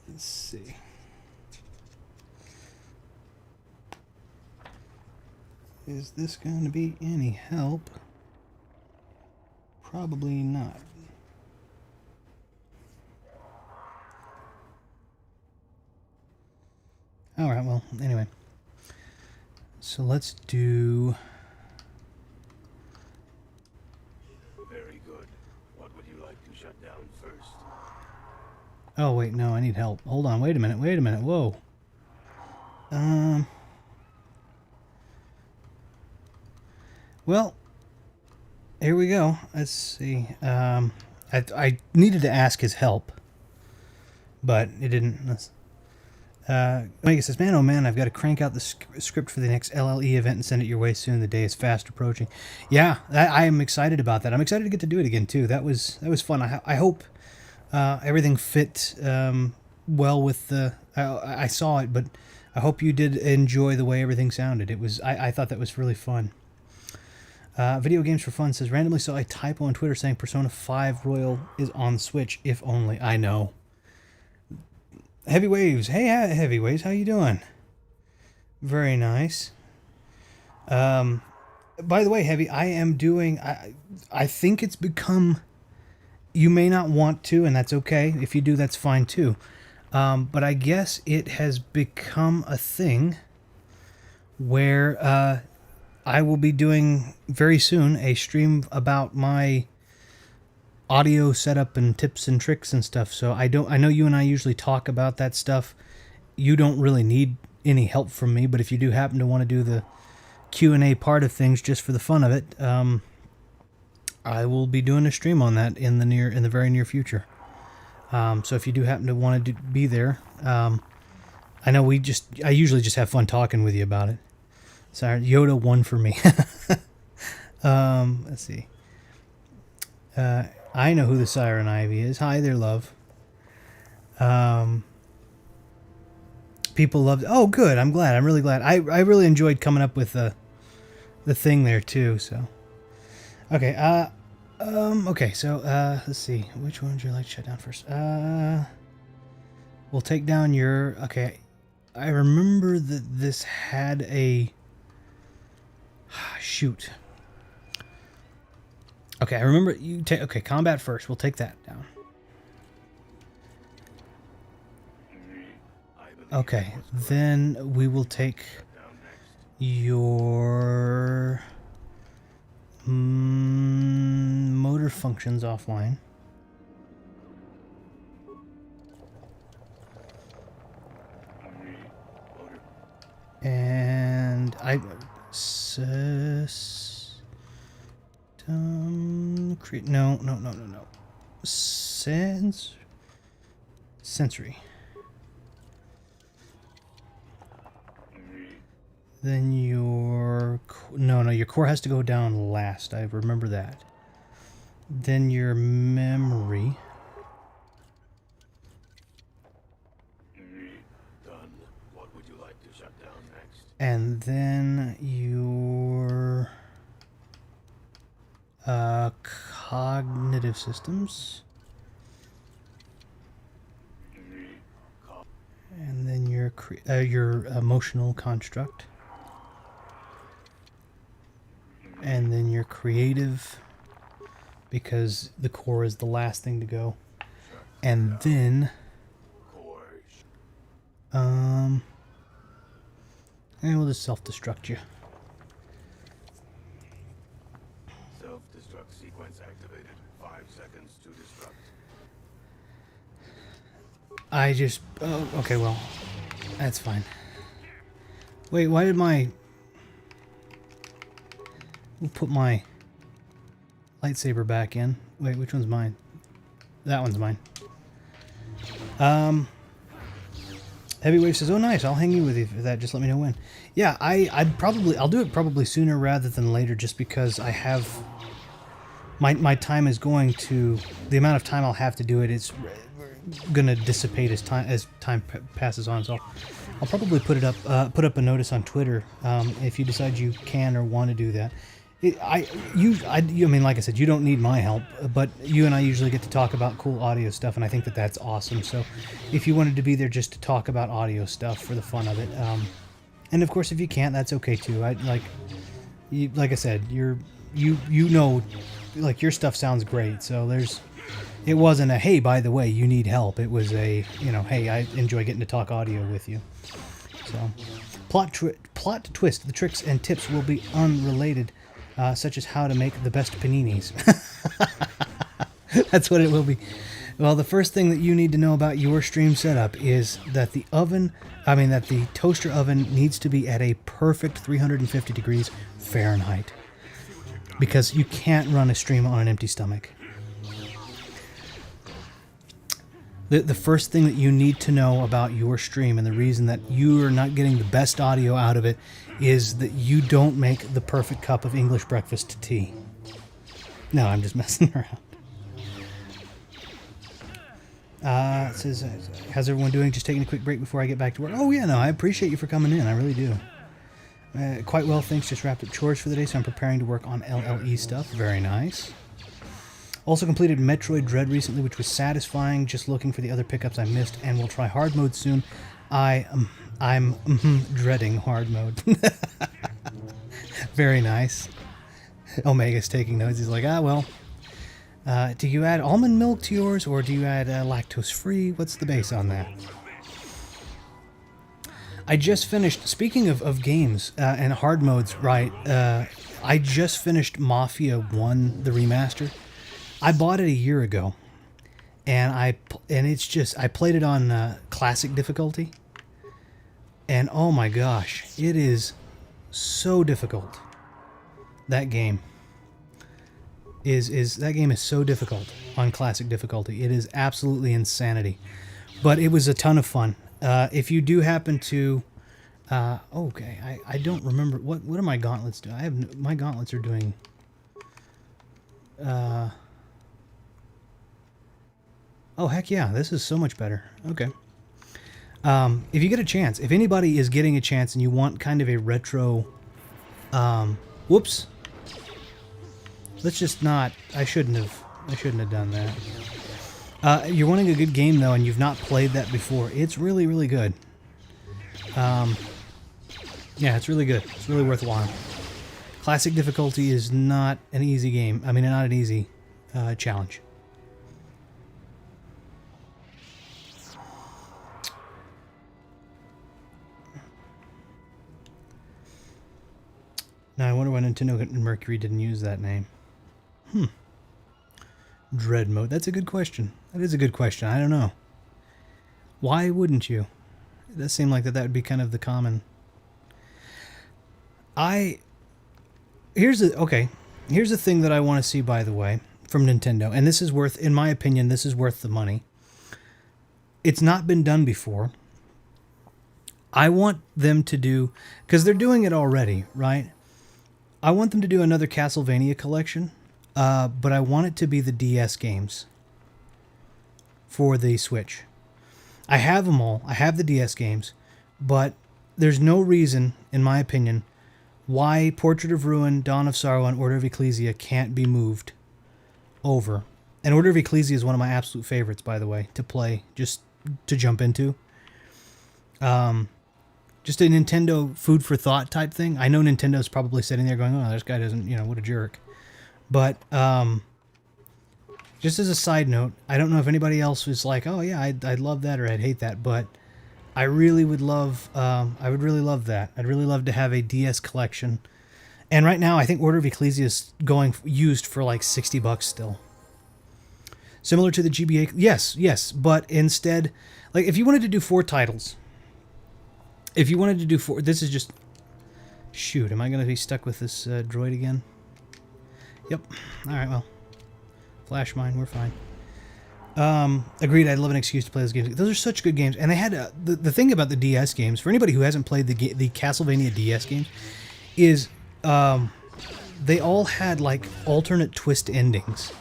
Let's see. Is this going to be any help? Probably not. Alright, well, anyway. So let's do... Very good. What would you like to shut down first? Oh, wait, no, I need help. Hold on, wait a minute, whoa. Well, here we go. Let's see. I needed to ask his help, but it didn't. Mega says, man, oh man, I've got to crank out the script for the next LLE event and send it your way soon. The day is fast approaching. Yeah, I am excited about that. I'm excited to get to do it again, too. That was fun. I hope everything fit well with the... I saw it, but I hope you did enjoy the way everything sounded. It was. I thought that was really fun. Video Games for Fun says, randomly saw a typo on Twitter saying Persona 5 Royal is on Switch, if only. I know. Heavy Waves. Hey, Heavy Waves, how you doing? Very nice. By the way, Heavy, I am doing... I think it's become... You may not want to, and that's okay. If you do, that's fine too. But I guess it has become a thing where I will be doing very soon a stream about my audio setup and tips and tricks and stuff. So I know you and I usually talk about that stuff. You don't really need any help from me, but if you do happen to want to do the Q&A part of things just for the fun of it, I will be doing a stream on that in the very near future. So if you do happen to want to be there, I know I usually just have fun talking with you about it. Sorry, Yoda won for me. Let's see. I know who the Siren Ivy is. Hi there, love. People loved. Oh, good. I'm glad. I'm really glad. I really enjoyed coming up with the thing there too. So, okay. Okay. So, let's see. Which one would you like to shut down first? We'll take down your. Okay. I remember that this had a. Shoot. Okay, I remember you take. Okay, combat first. We'll take that down. Okay, then we will take your motor functions offline. And no. Sensory. Then your your core has to go down last. I remember that. Then your memory. Done. What would you like to shut down next? And then your cognitive systems. And then your emotional construct. And then your creative, because the core is the last thing to go. And then and we'll just self-destruct you. Self-destruct sequence activated. 5 seconds to destruct. I just... Oh, okay, well, that's fine. Wait, why did my... We'll put my lightsaber back in. Wait, which one's mine? That one's mine. Heavywave says, "Oh, nice. I'll hang you with you for that. Just let me know when." Yeah, I'll do it probably sooner rather than later, just because I have my time is going to the amount of time I'll have to do it is gonna dissipate as time passes on. So I'll probably put up a notice on Twitter if you decide you can or want to do that. I mean, like I said, you don't need my help, but you and I usually get to talk about cool audio stuff, and I think that that's awesome. So, if you wanted to be there just to talk about audio stuff for the fun of it, and of course, if you can't, that's okay too. Like I said, you know, like your stuff sounds great. So it wasn't a hey, by the way, you need help. It was a hey, I enjoy getting to talk audio with you. So, plot twist: the tricks and tips will be unrelated. Such as how to make the best paninis. That's what it will be. Well, the first thing that you need to know about your stream setup is that the toaster oven needs to be at a perfect 350 degrees Fahrenheit. Because you can't run a stream on an empty stomach. The first thing that you need to know about your stream, and the reason that you are not getting the best audio out of it, is that you don't make the perfect cup of English breakfast tea. No, I'm just messing around. It says, how's everyone doing? Just taking a quick break before I get back to work. Oh yeah, no, I appreciate you for coming in. I really do. Quite well, thanks. Just wrapped up chores for the day, so I'm preparing to work on LLE stuff. Very nice. Also completed Metroid Dread recently, which was satisfying. Just looking for the other pickups I missed, and we'll try hard mode soon. I'm dreading hard mode. Very nice. Omega's taking notes. He's like, well, do you add almond milk to yours, or do you add lactose-free? What's the base on that? I just finished, speaking of games and hard modes, right, I just finished Mafia 1, the remaster. I bought it a year ago, and it's just, I played it on classic difficulty. And oh my gosh, it is so difficult. That game is so difficult on classic difficulty. It is absolutely insanity. But it was a ton of fun. If you do happen to okay, I don't remember what are my gauntlets doing? My gauntlets are doing Oh, heck yeah. This is so much better. Okay. If you get a chance, if anybody is getting a chance and you want kind of a retro... whoops. Let's just not... I shouldn't have done that. You're wanting a good game, though, and you've not played that before. It's really, really good. Yeah, it's really good. It's really worthwhile. Classic difficulty is not an easy game. I mean, not an easy challenge. Now, I wonder why Nintendo and Mercury didn't use that name. Dread mode. That's a good question. That is a good question. I don't know. Why wouldn't you? It does seem like that would be kind of the common... Here's the thing that I want to see, by the way, from Nintendo, and this is worth, in my opinion, this is worth the money. It's not been done before. I want them to do, because they're doing it already, right? I want them to do another Castlevania collection, but I want it to be the DS games for the Switch. I have them all. I have the DS games, but there's no reason, in my opinion, why Portrait of Ruin, Dawn of Sorrow, and Order of Ecclesia can't be moved over. And Order of Ecclesia is one of my absolute favorites, by the way, to play, just to jump into. Just a Nintendo food for thought type thing. I know Nintendo's probably sitting there going, oh, this guy doesn't, what a jerk. But just as a side note, I don't know if anybody else was like, oh yeah, I'd love that or I'd hate that, but I really would love, I would really love that. I'd really love to have a DS collection. And right now, I think Order of Ecclesia is going used for like $60 still. Similar to the GBA. Yes, but instead, like if you wanted to do 4 titles, if you wanted to do 4, this is just, shoot, am I going to be stuck with this droid again? Yep. All right, well, flash mine, we're fine. Agreed, I'd love an excuse to play those games. Those are such good games. And they had, the thing about the DS games, for anybody who hasn't played the Castlevania DS games, is they all had like alternate twist endings.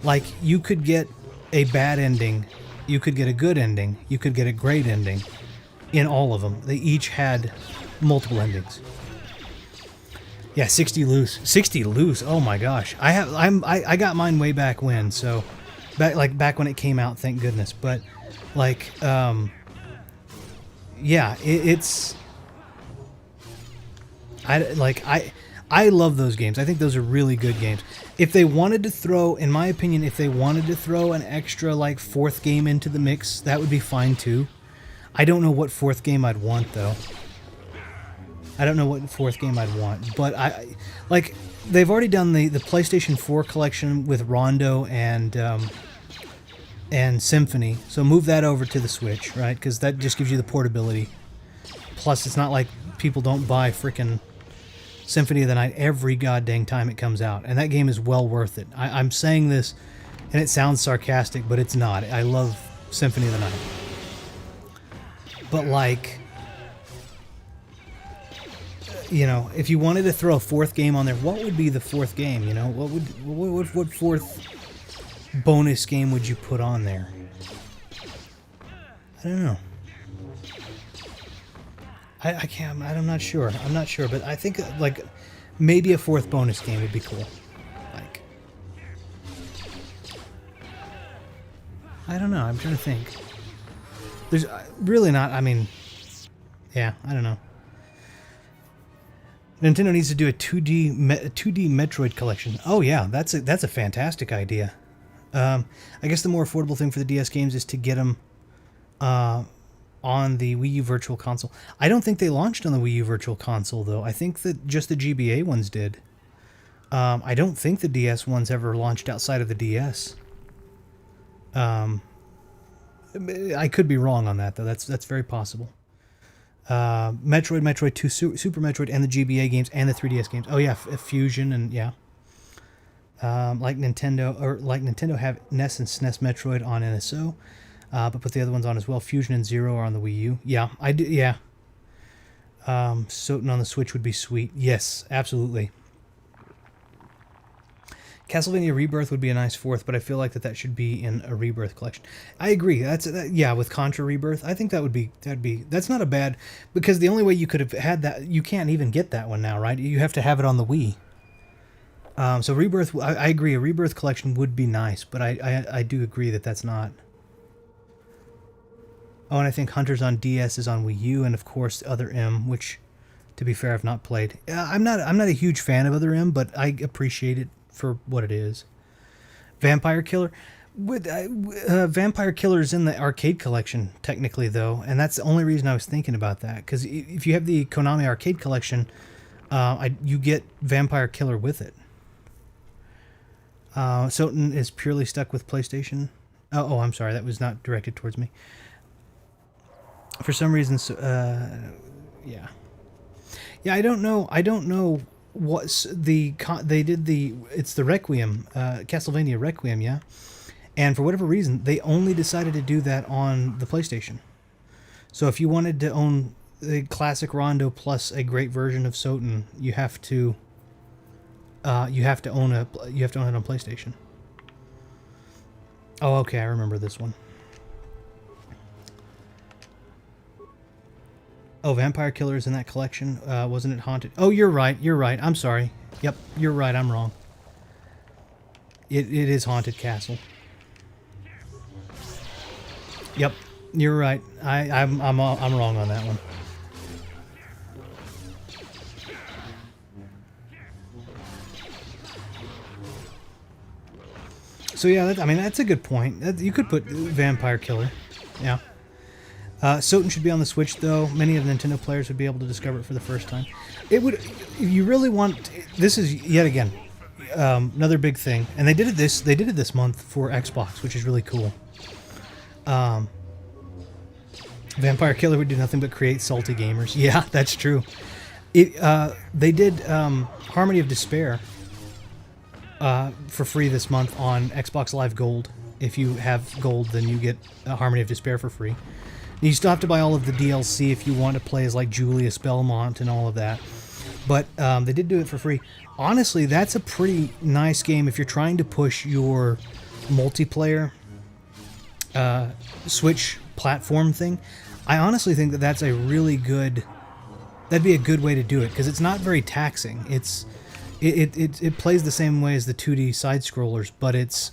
Like you could get a bad ending, you could get a good ending, you could get a great ending in all of them. They each had multiple endings. Yeah, 60 loose. 60 loose. Oh my gosh. I got mine way back when, so back when it came out, thank goodness. But like yeah, it's I love those games. I think those are really good games. If they wanted to throw, in my opinion, if they wanted to throw an extra like 4th game into the mix, that would be fine too. I don't know what 4th game I'd want though. I don't know what 4th game I'd want, but like they've already done the PlayStation 4 collection with Rondo and Symphony, so move that over to the Switch, right? Because that just gives you the portability. Plus, it's not like people don't buy frickin' Symphony of the Night every goddamn time it comes out, and that game is well worth it. I'm saying this, and it sounds sarcastic, but it's not. I love Symphony of the Night, but like, if you wanted to throw a 4th game on there, what would be the 4th game? What 4th bonus game would you put on there? I don't know. I can't. I'm not sure. I'm not sure, but I think like maybe a 4th bonus game would be cool. Like, I don't know. I'm trying to think. There's really not. I mean, yeah. I don't know. Nintendo needs to do a 2D Metroid collection. Oh yeah, that's a fantastic idea. I guess the more affordable thing for the DS games is to get them on the Wii U Virtual Console. I don't think they launched on the Wii U Virtual Console though. I think that just the GBA ones did. I don't think the DS ones ever launched outside of the DS. I could be wrong on that though. That's very possible. Metroid 2, Super Metroid, and the GBA games, and the 3DS games. Oh yeah, Fusion, and yeah. Like Nintendo have NES and SNES Metroid on NSO, but put the other ones on as well. Fusion and Zero are on the Wii U. Yeah, I do. Yeah. Soten on the Switch would be sweet. Yes, absolutely. Castlevania Rebirth would be a nice fourth, but I feel like that should be in a Rebirth collection. I agree. Yeah, with Contra Rebirth, I think that's not a bad, because the only way you could have had that, you can't even get that one now, right? You have to have it on the Wii. So Rebirth, I agree, a Rebirth collection would be nice, but I do agree that that's not. Oh, and I think Hunters on DS is on Wii U, and of course Other M, which, to be fair, I've not played. I'm not a huge fan of Other M, but I appreciate it for what it is. Vampire Killer, Vampire Killer is in the arcade collection technically, though, and that's the only reason I was thinking about that. Because if you have the Konami arcade collection, you get Vampire Killer with it. Soten is purely stuck with PlayStation. Oh, I'm sorry, that was not directed towards me. For some reason, yeah. Yeah, I don't know what's they did it's the Requiem, Castlevania Requiem, yeah. And for whatever reason, they only decided to do that on the PlayStation. So if you wanted to own the classic Rondo plus a great version of Soten, you have to own it on PlayStation. Oh, okay, I remember this one. Oh, Vampire Killer is in that collection. Wasn't it Haunted? Oh, you're right. I'm sorry. Yep, you're right. I'm wrong. It is Haunted Castle. Yep, you're right. I'm wrong on that one. So yeah, that's a good point. You could put Vampire Killer. Yeah. Soten should be on the Switch, though. Many of the Nintendo players would be able to discover it for the first time. It would, if you really want. This is yet again another big thing, and they did it this month for Xbox, which is really cool. Vampire Killer would do nothing but create salty gamers. Yeah, that's true. They did Harmony of Despair for free this month on Xbox Live Gold. If you have Gold, then you get Harmony of Despair for free. You still have to buy all of the DLC if you want to play as like Julius Belmont and all of that. But they did do it for free. Honestly, that's a pretty nice game if you're trying to push your multiplayer Switch platform thing. I honestly think that that's a really good... That'd be a good way to do it, because it's not very taxing. It plays the same way as the 2D side-scrollers, but it's...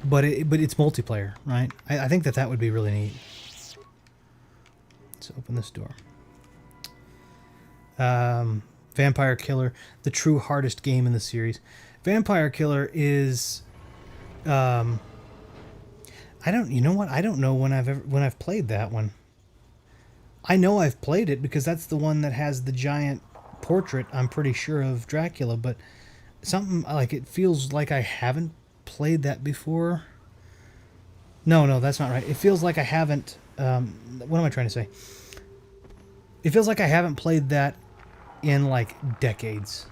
But it's multiplayer, right? I think that would be really neat. Let's open this door. Vampire Killer, the true hardest game in the series. Vampire Killer is, I don't know when I've played that one. I know I've played it because that's the one that has the giant portrait, I'm pretty sure, of Dracula, but something like it feels like I haven't played that before. No, that's not right. It feels like I haven't, what am I trying to say? It feels like I haven't played that in like decades.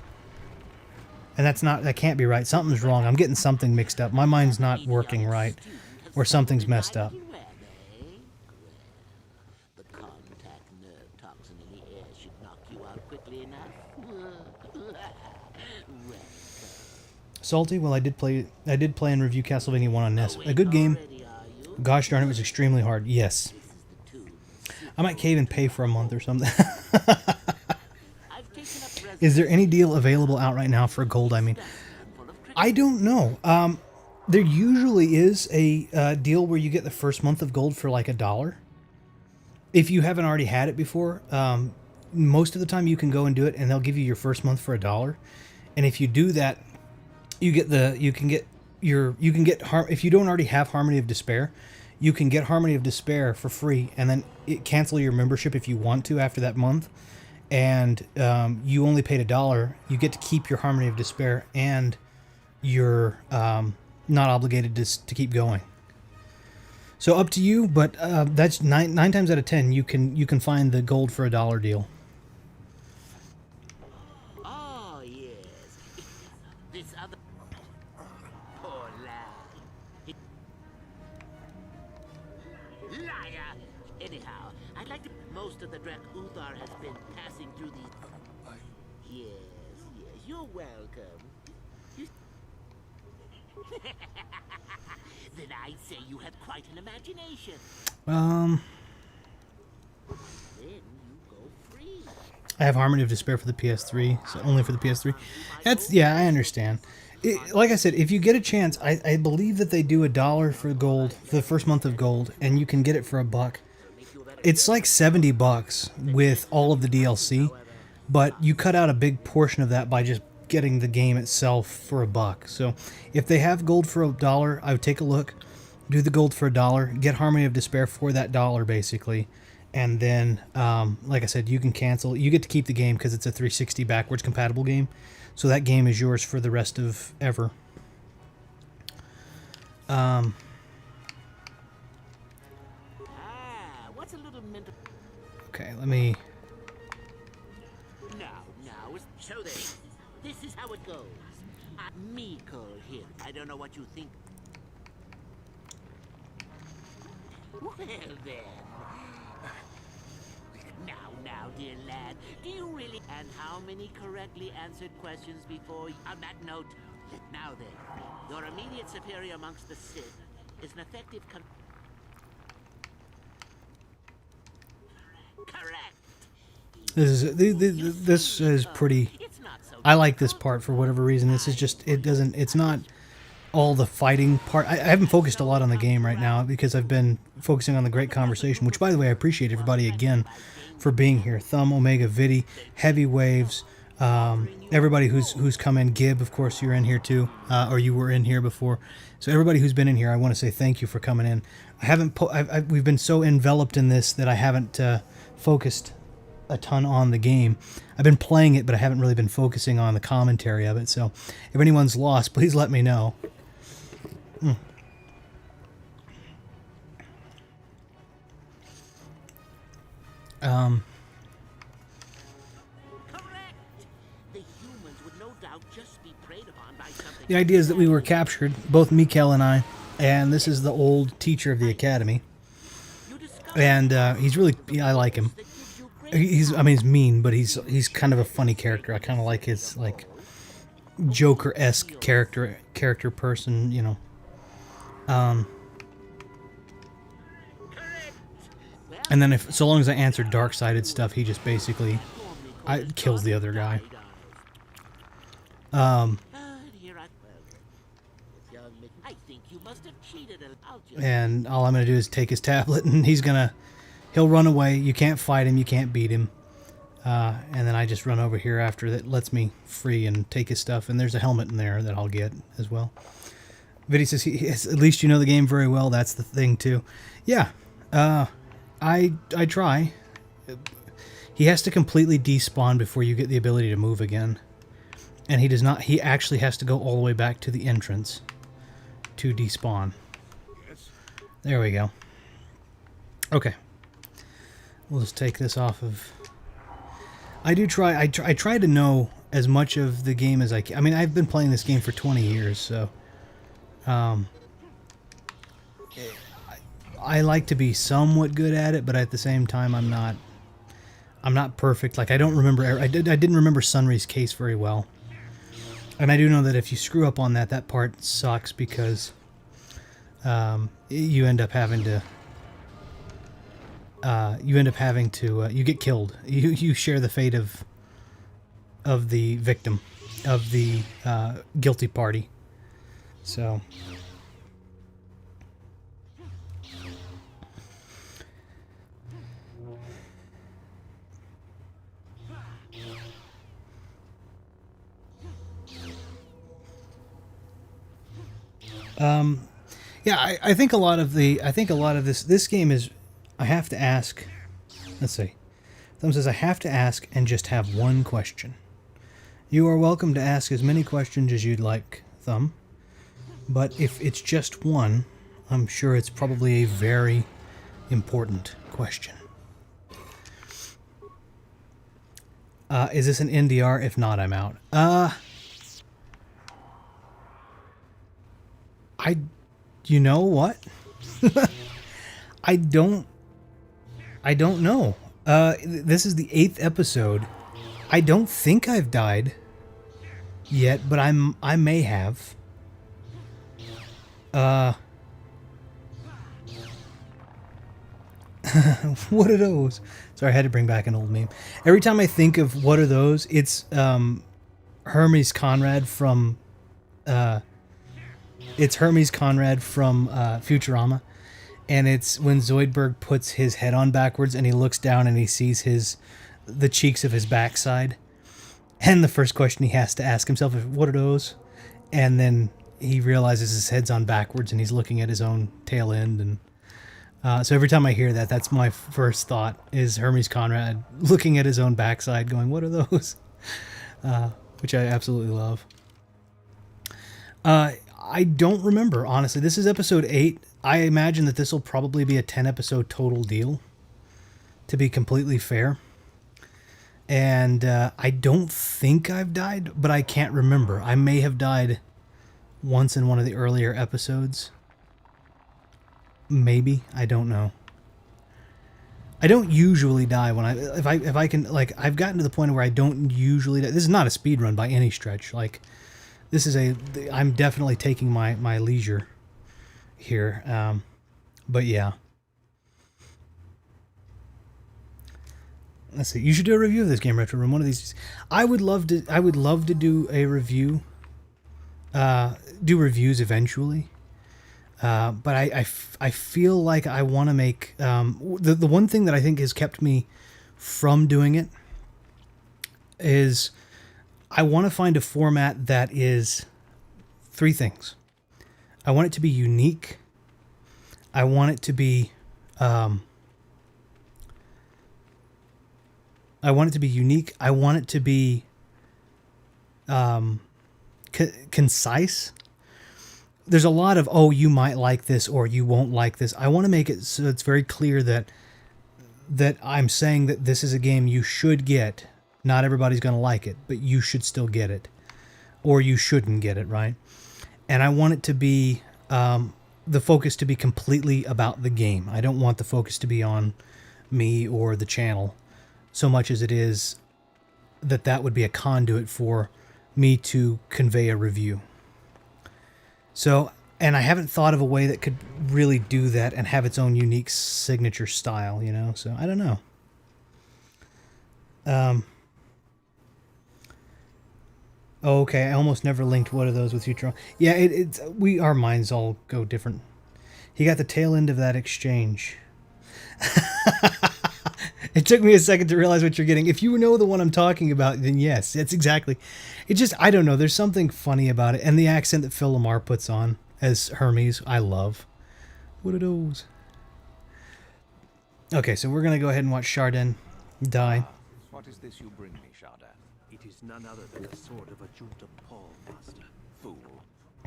And that can't be right. Something's wrong. I'm getting something mixed up. My mind's not working right, or something's messed up. The contact nerve toxin in the air should knock you out quickly enough. Salty? Well, I did play and review Castlevania 1 on NES. A good game. Gosh darn, it was extremely hard. Yes. I might cave and pay for a month or something. Is there any deal available out right now for gold? I mean, I don't know. There usually is a deal where you get the first month of gold for like $1. If you haven't already had it before, most of the time you can go and do it, and they'll give you your first month for $1. And if you do that, if you don't already have Harmony of Despair, you can get Harmony of Despair for free, and then cancel your membership if you want to after that month. And you only paid $1. You get to keep your Harmony of Despair, and you're not obligated to keep going. So up to you, but that's nine times out of 10 you can find the gold for $1 deal. Oh yes, this other poor lad. Liar. Anyhow, I'd like to. Most of the Drak Uthar has been passing through these. Yes, you're welcome. Then I'd say you have quite an imagination. Um, Then you go free. I have Harmony of Despair for the PS3, so only for the PS3. That's, yeah, I understand. Like I said, if you get a chance, I believe that they do $1 for gold, for the first month of gold, and you can get it for $1. It's like $70 with all of the DLC, but you cut out a big portion of that by just getting the game itself for $1. So if they have gold for $1, I would take a look, do the gold for $1, get Harmony of Despair for that $1 basically, and then like I said, you can cancel. You get to keep the game because it's a 360 backwards compatible game, so that game is yours for the rest of ever. What's a little mental? Okay, let me. Now, so there. This is how it goes. Miko here. I don't know what you think. Well then. Now, dear lad, do you really? And how many correctly answered questions before? On that note, now then, your immediate superior amongst the Sith is an effective. Correct. This is pretty. I like this part for whatever reason. This is just, it's not all the fighting part. I haven't focused a lot on the game right now because I've been focusing on the great conversation, which, by the way, I appreciate everybody again for being here. Thumb, Omega, Vidi, Heavy Waves, everybody who's come in. Gib, of course, you're in here too, or you were in here before. So everybody who's been in here, I want to say thank you for coming in. We've been so enveloped in this that I haven't focused a ton on the game. I've been playing it, but I haven't really been focusing on the commentary of it. So if anyone's lost, please let me know. The idea is that we were captured, both Mikkel and I, and this is the old teacher of the Academy. And he's really, I like him. He's mean, but he's kind of a funny character. I kind of like his like Joker-esque character person, you know. And then so long as I answer dark-sided stuff, he just basically kills the other guy. And all I'm going to do is take his tablet, and he'll run away. You can't fight him. You can't beat him. And then I just run over here after that lets me free and take his stuff. And there's a helmet in there that I'll get as well. Vidi says, at least you know the game very well. That's the thing, too. Yeah. I try. He has to completely despawn before you get the ability to move again. And he does not. He actually has to go all the way back to the entrance to despawn. There we go. Okay. We'll just take this off of... I try to know as much of the game as I can. I mean, I've been playing this game for 20 years, so... I like to be somewhat good at it, but at the same time, I'm not perfect. Like, I don't remember... I didn't remember Sunry's case very well. And I do know that if you screw up on that part sucks because... you end up having to you get killed. You share the fate of the victim, of the guilty party. So yeah, I think a lot of this game is, I have to ask, let's see. Thumb says I have to ask and just have one question. You are welcome to ask as many questions as you'd like, Thumb. But if it's just one, I'm sure it's probably a very important question. Is this an NDR? If not, I'm out. You know what? I don't know. This is the 8th episode. I don't think I've died. yet, but I may have. What are those? Sorry, I had to bring back an old meme. Every time I think of what are those, it's Hermes Conrad from Futurama, and it's when Zoidberg puts his head on backwards and he looks down and he sees the cheeks of his backside, and the first question he has to ask himself is, "What are those?" And then he realizes his head's on backwards and he's looking at his own tail end, and so every time I hear that, that's my first thought, is Hermes Conrad looking at his own backside going, "What are those?" Which I absolutely love. I don't remember, honestly. This is episode 8. I imagine that this will probably be a 10-episode total deal, to be completely fair. And I don't think I've died, but I can't remember. I may have died once in one of the earlier episodes. Maybe. I don't know. I don't usually die when if I can, like, I've gotten to the point where I don't usually die. This is not a speed run by any stretch. Like, this is I'm definitely taking my leisure here. But yeah. Let's see. You should do a review of this game, Retro Room. One of these. I would love to do a review. Do reviews eventually. But I feel like I want to make the one thing that I think has kept me from doing it is I want to find a format that is 3 things. I want it to be unique. I want it to be unique. I want it to be concise. There's a lot of, oh, you might like this or you won't like this. I want to make it so it's very clear that I'm saying that this is a game you should get. Not everybody's going to like it, but you should still get it. Or you shouldn't get it, right? And I want it to be, the focus to be completely about the game. I don't want the focus to be on me or the channel so much as it is that would be a conduit for me to convey a review. So, and I haven't thought of a way that could really do that and have its own unique signature style, you know? So, I don't know. Oh, okay, I almost never linked what are those with Futurama. Yeah, our minds all go different. He got the tail end of that exchange. It took me a second to realize what you're getting. If you know the one I'm talking about, then yes, that's exactly. It just, I don't know, there's something funny about it. And the accent that Phil Lamar puts on as Hermes, I love. What are those? Okay, so we're going to go ahead and watch Chardin die. What is this you bring me, Chardin? It is none other than the sword of a Junta Paul, Master. Fool.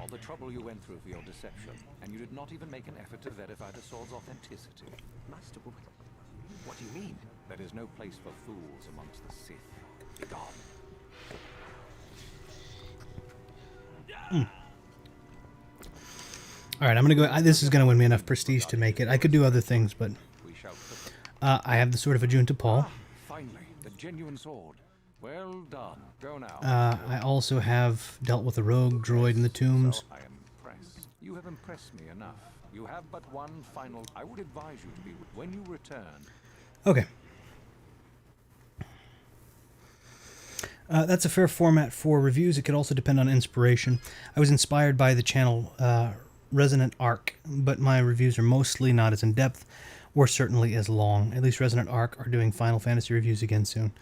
All the trouble you went through for your deception, and you did not even make an effort to verify the sword's authenticity. Master, what do you mean? There is no place for fools amongst the Sith. Be gone. Alright, I'm going to go... this is going to win me enough prestige to make it. I could do other things, but... I have the sword of a Junta Paul. Finally, the genuine sword. Well done. Go now. I also have dealt with a rogue droid in the tombs. So I am impressed. You have impressed me enough. You have but one final... I would advise you to be... When you return... Okay. That's a fair format for reviews. It could also depend on inspiration. I was inspired by the channel Resonant Arc, but my reviews are mostly not as in-depth or certainly as long. At least Resonant Arc are doing Final Fantasy reviews again soon.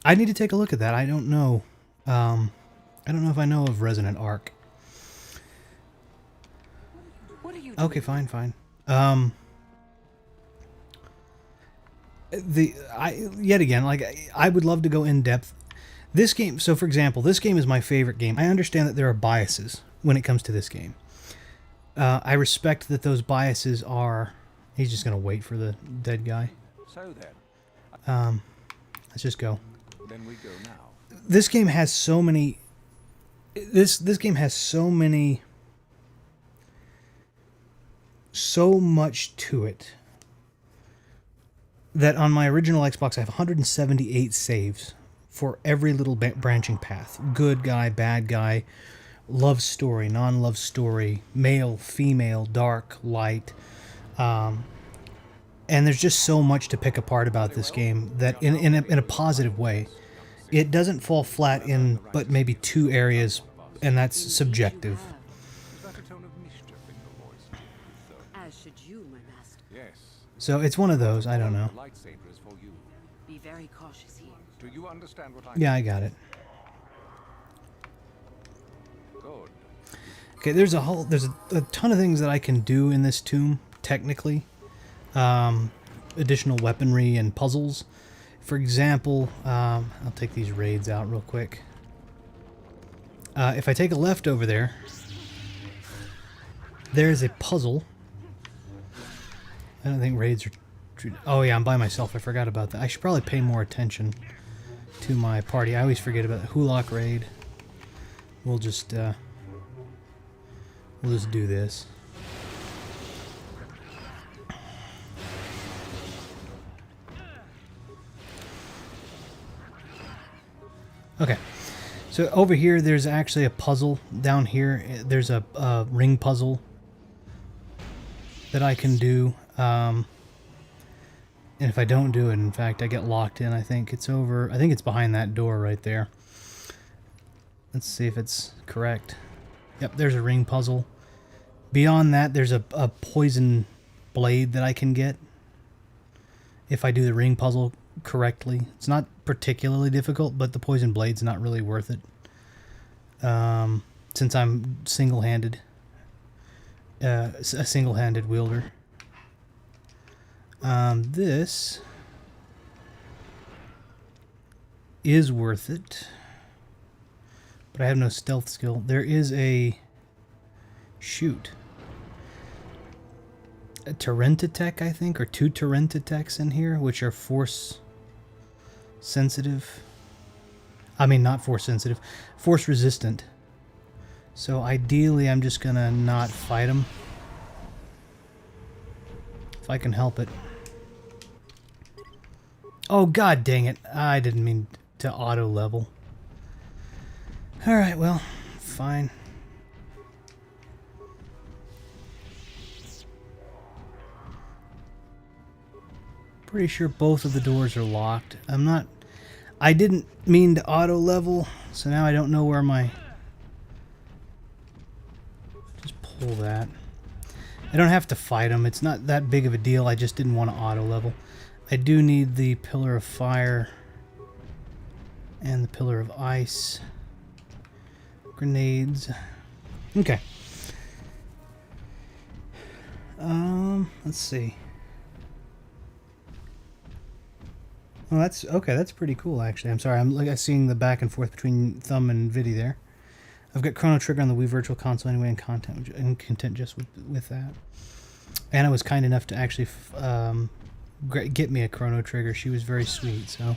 I need to take a look at that. I don't know. I don't know if I know of Resonant Arc. What are you doing? Okay, fine. Yet again, like, I would love to go in depth. This game, so for example, this game is my favorite game. I understand that there are biases when it comes to this game. I respect that those biases are... He's just going to wait for the dead guy. So then... let's just go. Then we go now. This game has so many... This game has so many... So much to it that on my original Xbox I have 178 saves for every little branching path. Good guy, bad guy, love story, non-love story, male, female, dark, light. And there's just so much to pick apart about this game that in a positive way. It doesn't fall flat in but maybe 2 areas, and that's subjective. As should you, my master. Yes. So it's one of those, I don't know. Lightsaber is for you. Be very cautious here. Do you understand what I Yeah, I got it. Good. Okay, there's a ton of things that I can do in this tomb, technically. Additional weaponry and puzzles. For example, I'll take these raids out real quick. If I take a left over there, there's a puzzle. I don't think raids are... Oh yeah, I'm by myself. I forgot about that. I should probably pay more attention to my party. I always forget about the Hulak raid. We'll just do this. Okay, so over here there's actually a puzzle. Down here there's a ring puzzle that I can do. And if I don't do it, in fact, I get locked in. I think it's over. I think it's behind that door right there. Let's see if it's correct. Yep, there's a ring puzzle. Beyond that, there's a poison blade that I can get if I do the ring puzzle correctly. It's not particularly difficult, but the poison blade's not really worth it. Since I'm single-handed. A single-handed wielder. This is worth it, but I have no stealth skill. There is a Torrentitech, I think, or 2 Torrentitechs in here, which are force sensitive. I mean, not force sensitive, force resistant. So ideally, I'm just gonna not fight them if I can help it. Oh, god dang it. I didn't mean to auto level. Alright, well, fine. Pretty sure both of the doors are locked. I didn't mean to auto level, so now I don't know where my... Just pull that. I don't have to fight them. It's not that big of a deal. I just didn't want to auto level. I do need the Pillar of Fire and the Pillar of Ice. Grenades. Okay. Let's see. Well, that's okay. That's pretty cool, actually. I'm sorry. I'm seeing the back and forth between thumb and Vidi there. I've got Chrono Trigger on the Wii Virtual Console anyway, and content just with that. Anna was kind enough to actually get me a Chrono Trigger. She was very sweet. So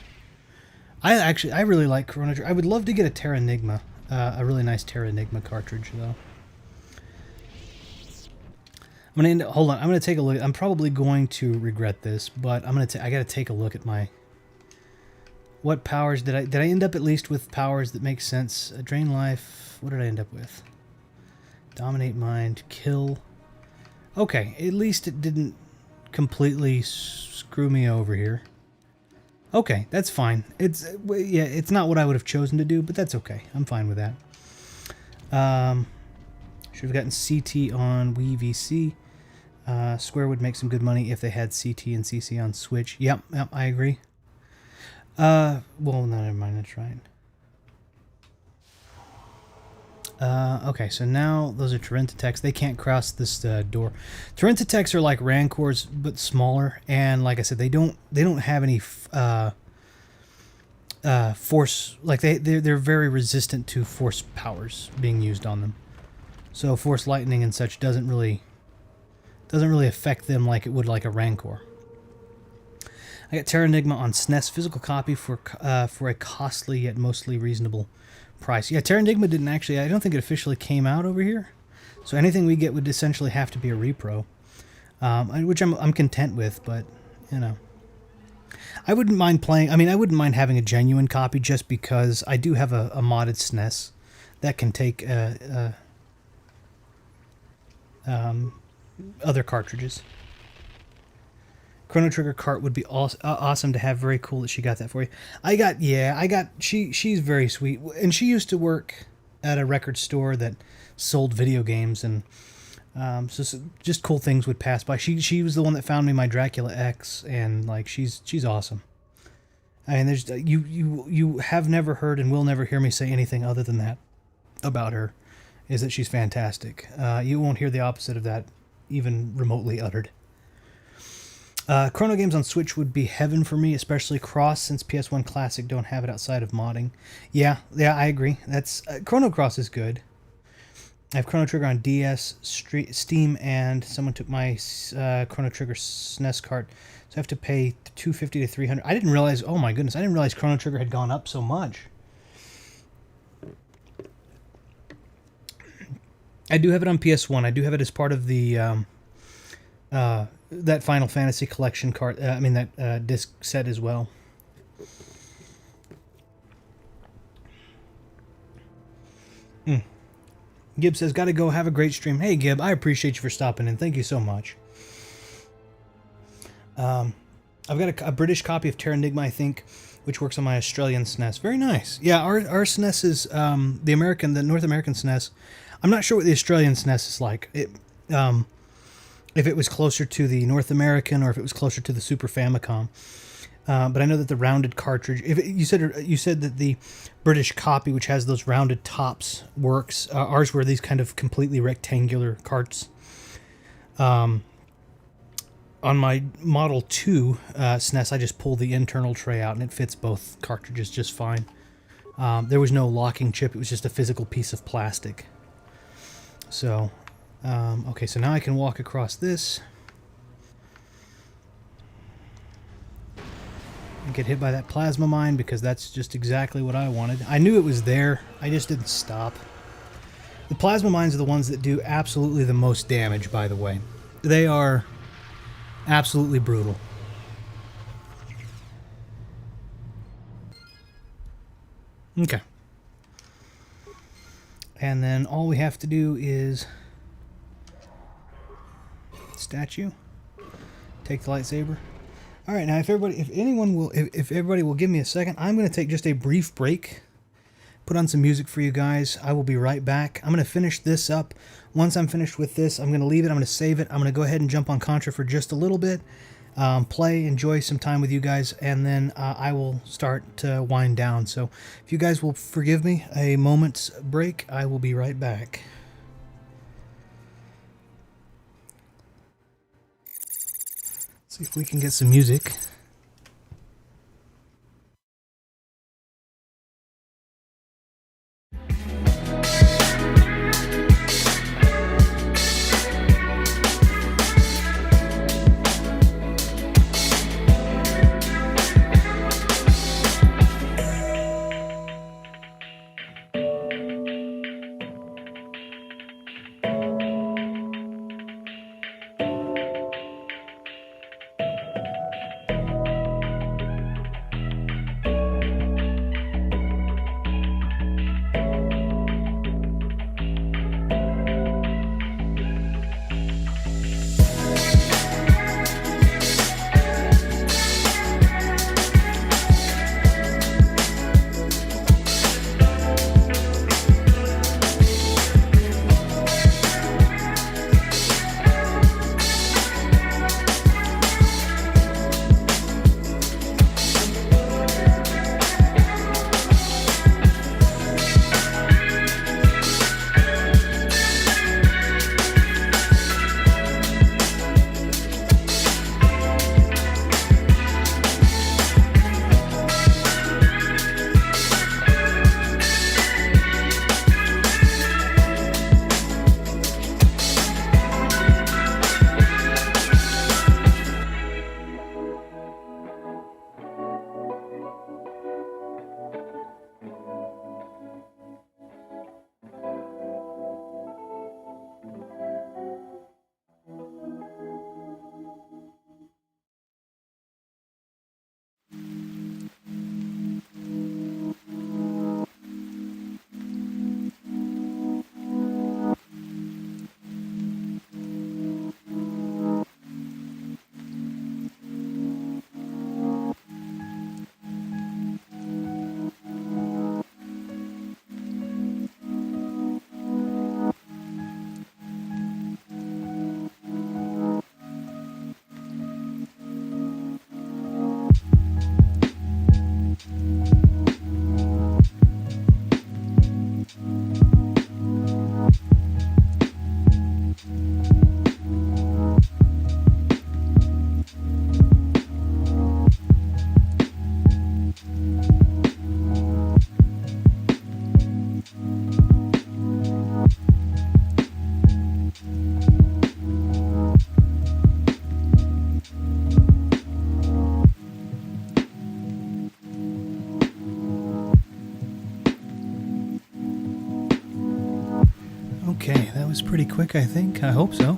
I really like Chrono Trigger. I would love to get a Terra Enigma, a really nice Terra Enigma cartridge though. Hold on. I'm gonna take a look. I'm probably going to regret this, but I gotta take a look at my. What powers did I end up at least with powers that make sense? Drain life. What did I end up with? Dominate mind, kill. Okay, at least it didn't completely screw me over here. Okay, that's fine. It's not what I would have chosen to do, but that's okay. I'm fine with that. Should have gotten CT on Wii VC. Square would make some good money if they had CT and CC on Switch. Yep, I agree. Well, no, never mind, that's right. Okay, so now those are Torrentitechs. They can't cross this door. Torrentitechs are like Rancors, but smaller, and like I said, they don't have any force. Like they're very resistant to force powers being used on them. So force lightning and such doesn't really affect them like it would like a Rancor. I got Terra Enigma on SNES physical copy for a costly yet mostly reasonable price. Yeah, Terra Enigma didn't actually. I don't think it officially came out over here. So anything we get would essentially have to be a repro, which I'm content with. But you know, I wouldn't mind playing. I mean, I wouldn't mind having a genuine copy just because I do have a modded SNES that can take other cartridges. Chrono Trigger cart would be awesome to have. Very cool that she got that for you. She's very sweet, and she used to work at a record store that sold video games, and so just cool things would pass by. She was the one that found me my Dracula X, and like she's awesome. I mean, there's you have never heard and will never hear me say anything other than that about her, is that she's fantastic. You won't hear the opposite of that even remotely uttered. Chrono games on Switch would be heaven for me, especially Cross, since PS1 Classic don't have it outside of modding. Yeah, I agree. That's Chrono Cross is good. I have Chrono Trigger on DS, Steam, and someone took my Chrono Trigger SNES cart, so I have to pay $250 to $300. I didn't realize. Oh my goodness, I didn't realize Chrono Trigger had gone up so much. I do have it on PS1. I do have it as part of the that Final Fantasy collection cart. That disc set as well. Gib says, "Gotta go. Have a great stream." Hey, Gib, I appreciate you for stopping in. Thank you so much. I've got a British copy of Terranigma, I think, which works on my Australian SNES. Very nice. Yeah, our SNES is the North American SNES. I'm not sure what the Australian SNES is like. If it was closer to the North American or if it was closer to the Super Famicom. But I know that the rounded cartridge. You said that the British copy, which has those rounded tops, works. Ours were these kind of completely rectangular carts. On my Model 2 SNES, I just pulled the internal tray out and it fits both cartridges just fine. There was no locking chip. It was just a physical piece of plastic. So, okay, so now I can walk across this and get hit by that plasma mine because that's just exactly what I wanted. I knew it was there. I just didn't stop. The plasma mines are the ones that do absolutely the most damage, by the way. They are absolutely brutal. Okay. And then all we have to do is statue, take the lightsaber. All right, now if everybody will give me a second, I'm going to take just a brief break, put on some music for you guys. I will be right back. I'm going to finish this up. Once I'm finished with this, I'm going to leave it. I'm going to save it. I'm going to go ahead and jump on Contra for just a little bit, play, enjoy some time with you guys, and then I will start to wind down. So if you guys will forgive me a moment's break, I will be right back. See if we can get some music. that was pretty quick, I think. I hope so.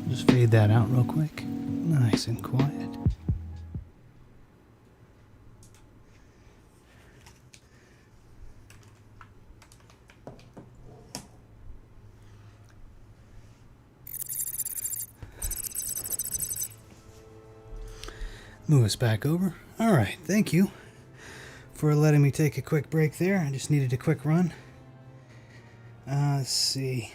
Just fade that out real quick. Nice and quiet. Move us back over. All right, thank you for letting me take a quick break there. I just needed a quick run. Let's see.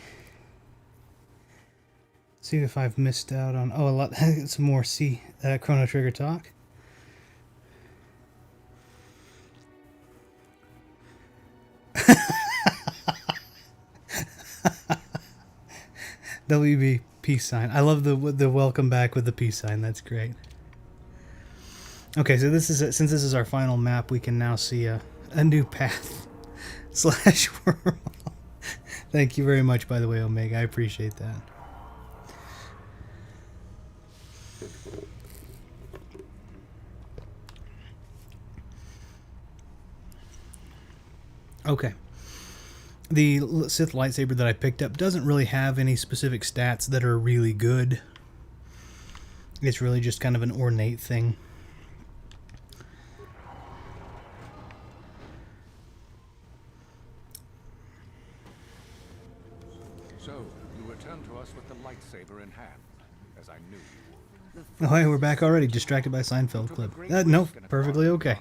See if I've missed out on... Oh, a lot. Some more Chrono Trigger talk. WB peace sign. I love the welcome back with the peace sign. That's great. Okay, so this is since this is our final map, we can now see a new path / wormhole. Thank you very much, by the way, Omega. I appreciate that. Okay. The Sith lightsaber that I picked up doesn't really have any specific stats that are really good. It's really just kind of an ornate thing. So, you returned to us with the lightsaber in hand, as I knew you would. Oh, hey, we're back already. Distracted by Seinfeld clip. No, perfectly okay.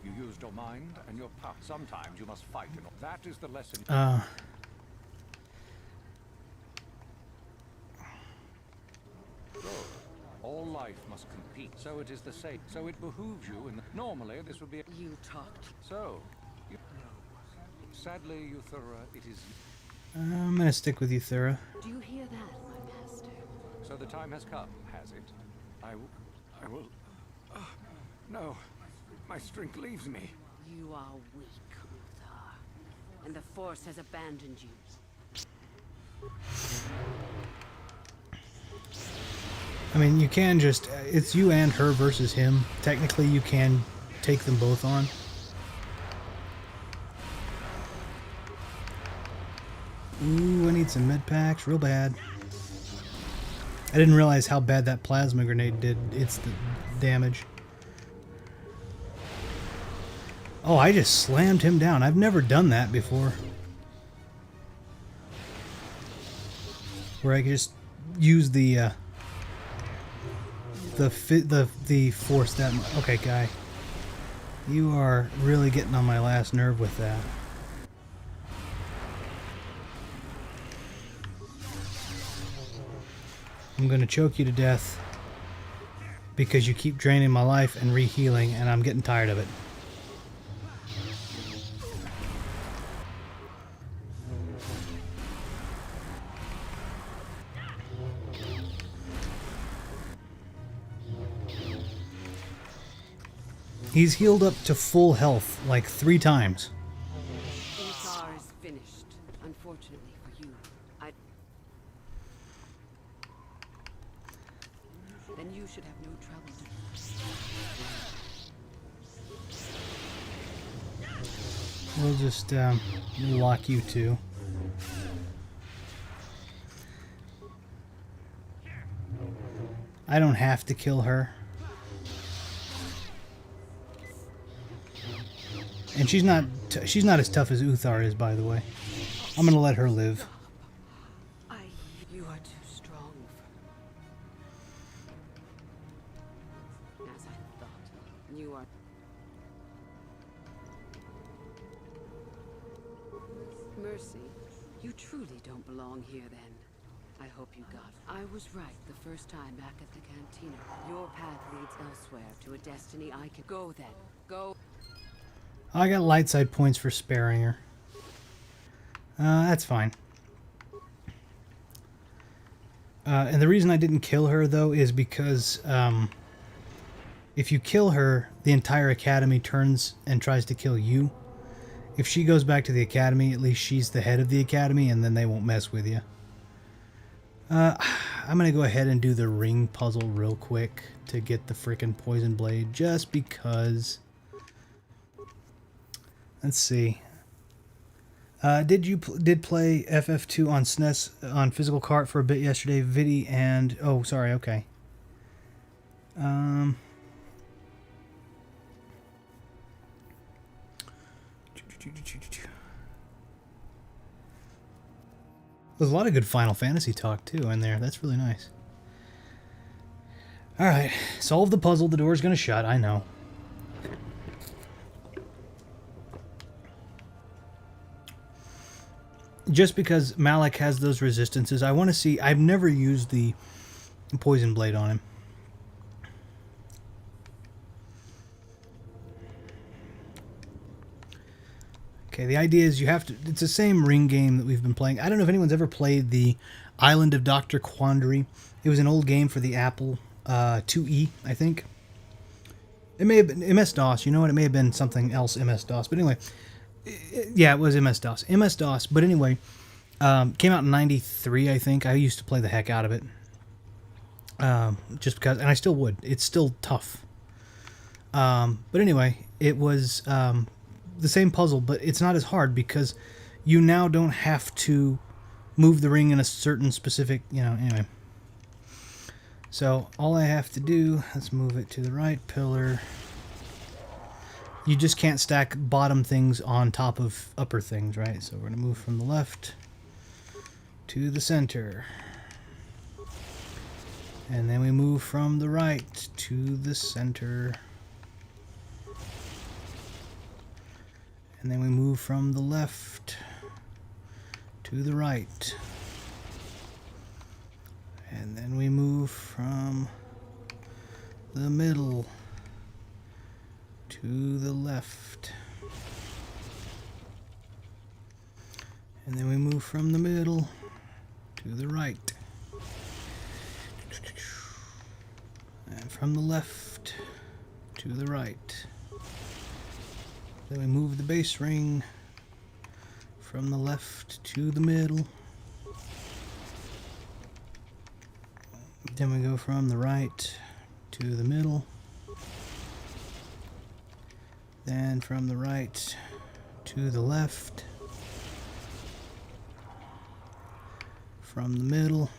You used your mind and your power. Sometimes you must fight. That is the lesson. Good. All life must compete. So it is the same. So it behooves you. And normally this would be. You talked. So, sadly, Euthura, it is. I'm gonna stick with Euthura. Do you hear that, my master? So the time has come, has it? I will. No, my strength leaves me. You are weak, Uthar, and the Force has abandoned you. I mean, you can just... It's you and her versus him. Technically, you can take them both on. Ooh, I need some med packs real bad. I didn't realize how bad that plasma grenade did its damage. Oh, I just slammed him down. I've never done that before. Where I just use the force that much. Okay, guy. You are really getting on my last nerve with that. I'm gonna choke you to death because you keep draining my life and re-healing, and I'm getting tired of it. He's healed up to full health like 3 times. Uthar is finished, unfortunately for you. Then you should have no trouble. We'll just lock you two. I don't have to kill her. And she's not as tough as Uthar is, by the way. I'm gonna let her live. You are too strong for... As I thought, you are... Mercy, you truly don't belong here then. I hope you got it. I was right the first time back at the cantina. Your path leads elsewhere to a destiny I can... Go then. Go. I got light side points for sparing her. That's fine. And the reason I didn't kill her, though, is because if you kill her, the entire academy turns and tries to kill you. If she goes back to the academy, at least she's the head of the academy, and then they won't mess with you. I'm going to go ahead and do the ring puzzle real quick to get the frickin' poison blade, just because... Let's see. Did play FF2 on SNES on physical cart for a bit yesterday, Vidi, and oh, sorry, okay. There's a lot of good Final Fantasy talk too in there. That's really nice. All right, solve the puzzle. The door's gonna shut. I know. Just because Malik has those resistances, I want to see. I've never used the poison blade on him. Okay, the idea is you have to... It's the same ring game that we've been playing. I don't know if anyone's ever played the Island of Dr. Quandary. It was an old game for the Apple IIe, I think. It may have been MS-DOS. You know what? It may have been something else, MS-DOS. But anyway, yeah, it was MS-DOS. MS-DOS. But anyway, came out in '93, I think. I used to play the heck out of it. Just because... And I still would. It's still tough. But anyway, it was... the same puzzle, but it's not as hard because you now don't have to move the ring in a certain specific, anyway. So all I have to do, let's move it to the right pillar. You just can't stack bottom things on top of upper things, right? So we're going to move from the left to the center. And then we move from the right to the center. And then we move from the left to the right. And then we move from the middle to the left. And then we move from the middle to the right. And from the left to the right. Then we move the base ring from the left to the middle. Then we go from the right to the middle. Then from the right to the left. From the middle.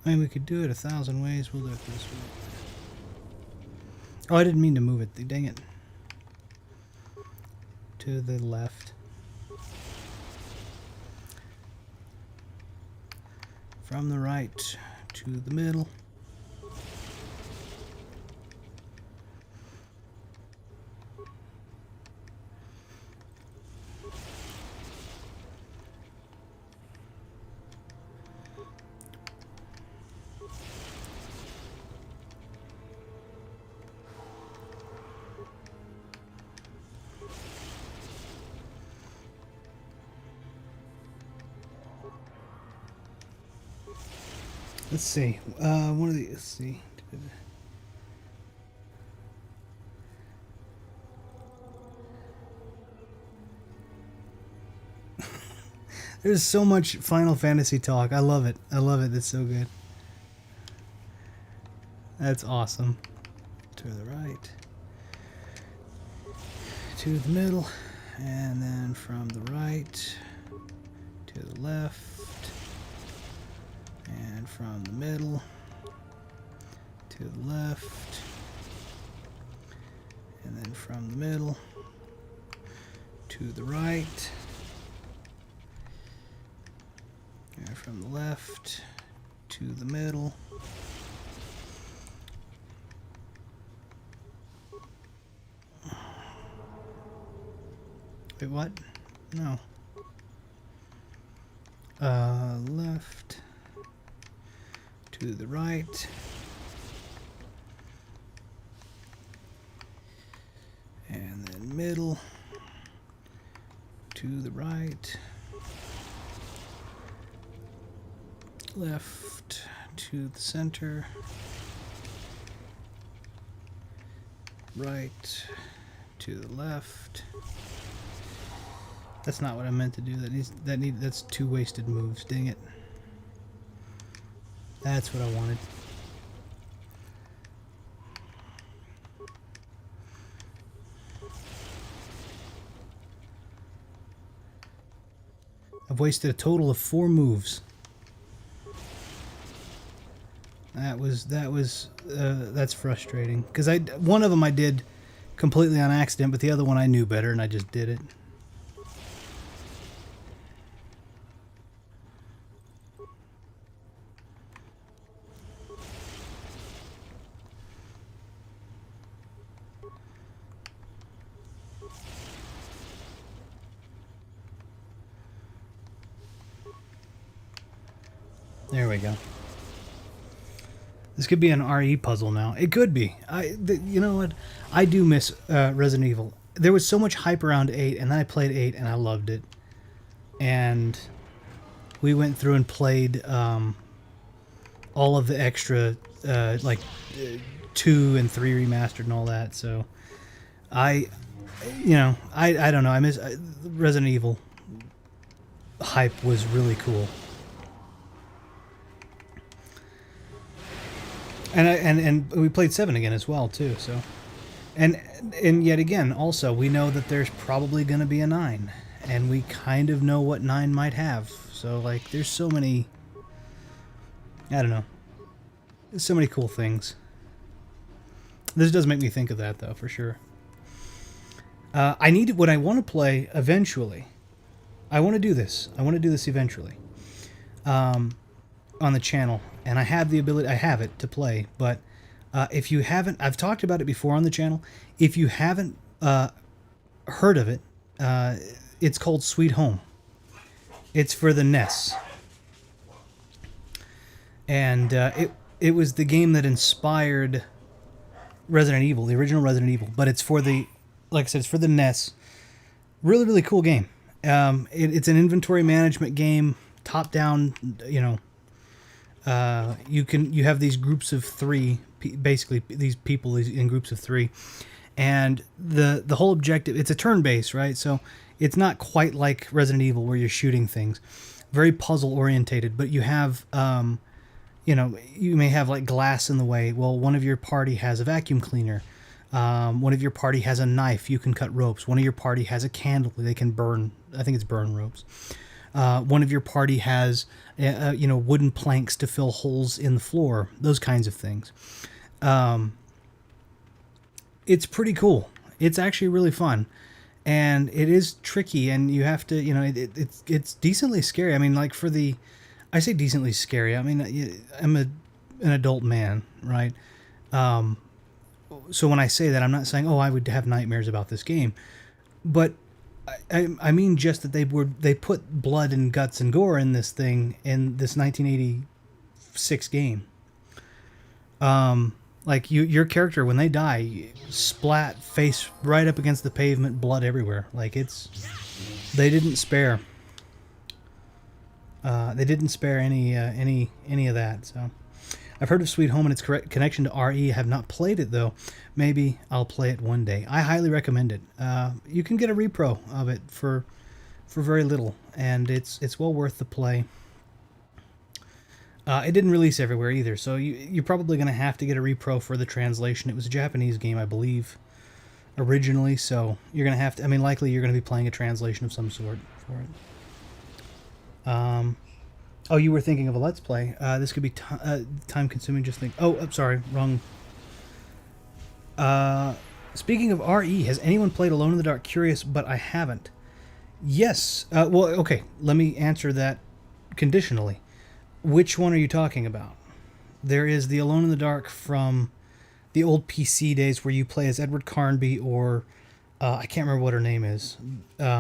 I mean, we could do it 1,000 ways. We'll do it this way. Oh, I didn't mean to move it. Dang it. To the left. From the right to the middle. Let's see. One of these. Let's see. There's so much Final Fantasy talk. I love it. I love it. It's so good. That's awesome. To the right. To the middle. And then from the right to the left. And from the middle to the left, and then from the middle to the right, and from the left to the middle. Wait, what? No. Left to the right, and then middle to the right, left to the center, right to the left. That's not what I meant to do. That's two wasted moves. Dang it. That's what I wanted. I've wasted a total of 4 moves. That's frustrating. Because one of them I did completely on accident, but the other one I knew better and I just did it. There we go. This could be an RE puzzle now. It could be. You know what? I do miss Resident Evil. There was so much hype around 8, and then I played 8, and I loved it. And we went through and played all of the extra, like 2 and 3 remastered and all that. So I don't know. I miss Resident Evil. Hype was really cool. And we played 7 again as well too. So, and yet again, also we know that there's probably going to be a 9, and we kind of know what 9 might have. So like, there's so many. I don't know. There's so many cool things. This does make me think of that though, for sure. I need what I want to play eventually. I want to do this. I want to do this eventually. On the channel, and I have the ability, I have it to play, but if you haven't, I've talked about it before on the channel. If you haven't heard of it, it's called Sweet Home. It's for the NES, and it was the game that inspired Resident Evil, the original Resident Evil, but it's for the, like I said, it's for the NES. Really, really cool game. It's an inventory management game, top down, you know. You have these groups of 3, basically these people in groups of 3, and the whole objective, it's a turn-based, right? So it's not quite like Resident Evil where you're shooting things. Very puzzle orientated, but you have, you know, you may have like glass in the way. Well, one of your party has a vacuum cleaner. One of your party has a knife. You can cut ropes. One of your party has a candle. They can burn. I think it's burn ropes. One of your party has, you know, wooden planks to fill holes in the floor. Those kinds of things. It's pretty cool. It's actually really fun, and it is tricky. And you have to, you know, it's decently scary. I mean, like I say decently scary. I mean, I'm an adult man, right? So when I say that, I'm not saying, oh, I would have nightmares about this game, but I mean just that they put blood and guts and gore in this thing in this 1986 game. Like your character, when they die, splat face right up against the pavement, blood everywhere. Like they didn't spare. They didn't spare any of that. So I've heard of Sweet Home and its connection to RE. Have not played it though. Maybe I'll play it one day. I highly recommend it. You can get a repro of it for very little, and it's well worth the play. It didn't release everywhere either, so you're probably going to have to get a repro for the translation. It was a Japanese game, I believe, originally, so you're going to have to. I mean, likely you're going to be playing a translation of some sort for it. Oh, you were thinking of a Let's Play. This could be time-consuming. Just think. Oh, I'm sorry, wrong. Speaking of RE, has anyone played Alone in the Dark? Curious, but I haven't. Yes. Well, okay. Let me answer that conditionally. Which one are you talking about? There is the Alone in the Dark from the old PC days where you play as Edward Carnby, or I can't remember what her name is.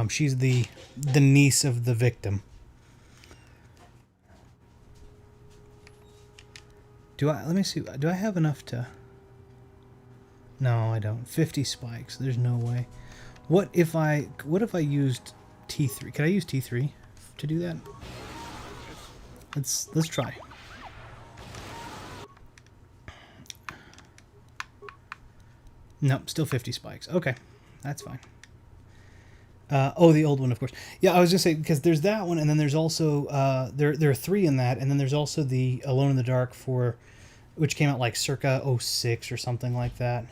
She's the niece of the victim. Let me see. Do I have enough to... No, I don't. 50 spikes. There's no way. What if I used T3? Can I use T3 to do that? Let's try. Nope, still 50 spikes. Okay, that's fine. Oh, the old one, of course. Yeah, I was gonna say, because there's that one, and then there's also there are 3 in that, and then there's also the Alone in the Dark which came out like circa 06 or something like that.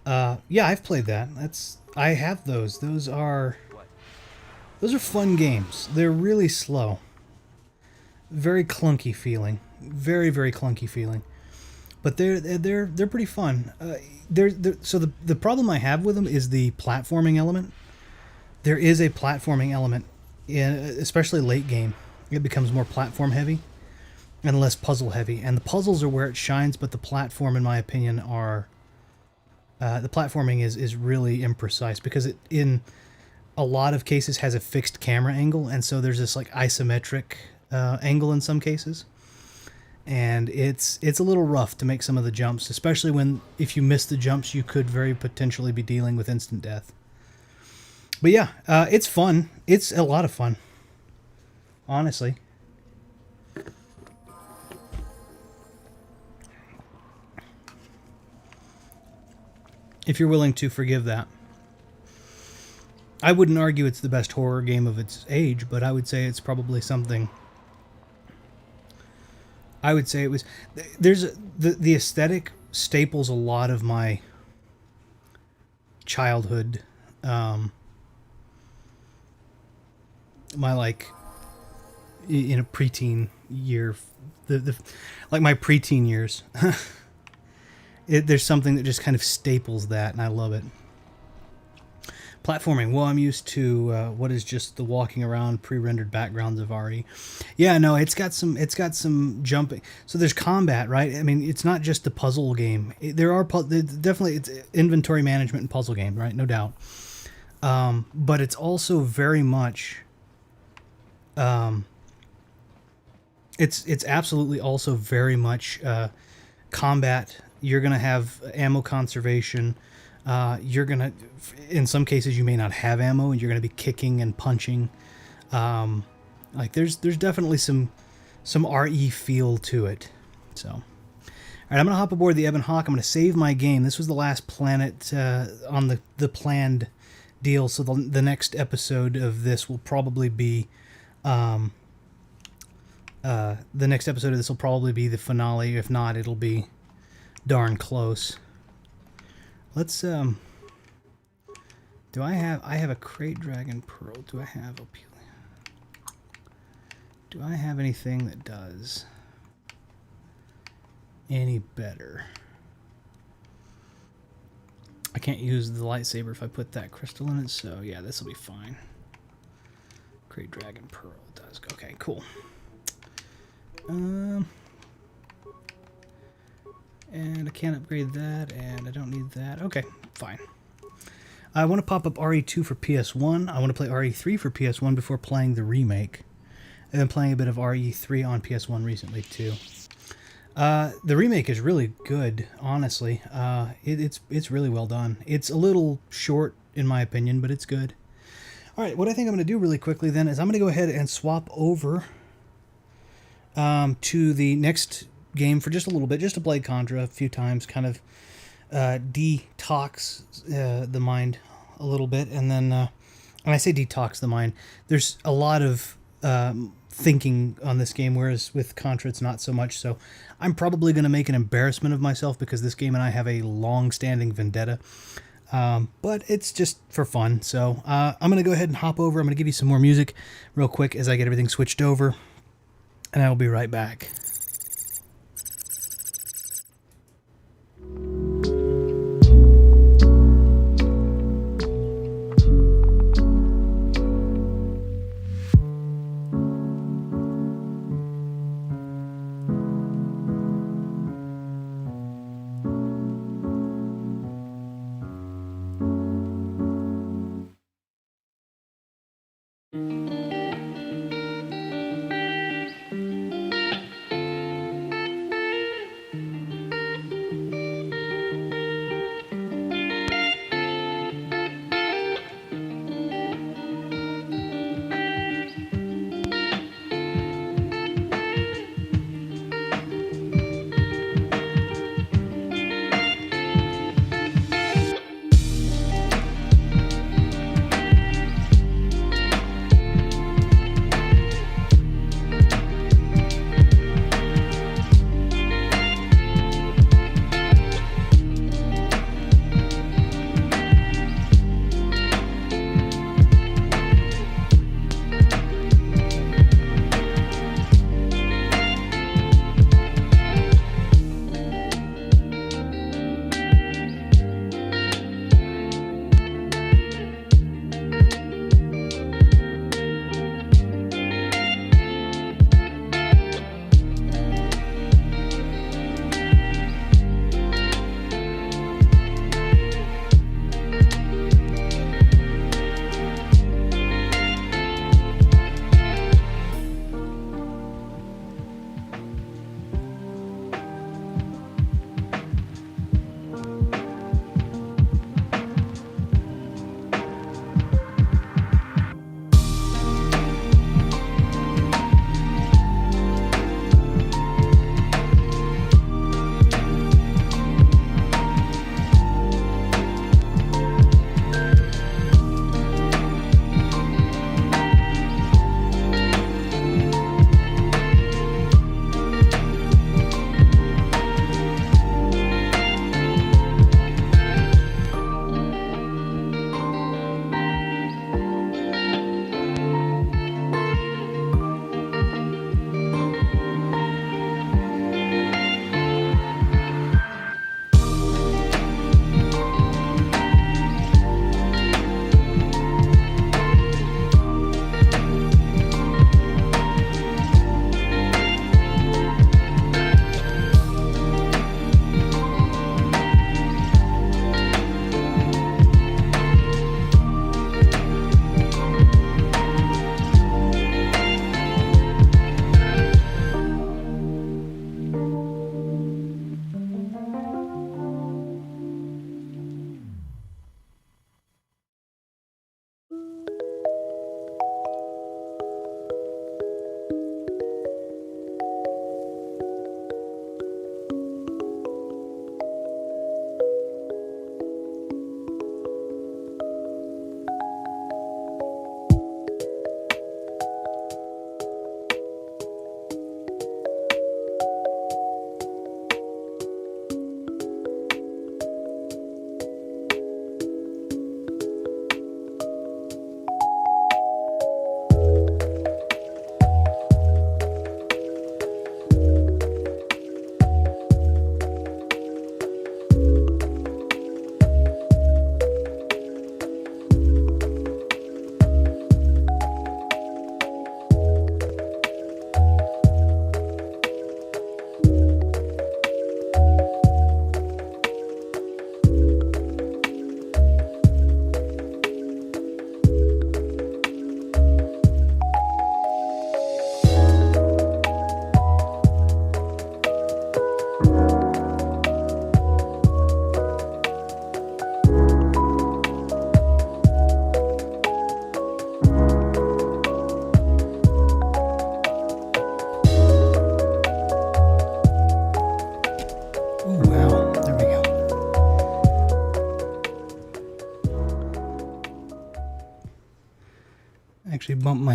Yeah, I've played that. I have those. Those are Those are fun games. They're really slow. Very clunky feeling. Very, very clunky feeling. But they're pretty fun. So the problem I have with them is the platforming element. There is a platforming element, especially late game. It becomes more platform heavy and less puzzle heavy. And the puzzles are where it shines, but the platform, in my opinion, the platforming is really imprecise because it, in a lot of cases, has a fixed camera angle, and so there's this like isometric angle in some cases. And it's a little rough to make some of the jumps, especially when if you miss the jumps, you could very potentially be dealing with instant death. But yeah, it's fun. It's a lot of fun, honestly. If you're willing to forgive that. I wouldn't argue it's the best horror game of its age, but I would say it's probably something. I would say it was. The aesthetic staples a lot of my childhood. My like, in a preteen year, like my preteen years. There's something that just kind of staples that, and I love it. Platforming. Well, I'm used to what is just the walking around pre-rendered backgrounds of RE. Yeah, no, it's got some jumping. So there's combat, right? I mean, it's not just a puzzle game. Definitely it's inventory management and puzzle game, right? No doubt. But it's also very much. It's absolutely also very much combat. You're gonna have ammo conservation. You're gonna, in some cases, you may not have ammo, and you're gonna be kicking and punching. Like there's definitely some RE feel to it. So, all right, I'm gonna hop aboard the Ebon Hawk. I'm gonna save my game. This was the last planet on the planned deal. So the next episode of this will probably be. The next episode of this will probably be the finale. If not, it'll be darn close. Let's do I have a Crate Dragon Pearl. Do I have anything that does any better? I can't use the lightsaber if I put that crystal in it, so yeah, this will be fine. Crate Dragon Pearl does. Okay, cool. And I can't upgrade that, and I don't need that. Okay, fine. I want to pop up RE2 for PS1. I want to play RE3 for PS1 before playing the remake. I've been playing a bit of RE3 on PS1 recently, too. The remake is really good, honestly. It's really well done. It's a little short, in my opinion, but it's good. All right, what I think I'm going to do really quickly, then, is I'm going to go ahead and swap over to the next game for just a little bit, just to play Contra a few times, kind of detox the mind a little bit, and then and I say detox the mind, there's a lot of thinking on this game, whereas with Contra it's not so much. So I'm probably going to make an embarrassment of myself because this game and I have a long-standing vendetta, but it's just for fun. So I'm going to go ahead and hop over. I'm going to give you some more music real quick as I get everything switched over, and I will be right back.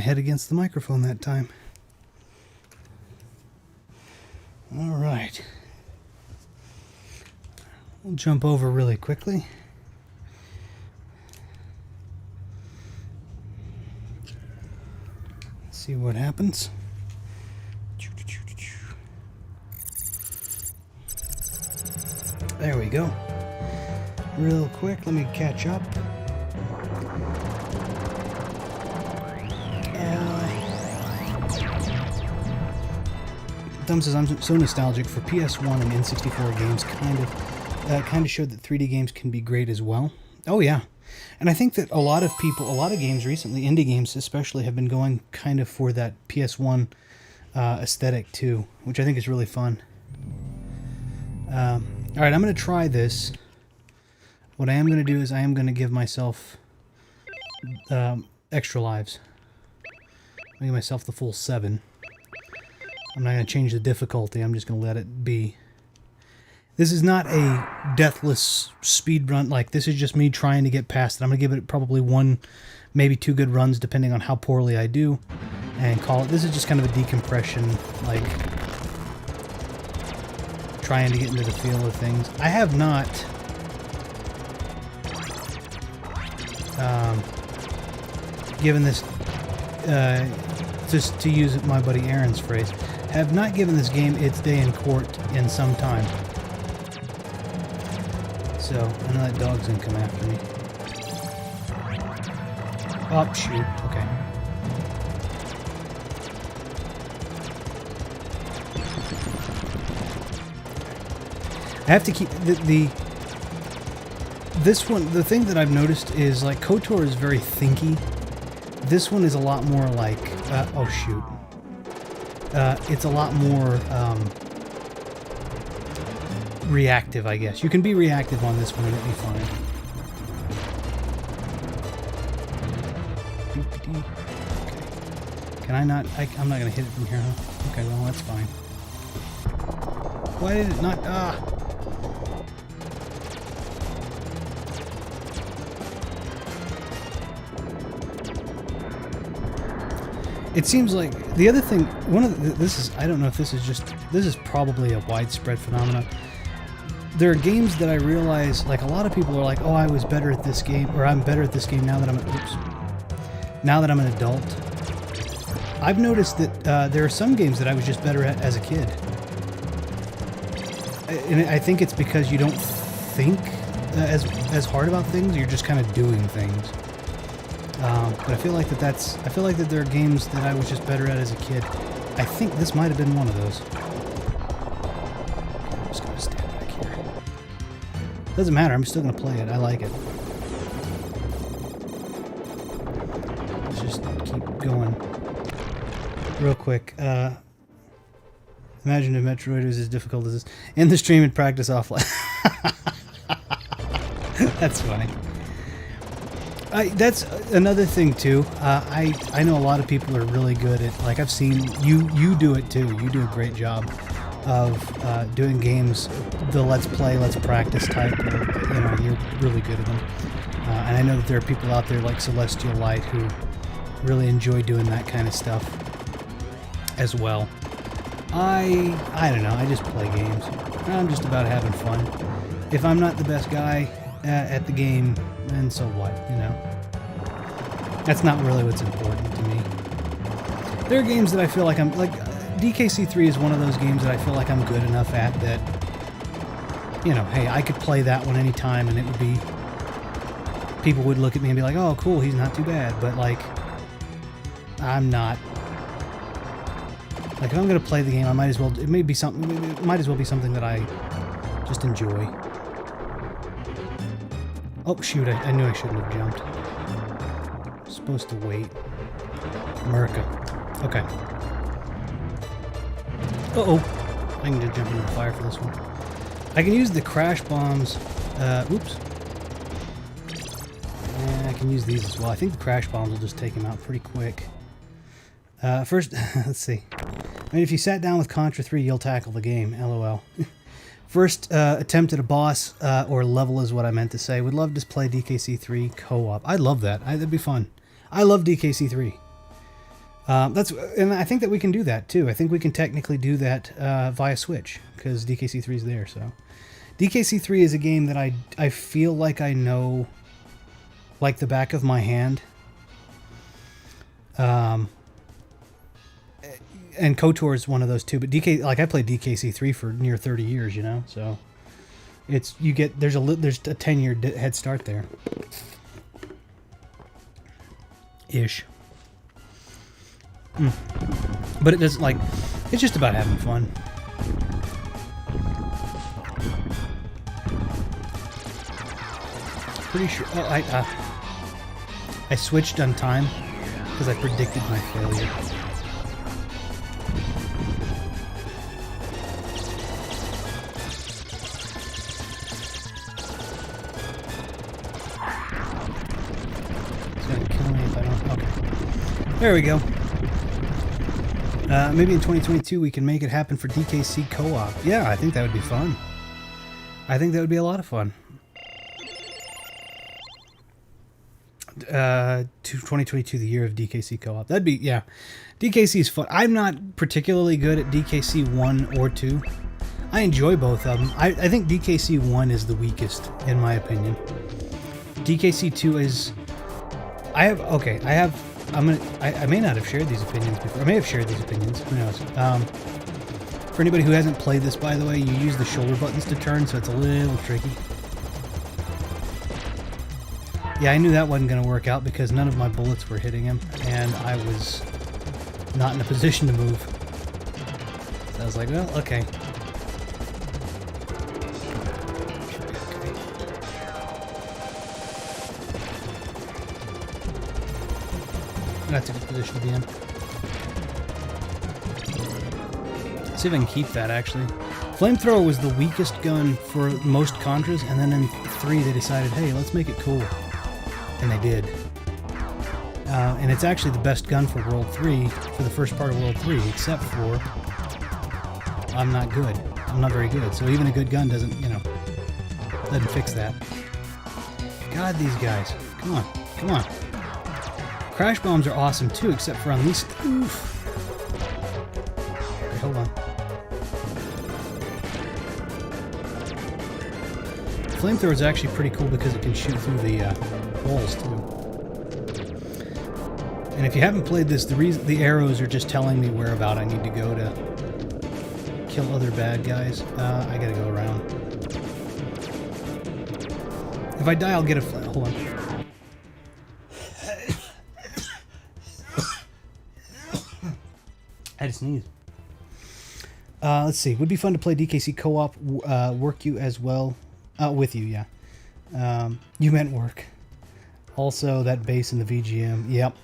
head against the microphone that time. All right. We'll jump over really quickly. See what happens. There we go. Real quick, let me catch up. Dumb says, I'm so nostalgic for PS1 and N64 games. Kind of showed that 3D games can be great as well. Oh yeah, and I think that a lot of games recently, indie games especially, have been going kind of for that PS1 aesthetic too, which I think is really fun. All right, I'm going to try this. What I am going to do is I am going to give myself extra lives. I'm going to give myself the full 7. I'm not going to change the difficulty. I'm just going to let it be. This is not a deathless speed run. Like, this is just me trying to get past it. I'm going to give it probably 1, maybe 2 good runs, depending on how poorly I do, and call it. This is just kind of a decompression, like, trying to get into the feel of things. I have not given this, just to use my buddy Aaron's phrase, have not given this game its day in court in some time. So, I know that dog's gonna come after me. Oh, shoot. Okay. I have to keep this one. The thing that I've noticed is, like, KOTOR is very thinky. This one is a lot more like, oh shoot. It's a lot more reactive, I guess. You can be reactive on this one and it'll be fine. Okay. Can I not? I'm not going to hit it from here, huh? Okay, well, that's fine. Why did it not? Ah! It seems like the other thing, this is, I don't know if this is probably a widespread phenomenon. There are games that I realize, like, a lot of people are like, oh, I was better at this game, or I'm better at this game now that I'm an adult. I've noticed that there are some games that I was just better at as a kid. And I think it's because you don't think as hard about things, you're just kind of doing things. But I feel like that there are games that I was just better at as a kid. I think this might have been one of those. I'm just gonna stand back here. Doesn't matter, I'm still gonna play it. I like it. Let's just keep going. Real quick. Imagine if Metroid was as difficult as this. In the stream and practice offline. That's funny. That's another thing too. I know a lot of people are really good at, like, I've seen you do it too. You do a great job of doing games, the let's play, let's practice type. You know, you're really good at them. And I know that there are people out there like Celestial Light who really enjoy doing that kind of stuff as well. I don't know. I just play games. I'm just about having fun. If I'm not the best guy at the game, and so what, you know? That's not really what's important to me. There are games that I feel like I'm, like, DKC3 is one of those games that I feel like I'm good enough at that, you know, hey, I could play that one anytime and it would be, people would look at me and be like, oh, cool, he's not too bad, but, like, I'm not. Like, if I'm going to play the game, I might as well, it might as well be something that I just enjoy. Oh, shoot, I knew I shouldn't have jumped. I'm supposed to wait. America. Okay. Uh-oh. I can just jump into the fire for this one. I can use the crash bombs. Oops. And I can use these as well. I think the crash bombs will just take him out pretty quick. First, let's see. I mean, if you sat down with Contra 3, you'll tackle the game. LOL. First attempt at a boss or level is what I meant to say. Would love to play DKC 3 co-op. I'd love that. That'd be fun. I love DKC 3. And I think that we can do that too. I think we can technically do that via Switch because DKC3 is there. So DKC3 is a game that I feel like I know like the back of my hand. And KOTOR is one of those too. But I played DKC3 for near 30 years, you know. So there's a 10-year head start there. Ish. But it does it's just about having fun. Pretty sure. Oh, I switched on time because I predicted my failure. It's gonna kill me if I don't. Okay. There we go. Maybe in 2022 we can make it happen for DKC co-op. Yeah, I think that would be fun. I think that would be a lot of fun. 2022, the year of DKC co-op. That'd be, yeah. DKC is fun. I'm not particularly good at DKC 1 or 2. I enjoy both of them. I think DKC 1 is the weakest, in my opinion. DKC 2 is... I may not have shared these opinions before. I may have shared these opinions. Who knows? For anybody who hasn't played this, by the way, you use the shoulder buttons to turn, so it's a little tricky. Yeah, I knew that wasn't going to work out because none of my bullets were hitting him, and I was not in a position to move. So I was like, well, okay. That's a good position to be in. Let's see if I can keep that, actually. Flamethrower was the weakest gun for most Contras, and then in 3 they decided, hey, let's make it cool. And they did. And it's actually the best gun for World 3, for the first part of World 3, except for I'm not good. I'm not very good. So even a good gun doesn't fix that. God, these guys. Come on. Come on. Crash bombs are awesome too, except for on these... Oof. Okay, hold on. Flamethrower is actually pretty cool because it can shoot through the walls too. And if you haven't played this, the arrows are just telling me where about I need to go to kill other bad guys. I gotta go around. If I die, I'll get a... Hold on. I had to sneeze. Let's see. Would be fun to play DKC co-op. Work you as well. With you, yeah. You meant work. Also, that bass in the VGM. Yep.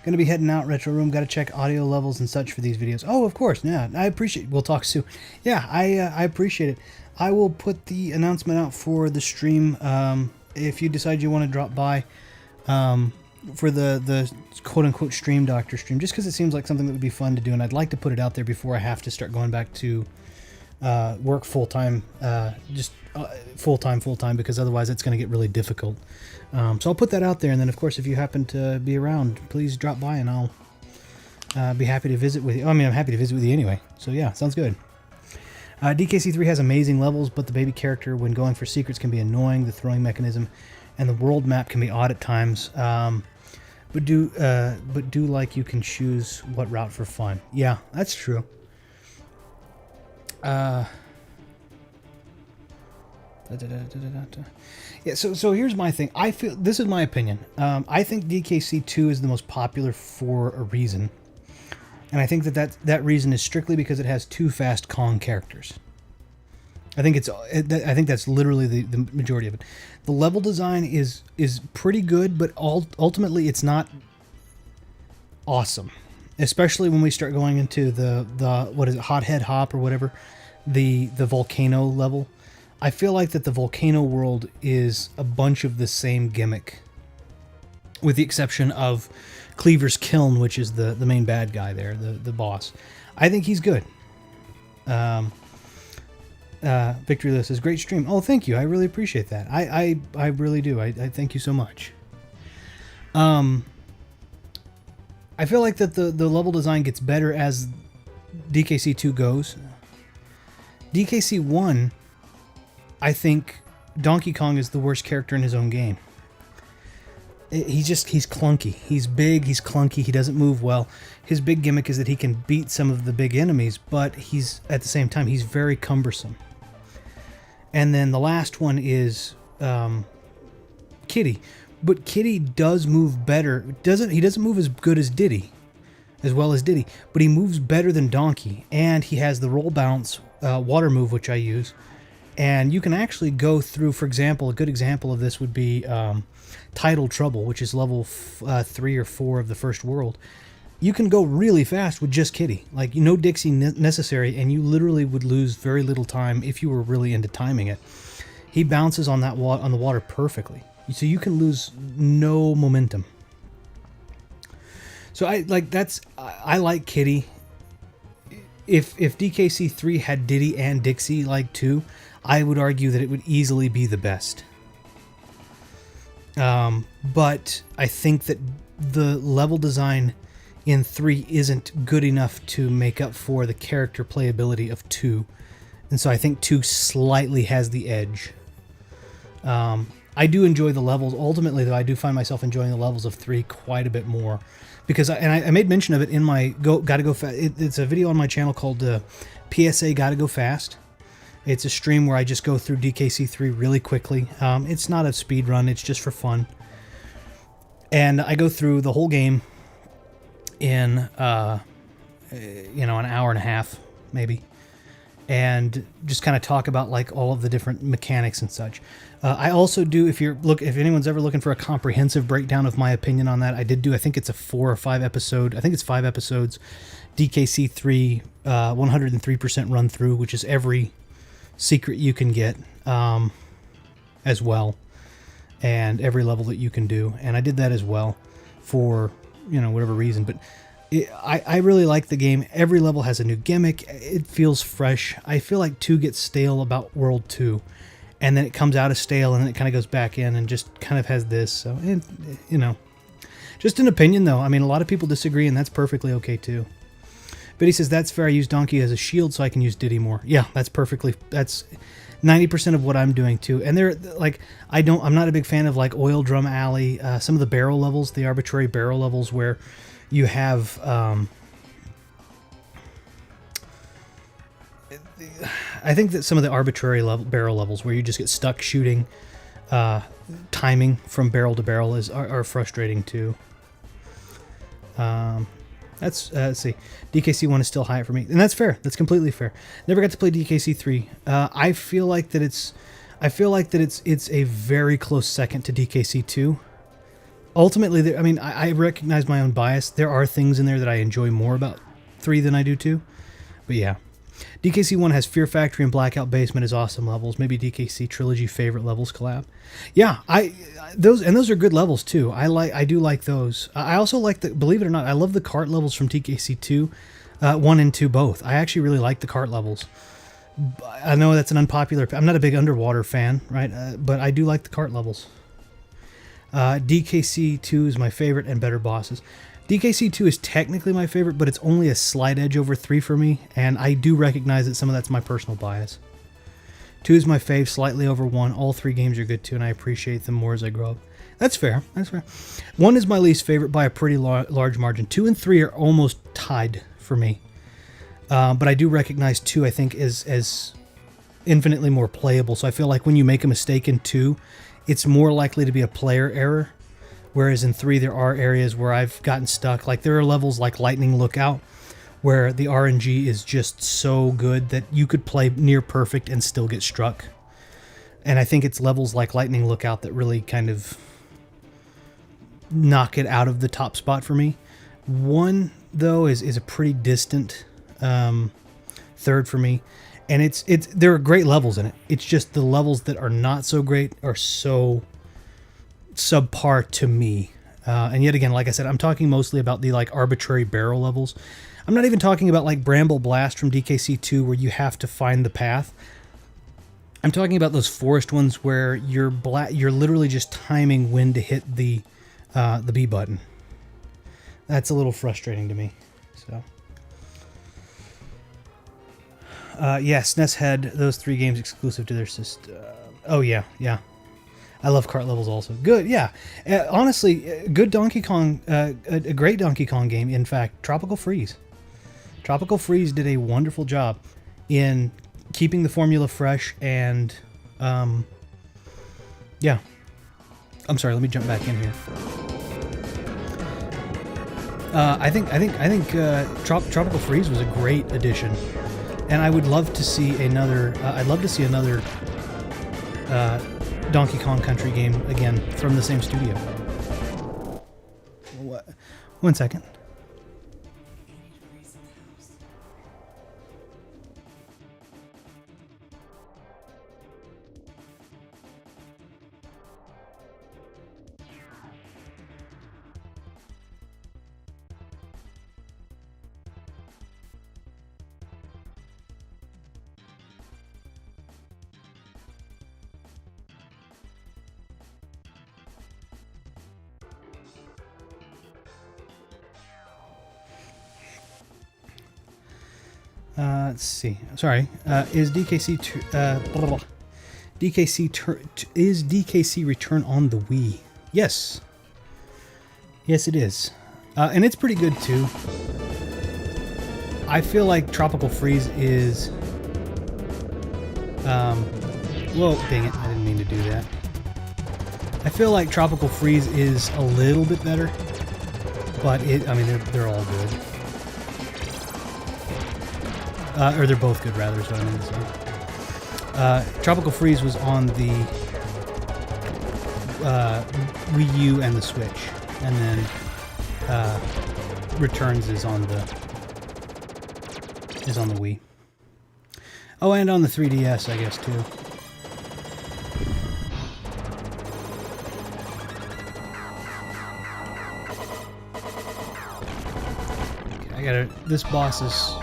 Gonna be heading out, Retro Room. Gotta check audio levels and such for these videos. Oh, of course. Yeah, I appreciate it. We'll talk soon. Yeah, I appreciate it. I will put the announcement out for the stream. If you decide you want to drop by for the quote-unquote stream doctor stream, just because it seems like something that would be fun to do, and I'd like to put it out there before I have to start going back to work full-time, full-time, because otherwise it's going to get really difficult. So I'll put that out there, and then of course if you happen to be around, please drop by and I'll be happy to visit with you. I mean, I'm happy to visit with you anyway. So yeah, sounds good. DKC3 has amazing levels, but the baby character when going for secrets can be annoying. The throwing mechanism and the world map can be odd at times. But do like you can choose what route for fun. Yeah, that's true. Yeah, so here's my thing. I feel, this is my opinion. I think DKC 2 is the most popular for a reason. And I think that reason is strictly because it has 2 fast Kong characters. I think that's literally the majority of it. The level design is pretty good, but ultimately it's not awesome. Especially when we start going into the what is it, Hothead Hop or whatever, the volcano level. I feel like that the volcano world is a bunch of the same gimmick, with the exception of Cleaver's Kiln, which is the main bad guy there, the boss. I think he's good. Victory List says, great stream. Oh, thank you. I really appreciate that. I really do. I thank you so much. I feel like that the level design gets better as DKC 2 goes. DKC 1, I think Donkey Kong is the worst character in his own game. He's clunky. He's big, he's clunky, he doesn't move well. His big gimmick is that he can beat some of the big enemies, but he's, at the same time, he's very cumbersome. And then the last one is Kiddy. But Kiddy does move better. He doesn't move as good as Diddy, as well as Diddy, but he moves better than Donkey, and he has the roll bounce water move, which I use. And you can actually go through, for example, a good example of this would be Tidal Trouble, which is level 3 or 4 of the first world. You can go really fast with just Kiddy, like no Dixie necessary, and you literally would lose very little time if you were really into timing it. He bounces on that on the water perfectly, so you can lose no momentum. So I like Kiddy. If DKC 3 had Diddy and Dixie like 2, I would argue that it would easily be the best. But I think that the level design in 3 isn't good enough to make up for the character playability of 2. And so I think 2 slightly has the edge. I do enjoy the levels. Ultimately, though, I do find myself enjoying the levels of 3 quite a bit more. Because I made mention of it in my Gotta Go Fast. It's a video on my channel called PSA Gotta Go Fast. It's a stream where I just go through DKC 3 really quickly. It's not a speed run, it's just for fun. And I go through the whole game in an hour and a half, maybe. And just kind of talk about like all of the different mechanics and such. I also do, if anyone's ever looking for a comprehensive breakdown of my opinion on that, I think it's a 4 or 5 episode, I think it's 5 episodes, DKC 3, 103% run through, which is every secret you can get, as well, and every level that you can do. And I did that as well for, whatever reason, but I really like the game. Every level has a new gimmick. It feels fresh. I feel like 2 gets stale about World 2, and then it comes out of stale, and then it kind of goes back in and just kind of has this. So, just an opinion, though. I mean, a lot of people disagree, and that's perfectly okay, too. But he says, that's fair. I use Donkey as a shield so I can use Diddy more. Yeah, that's 90% of what I'm doing, too. And they're, like, I'm not a big fan of, like, Oil Drum Alley, some of the barrel levels, the arbitrary barrel levels where you have, I think that some of the arbitrary barrel levels where you just get stuck shooting, timing from barrel to barrel are frustrating too. Let's see. DKC 1 is still high for me, and that's fair. That's completely fair. Never got to play DKC 3. I feel like that it's a very close second to DKC 2. Ultimately, I recognize my own bias. There are things in there that I enjoy more about 3 than I do 2. But yeah. DKC 1 has Fear Factory and Blackout Basement as awesome levels. Maybe DKC Trilogy favorite levels collab. Yeah, those are good levels too. I do like those. I also like believe it or not, I love the cart levels from DKC 2, 1 and 2 both. I actually really like the cart levels. I know that's an unpopular. I'm not a big underwater fan, right? But I do like the cart levels. DKC 2 is my favorite and better bosses. DKC 2 is technically my favorite, but it's only a slight edge over 3 for me, and I do recognize that some of that's my personal bias. 2 is my fave, slightly over 1. All 3 games are good too, and I appreciate them more as I grow up. That's fair. That's fair. 1 is my least favorite by a pretty large margin. 2 and 3 are almost tied for me. But I do recognize 2, I think, is infinitely more playable, so I feel like when you make a mistake in 2, it's more likely to be a player error. Whereas in 3, there are areas where I've gotten stuck. Like there are levels like Lightning Lookout where the RNG is just so good that you could play near perfect and still get struck. And I think it's levels like Lightning Lookout that really kind of knock it out of the top spot for me. 1, though, is a pretty distant third for me. And there are great levels in it. It's just the levels that are not so great are so subpar to me. And yet again, like I said, I'm talking mostly about the like arbitrary barrel levels. I'm not even talking about like Bramble Blast from DKC 2 where you have to find the path. I'm talking about those forest ones where you're literally just timing when to hit the B button. That's a little frustrating to me. So, yeah, SNES had those 3 games exclusive to their system. Oh yeah, yeah. I love kart levels also. Good, yeah. Honestly, good Donkey Kong, a great Donkey Kong game. In fact, Tropical Freeze. Tropical Freeze did a wonderful job in keeping the formula fresh and, yeah. I'm sorry. Let me jump back in here. I think Tropical Freeze was a great addition, and I would love to see another. I'd love to see another Donkey Kong Country game again from the same studio. What? 1 second. Let's see. Sorry. Is DKC Return on the Wii? Yes. Yes, it is. And it's pretty good too. I feel like Tropical Freeze is. Whoa! Dang it! I didn't mean to do that. I feel like Tropical Freeze is a little bit better, but I mean, they're all good. Or they're both good, rather, is what I meant to say. Tropical Freeze was on the Wii U and the Switch, and then Returns is on the Wii. Oh, and on the 3DS, I guess, too. Okay, this boss is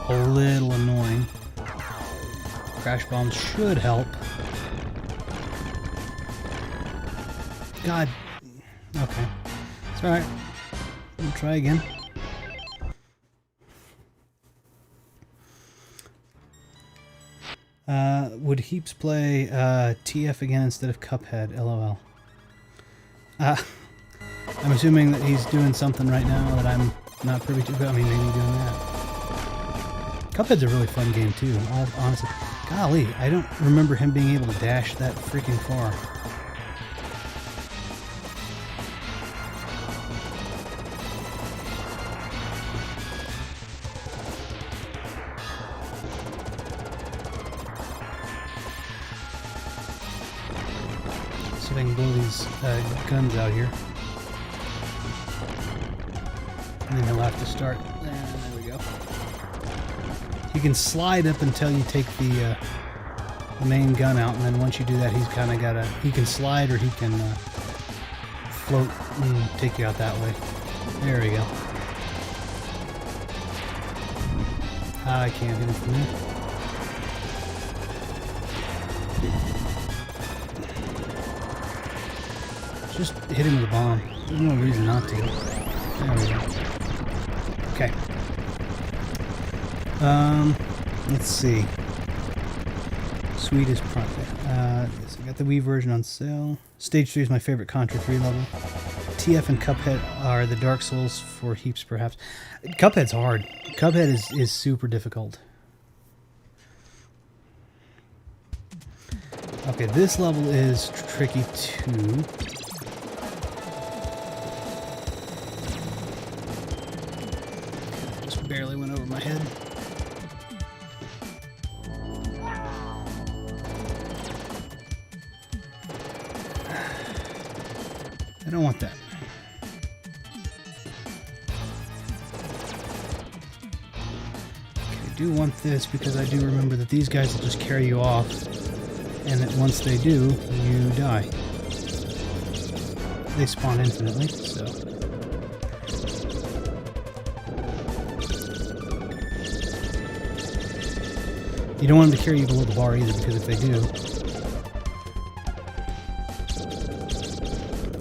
a little annoying. Crash bombs should help. God. Okay. It's alright. We'll try again. Would Heaps play TF again instead of Cuphead? LOL. I'm assuming that he's doing something right now that I'm not privy to. I mean, maybe doing that. Cuphead's a really fun game too, honestly. Golly, I don't remember him being able to dash that freaking far. See if I can blow these guns out here. And then he'll have to start. There we go. You can slide up until you take the main gun out, and then once you do that, he's kind of got a. He can slide or he can float and take you out that way. There we go. I can't hit him from there. Just hit him with a bomb. There's no reason not to. There we go. Okay. Let's see. Sweetest project. Yes, I got the Wii version on sale. Stage 3 is my favorite Contra 3 level. TF and Cuphead are the Dark Souls for Heaps, perhaps. Cuphead's hard. Cuphead is super difficult. Okay, this level is tricky too. Just barely went over my head. I don't want that. Okay, I do want this because I do remember that these guys will just carry you off, and that once they do, you die. They spawn infinitely, so. You don't want them to carry you below the bar either, because if they do,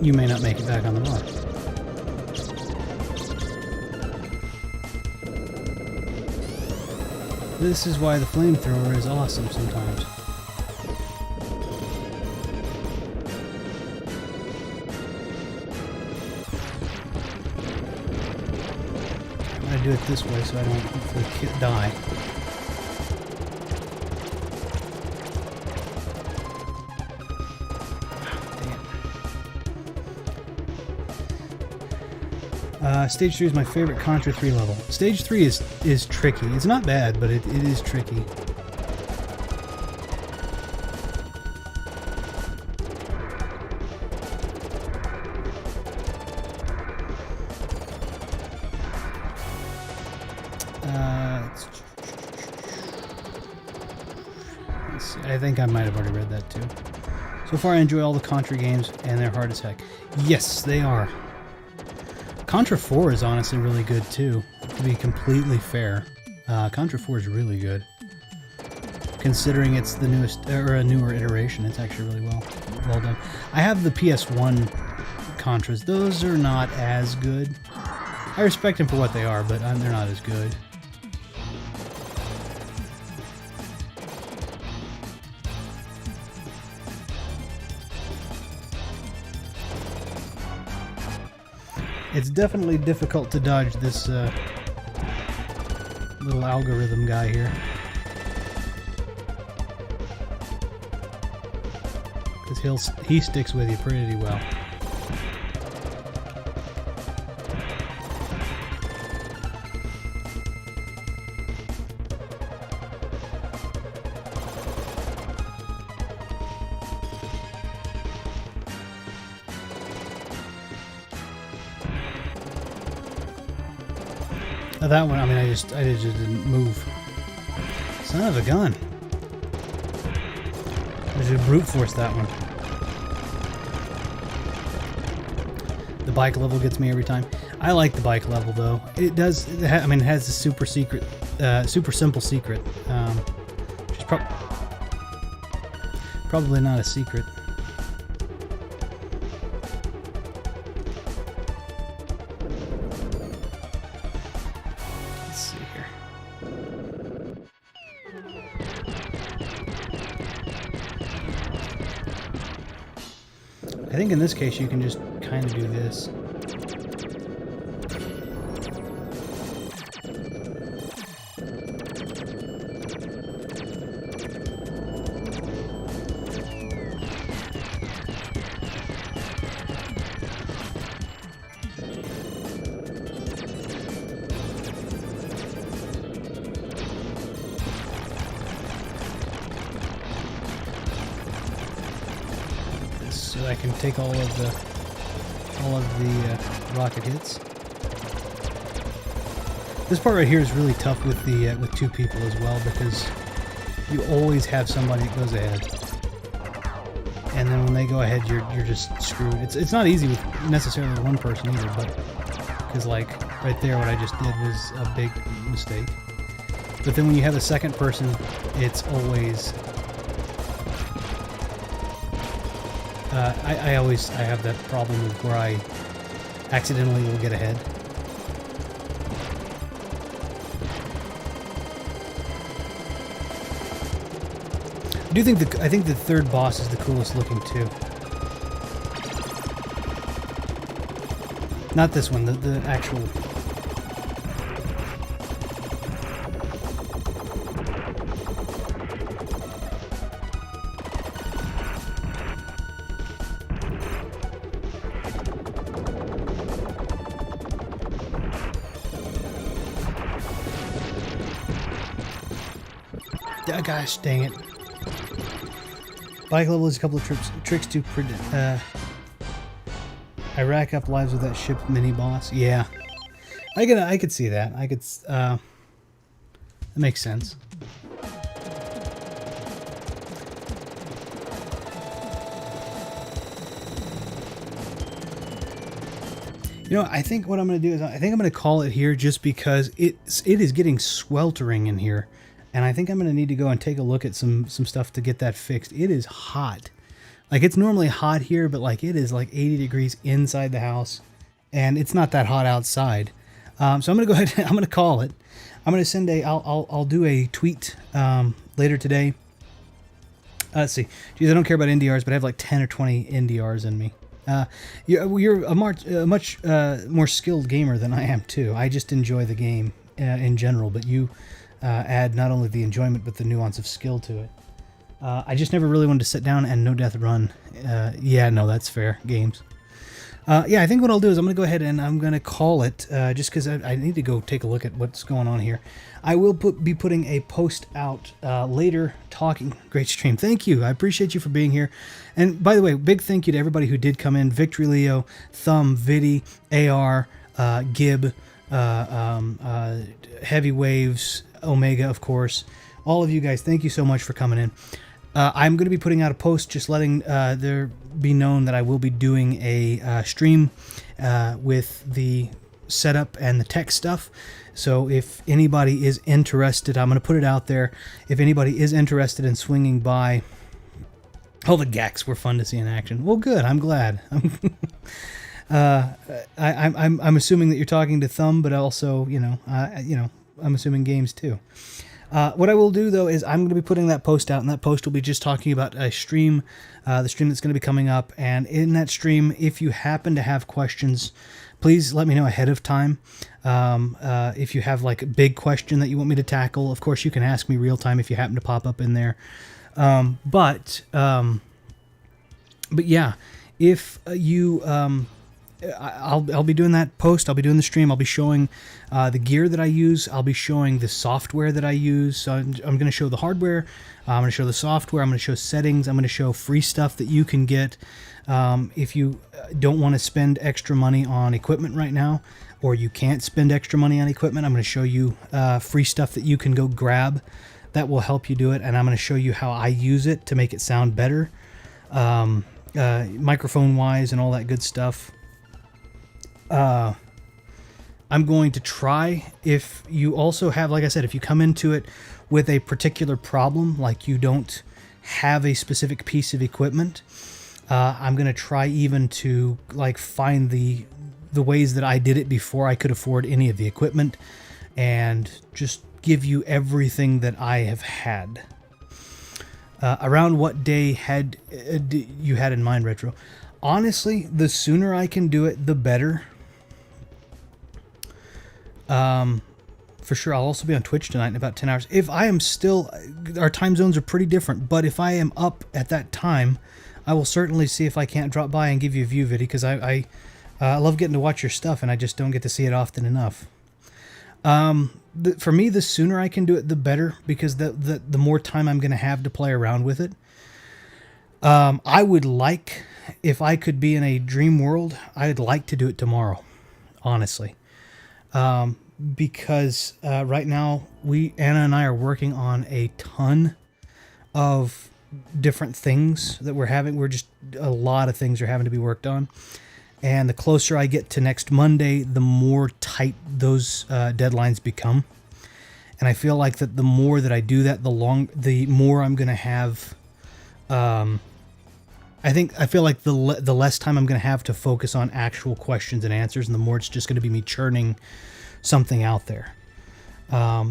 you may not make it back on the bar. This is why the flamethrower is awesome sometimes. I'm gonna do it this way so I don't hopefully die. Stage 3 is my favorite Contra 3 level. Stage 3 is tricky. It's not bad, but it is tricky. Let's see. I think I might have already read that too. So far I enjoy all the Contra games, and they're hard as heck. Yes, they are. Contra 4 is honestly really good too, to be completely fair. Contra 4 is really good. Considering it's the newest, or a newer iteration, it's actually really well done. I have the PS1 Contras. Those are not as good. I respect them for what they are, but they're not as good. It's definitely difficult to dodge this little algorithm guy here. Because he sticks with you pretty well. That one, I mean, I just didn't move. Son of a gun. I should brute force that one. The bike level gets me every time. I like the bike level though. It does. I mean, it has a super secret, super simple secret. Which is probably not a secret. I think in this case you can just kind of do this. So I can take all of the rocket hits. This part right here is really tough with the with two people as well, because you always have somebody that goes ahead, and then when they go ahead, you're just screwed. It's not easy with necessarily one person either, but because like right there, what I just did was a big mistake. But then when you have a second person, it's always I have that problem of where I accidentally will get ahead. I think the third boss is the coolest looking too. Not this one, the actual. Oh, gosh, dang it. Bike level is a couple of tricks to predict. I rack up lives with that ship mini boss. Yeah, I could see that. That makes sense. You know, I think what I'm going to do is I think I'm going to call it here, just because it is getting sweltering in here. And I think I'm going to need to go and take a look at some stuff to get that fixed. It is hot. Like, it's normally hot here, but like it is like 80 degrees inside the house, and it's not that hot outside. So I'm going to go ahead, I'm going to call it. I'm gonna send a. I'll do a tweet later today. Let's see. Geez, I don't care about NDRs, but I have like 10 or 20 NDRs in me. You're a much more skilled gamer than I am too. I just enjoy the game in general, but you add not only the enjoyment but the nuance of skill to it. I just never really wanted to sit down and no death run. Yeah, no, that's fair. Games. Yeah, I think what I'll do is I'm going to go ahead and I'm going to call it, just because I need to go take a look at what's going on here. I will be putting a post out later talking. Great stream. Thank you. I appreciate you for being here. And by the way, big thank you to everybody who did come in. Victory Leo, Thumb, Viddy, AR, Gib, Heavy Waves, Omega, of course. All of you guys, thank you so much for coming in. I'm going to be putting out a post just letting there be known that I will be doing a stream with the setup and the tech stuff. So if anybody is interested, I'm going to put it out there. If anybody is interested in swinging by, oh, the Gax were fun to see in action. Well, good. I'm glad. I'm assuming that you're talking to Thumb, but also, I'm assuming games too. What I will do, though, is I'm going to be putting that post out, and that post will be just talking about a stream, the stream that's going to be coming up. And in that stream, if you happen to have questions, please let me know ahead of time. If you have like a big question that you want me to tackle, of course, you can ask me real time if you happen to pop up in there. But yeah, if you... I'll be doing that post. I'll be doing the stream. I'll be showing the gear that I use. I'll be showing the software that I use. So I'm going to show the hardware. I'm going to show the software. I'm going to show settings. I'm going to show free stuff that you can get. If you don't want to spend extra money on equipment right now, or you can't spend extra money on equipment, I'm going to show you free stuff that you can go grab that will help you do it. And I'm going to show you how I use it to make it sound better, microphone wise and all that good stuff. I'm going to try, if you also have, like I said, if you come into it with a particular problem, like you don't have a specific piece of equipment, I'm going to try even to like find the ways that I did it before I could afford any of the equipment and just give you everything that I have had. Around what day had you had in mind, Retro? Honestly, the sooner I can do it, the better. For sure, I'll also be on Twitch tonight in about 10 hours. If I am still... Our time zones are pretty different, but if I am up at that time, I will certainly see if I can't drop by and give you a view, Viddy, because I love getting to watch your stuff, and I just don't get to see it often enough. For me, the sooner I can do it, the better, because the more time I'm going to have to play around with it. I would like, if I could be in a dream world, I'd like to do it tomorrow, honestly. Because right now, Anna and I are working on a ton of different things that we're having. A lot of things are having to be worked on. And the closer I get to next Monday, the more tight those deadlines become. And I feel like that the more that I do that, the more I'm going to have... I feel like the less time I'm going to have to focus on actual questions and answers, and the more it's just going to be me churning something out there.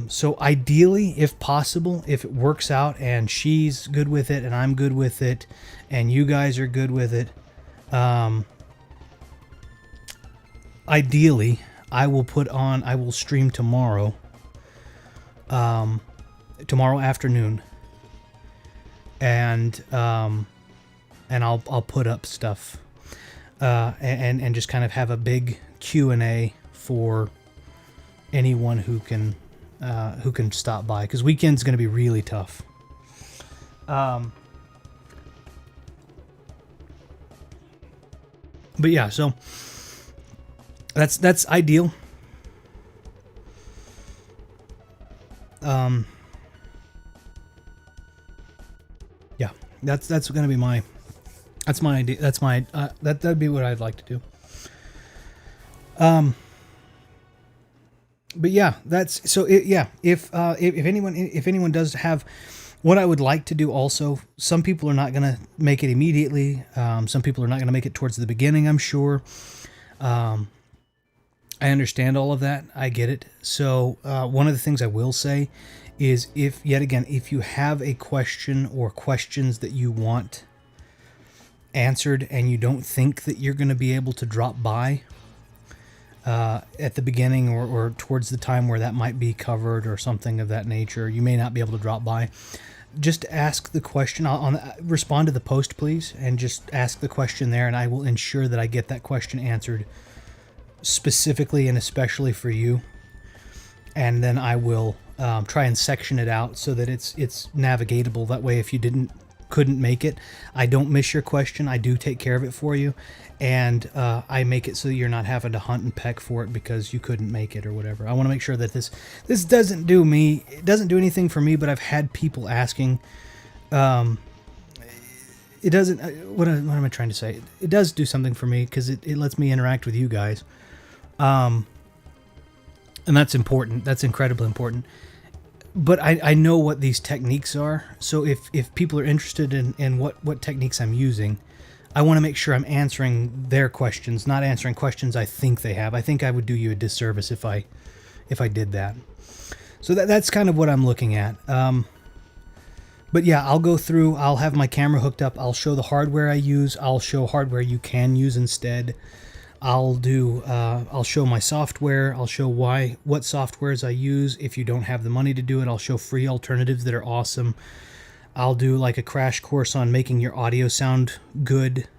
So ideally, if possible, if it works out and she's good with it and I'm good with it and you guys are good with it, ideally, I will stream tomorrow, tomorrow afternoon, and I'll put up stuff, and just kind of have a big Q&A for anyone who can stop by, because weekend's going to be really tough. But yeah, so that's ideal. Yeah, that's going to be my idea. That'd be what I'd like to do. But yeah, if anyone does have what I would like to do also, some people are not going to make it immediately. Some people are not going to make it towards the beginning, I'm sure. I understand all of that. I get it. So one of the things I will say is if you have a question or questions that you want answered and you don't think that you're going to be able to drop by at the beginning or towards the time where that might be covered or something of that nature, you may not be able to drop by. Just ask the question. Respond to the post, please, and just ask the question there, and I will ensure that I get that question answered specifically and especially for you. And then I will try and section it out so that it's navigatable. That way, if you couldn't make it, I don't miss your question. I do take care of it for you, and I make it so you're not having to hunt and peck for it because you couldn't make it or whatever. I want to make sure that this doesn't do anything for me, but I've had people asking. It doesn't. What am I trying to say? It does do something for me because it lets me interact with you guys, and that's important. That's incredibly important. But I know what these techniques are. So if people are interested in what techniques I'm using, I want to make sure I'm answering their questions, not answering questions I think they have. I think I would do you a disservice if I did that. So that's kind of what I'm looking at. But yeah, I'll go through. I'll have my camera hooked up. I'll show the hardware I use. I'll show hardware you can use instead. I'll show my software. I'll show what softwares I use. If you don't have the money to do it, I'll show free alternatives that are awesome. I'll do like a crash course on making your audio sound good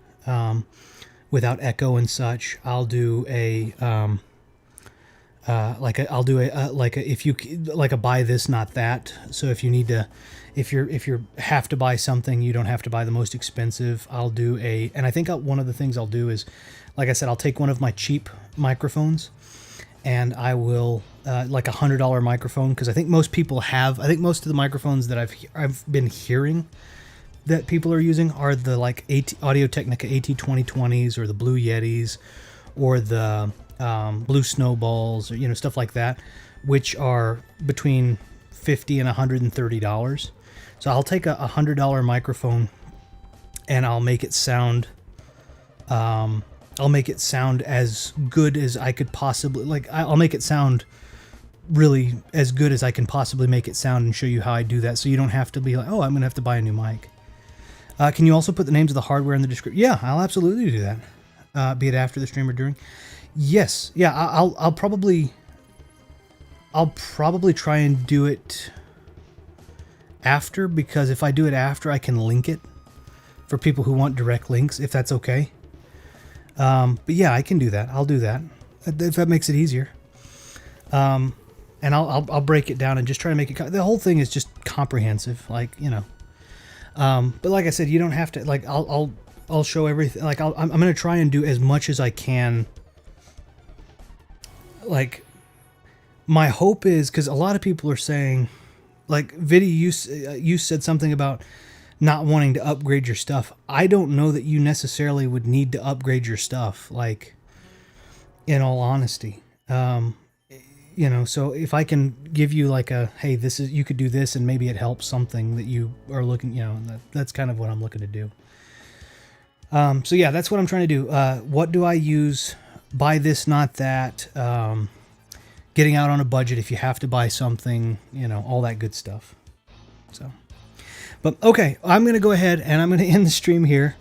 without echo and such. I'll do a buy this not that. So if you need to, if you have to buy something, you don't have to buy the most expensive. I'll do and I think one of the things I'll do is, like I said, I'll take one of my cheap microphones and I will like $100 microphone, because I think most people have. I think most of the microphones that I've been hearing that people are using are the like Audio-Technica AT2020s or the Blue Yetis or the Blue Snowballs, or stuff like that, which are between $50 and $130. So I'll take a $100 microphone and I'll make it sound. I'll make it sound as good as I could possibly. I'll make it sound really as good as I can possibly make it sound and show you how I do that, so you don't have to be like, oh, I'm gonna have to buy a new mic. Can you also put the names of the hardware in the description? Yeah, I'll absolutely do that. Be it after the stream or during. Yes, yeah, I'll probably try and do it after, because if I do it after, I can link it for people who want direct links, if that's okay. But yeah, I can do that. I'll do that if that makes it easier. And I'll break it down and just try to make it. The whole thing is just comprehensive, But like I said, you don't have to. I'll show everything. I'm gonna try and do as much as I can. My hope is, because a lot of people are saying, Vidi, you said something about not wanting to upgrade your stuff. I don't know that you necessarily would need to upgrade your stuff, in all honesty. So if I can give you hey, you could do this and maybe it helps something that you are looking, that's kind of what I'm looking to do. So yeah, that's what I'm trying to do. What do I use? Buy this, not that. Getting out on a budget if you have to buy something, all that good stuff. So. But okay, I'm going to go ahead and I'm going to end the stream here.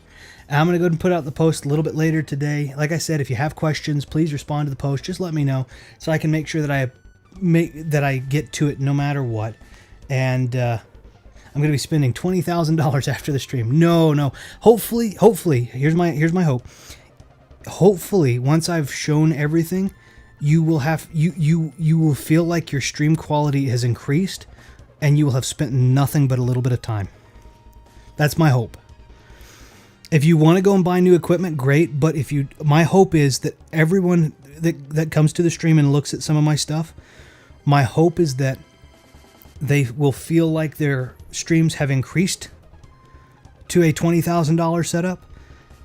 I'm going to go ahead and put out the post a little bit later today. Like I said, if you have questions, please respond to the post. Just let me know so I can make sure that I get to it no matter what. And I'm going to be spending $20,000 after the stream. No. Hopefully, here's my hope. Hopefully, once I've shown everything, you will feel like your stream quality has increased. And you will have spent nothing but a little bit of time. That's my hope. If you want to go and buy new equipment, great. But my hope is that everyone that comes to the stream and looks at some of my stuff, my hope is that they will feel like their streams have increased to a $20,000 setup,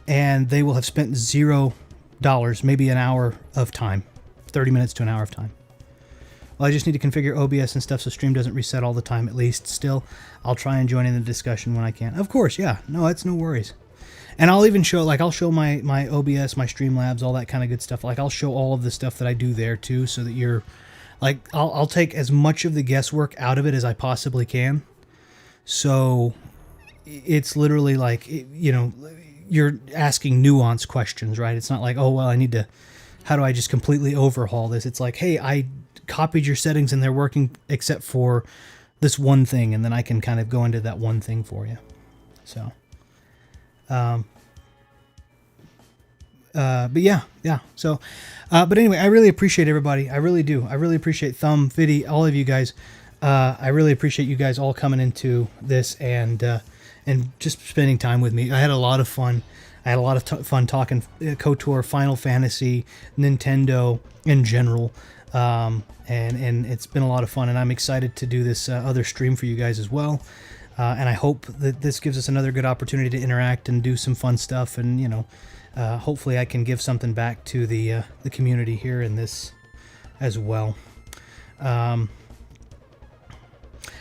and they will have spent $0, maybe an hour of time, 30 minutes to an hour of time. Well, I just need to configure OBS and stuff so stream doesn't reset all the time, at least. Still, I'll try and join in the discussion when I can. Of course, yeah. No, that's no worries. And I'll even show, like, I'll show my OBS, my Streamlabs, all that kind of good stuff. Like, I'll show all of the stuff that I do there too, so that you're, like, I'll take as much of the guesswork out of it as I possibly can. So it's literally like, you know, you're asking nuanced questions, right? It's not like, oh, well, how do I just completely overhaul this? It's like, hey, I copied your settings and they're working except for this one thing, and then I can kind of go into that one thing for you. So, but yeah. So, but anyway, I really appreciate everybody. I really do. I really appreciate Thumb, Vidi, all of you guys. I really appreciate you guys all coming into this and just spending time with me. I had a lot of fun. I had a lot of fun talking KOTOR, Final Fantasy, Nintendo in general. And it's been a lot of fun, and I'm excited to do this other stream for you guys as well. And I hope that this gives us another good opportunity to interact and do some fun stuff. And, you know, hopefully I can give something back to the community here in this as well.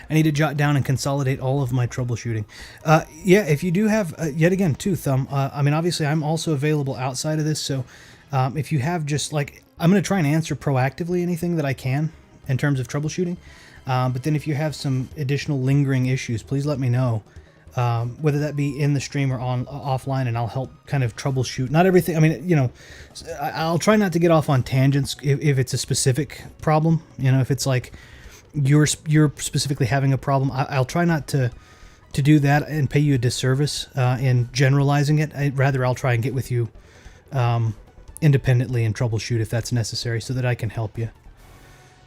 I need to jot down and consolidate all of my troubleshooting. Yeah, if you do have, yet again, too, Thumb, I mean, obviously I'm also available outside of this. So if you have just, like, I'm going to try and answer proactively anything that I can in terms of troubleshooting. But then if you have some additional lingering issues, please let me know, whether that be in the stream or offline, and I'll help kind of troubleshoot. Not everything. I mean, you know, I'll try not to get off on tangents if it's a specific problem. You know, if it's like you're specifically having a problem, I'll try not to do that and pay you a disservice in generalizing it. Rather, I'll try and get with you independently and troubleshoot if that's necessary, so that I can help you.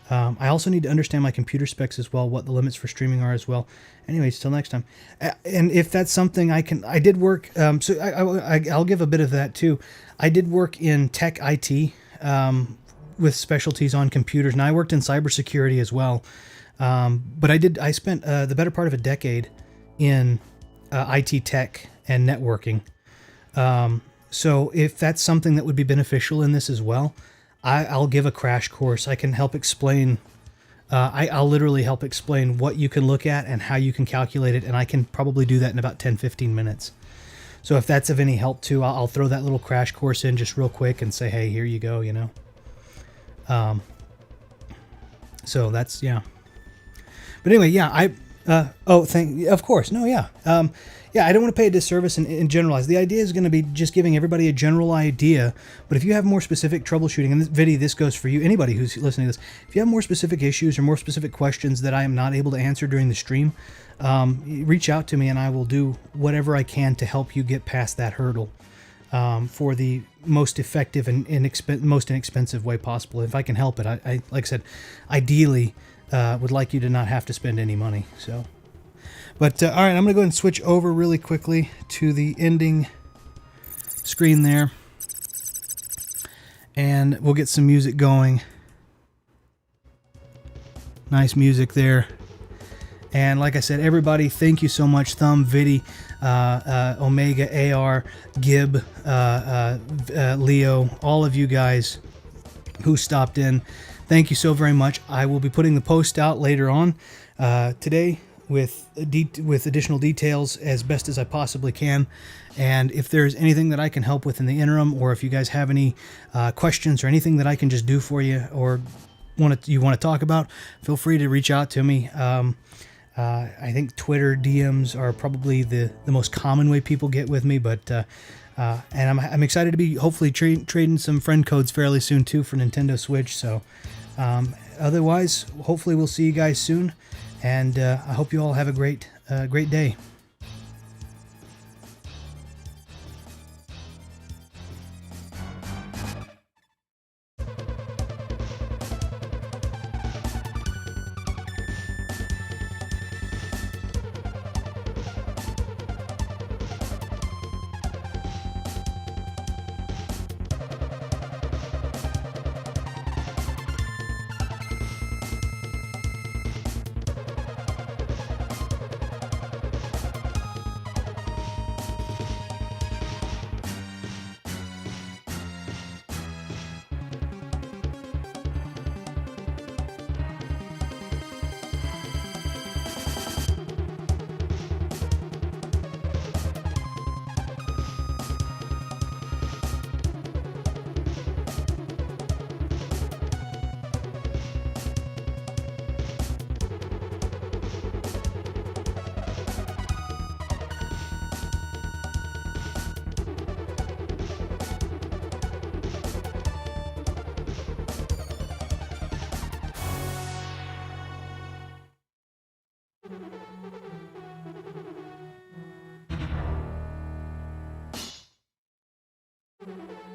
I also need to understand my computer specs as well, what the limits for streaming are as well. Anyways, till next time. And if that's something I did work, so I'll give a bit of that too. I did work in tech IT with specialties on computers, and I worked in cybersecurity as well. But I spent the better part of a decade in IT tech and networking. So if that's something that would be beneficial in this as well, I'll give a crash course. I can help explain. I'll literally help explain what you can look at and how you can calculate it, and I can probably do that in about 10-15 minutes. So if that's of any help too, I'll throw that little crash course in just real quick and say, hey, here you go, you know. So that's, yeah. But anyway, yeah, of course, no, yeah. Yeah, I don't want to pay a disservice and generalize. The idea is going to be just giving everybody a general idea. But if you have more specific troubleshooting, and this goes for you, anybody who's listening to this, if you have more specific issues or more specific questions that I am not able to answer during the stream, reach out to me and I will do whatever I can to help you get past that hurdle for the most effective and most inexpensive way possible. If I can help it, I like I said, ideally would like you to not have to spend any money. So. But, all right, I'm going to go ahead and switch over really quickly to the ending screen there. And we'll get some music going. Nice music there. And like I said, everybody, thank you so much. Thumb, Vidi, Omega, AR, Gib, Leo, all of you guys who stopped in. Thank you so very much. I will be putting the post out later on today, with additional details as best as I possibly can. And if there's anything that I can help with in the interim, or if you guys have any questions or anything that I can just do for you, or you want to talk about, feel free to reach out to me. I think Twitter DMs are probably the most common way people get with me, but and I'm excited to be hopefully trading some friend codes fairly soon too for Nintendo Switch. So otherwise, hopefully we'll see you guys soon. And I hope you all have a great day. you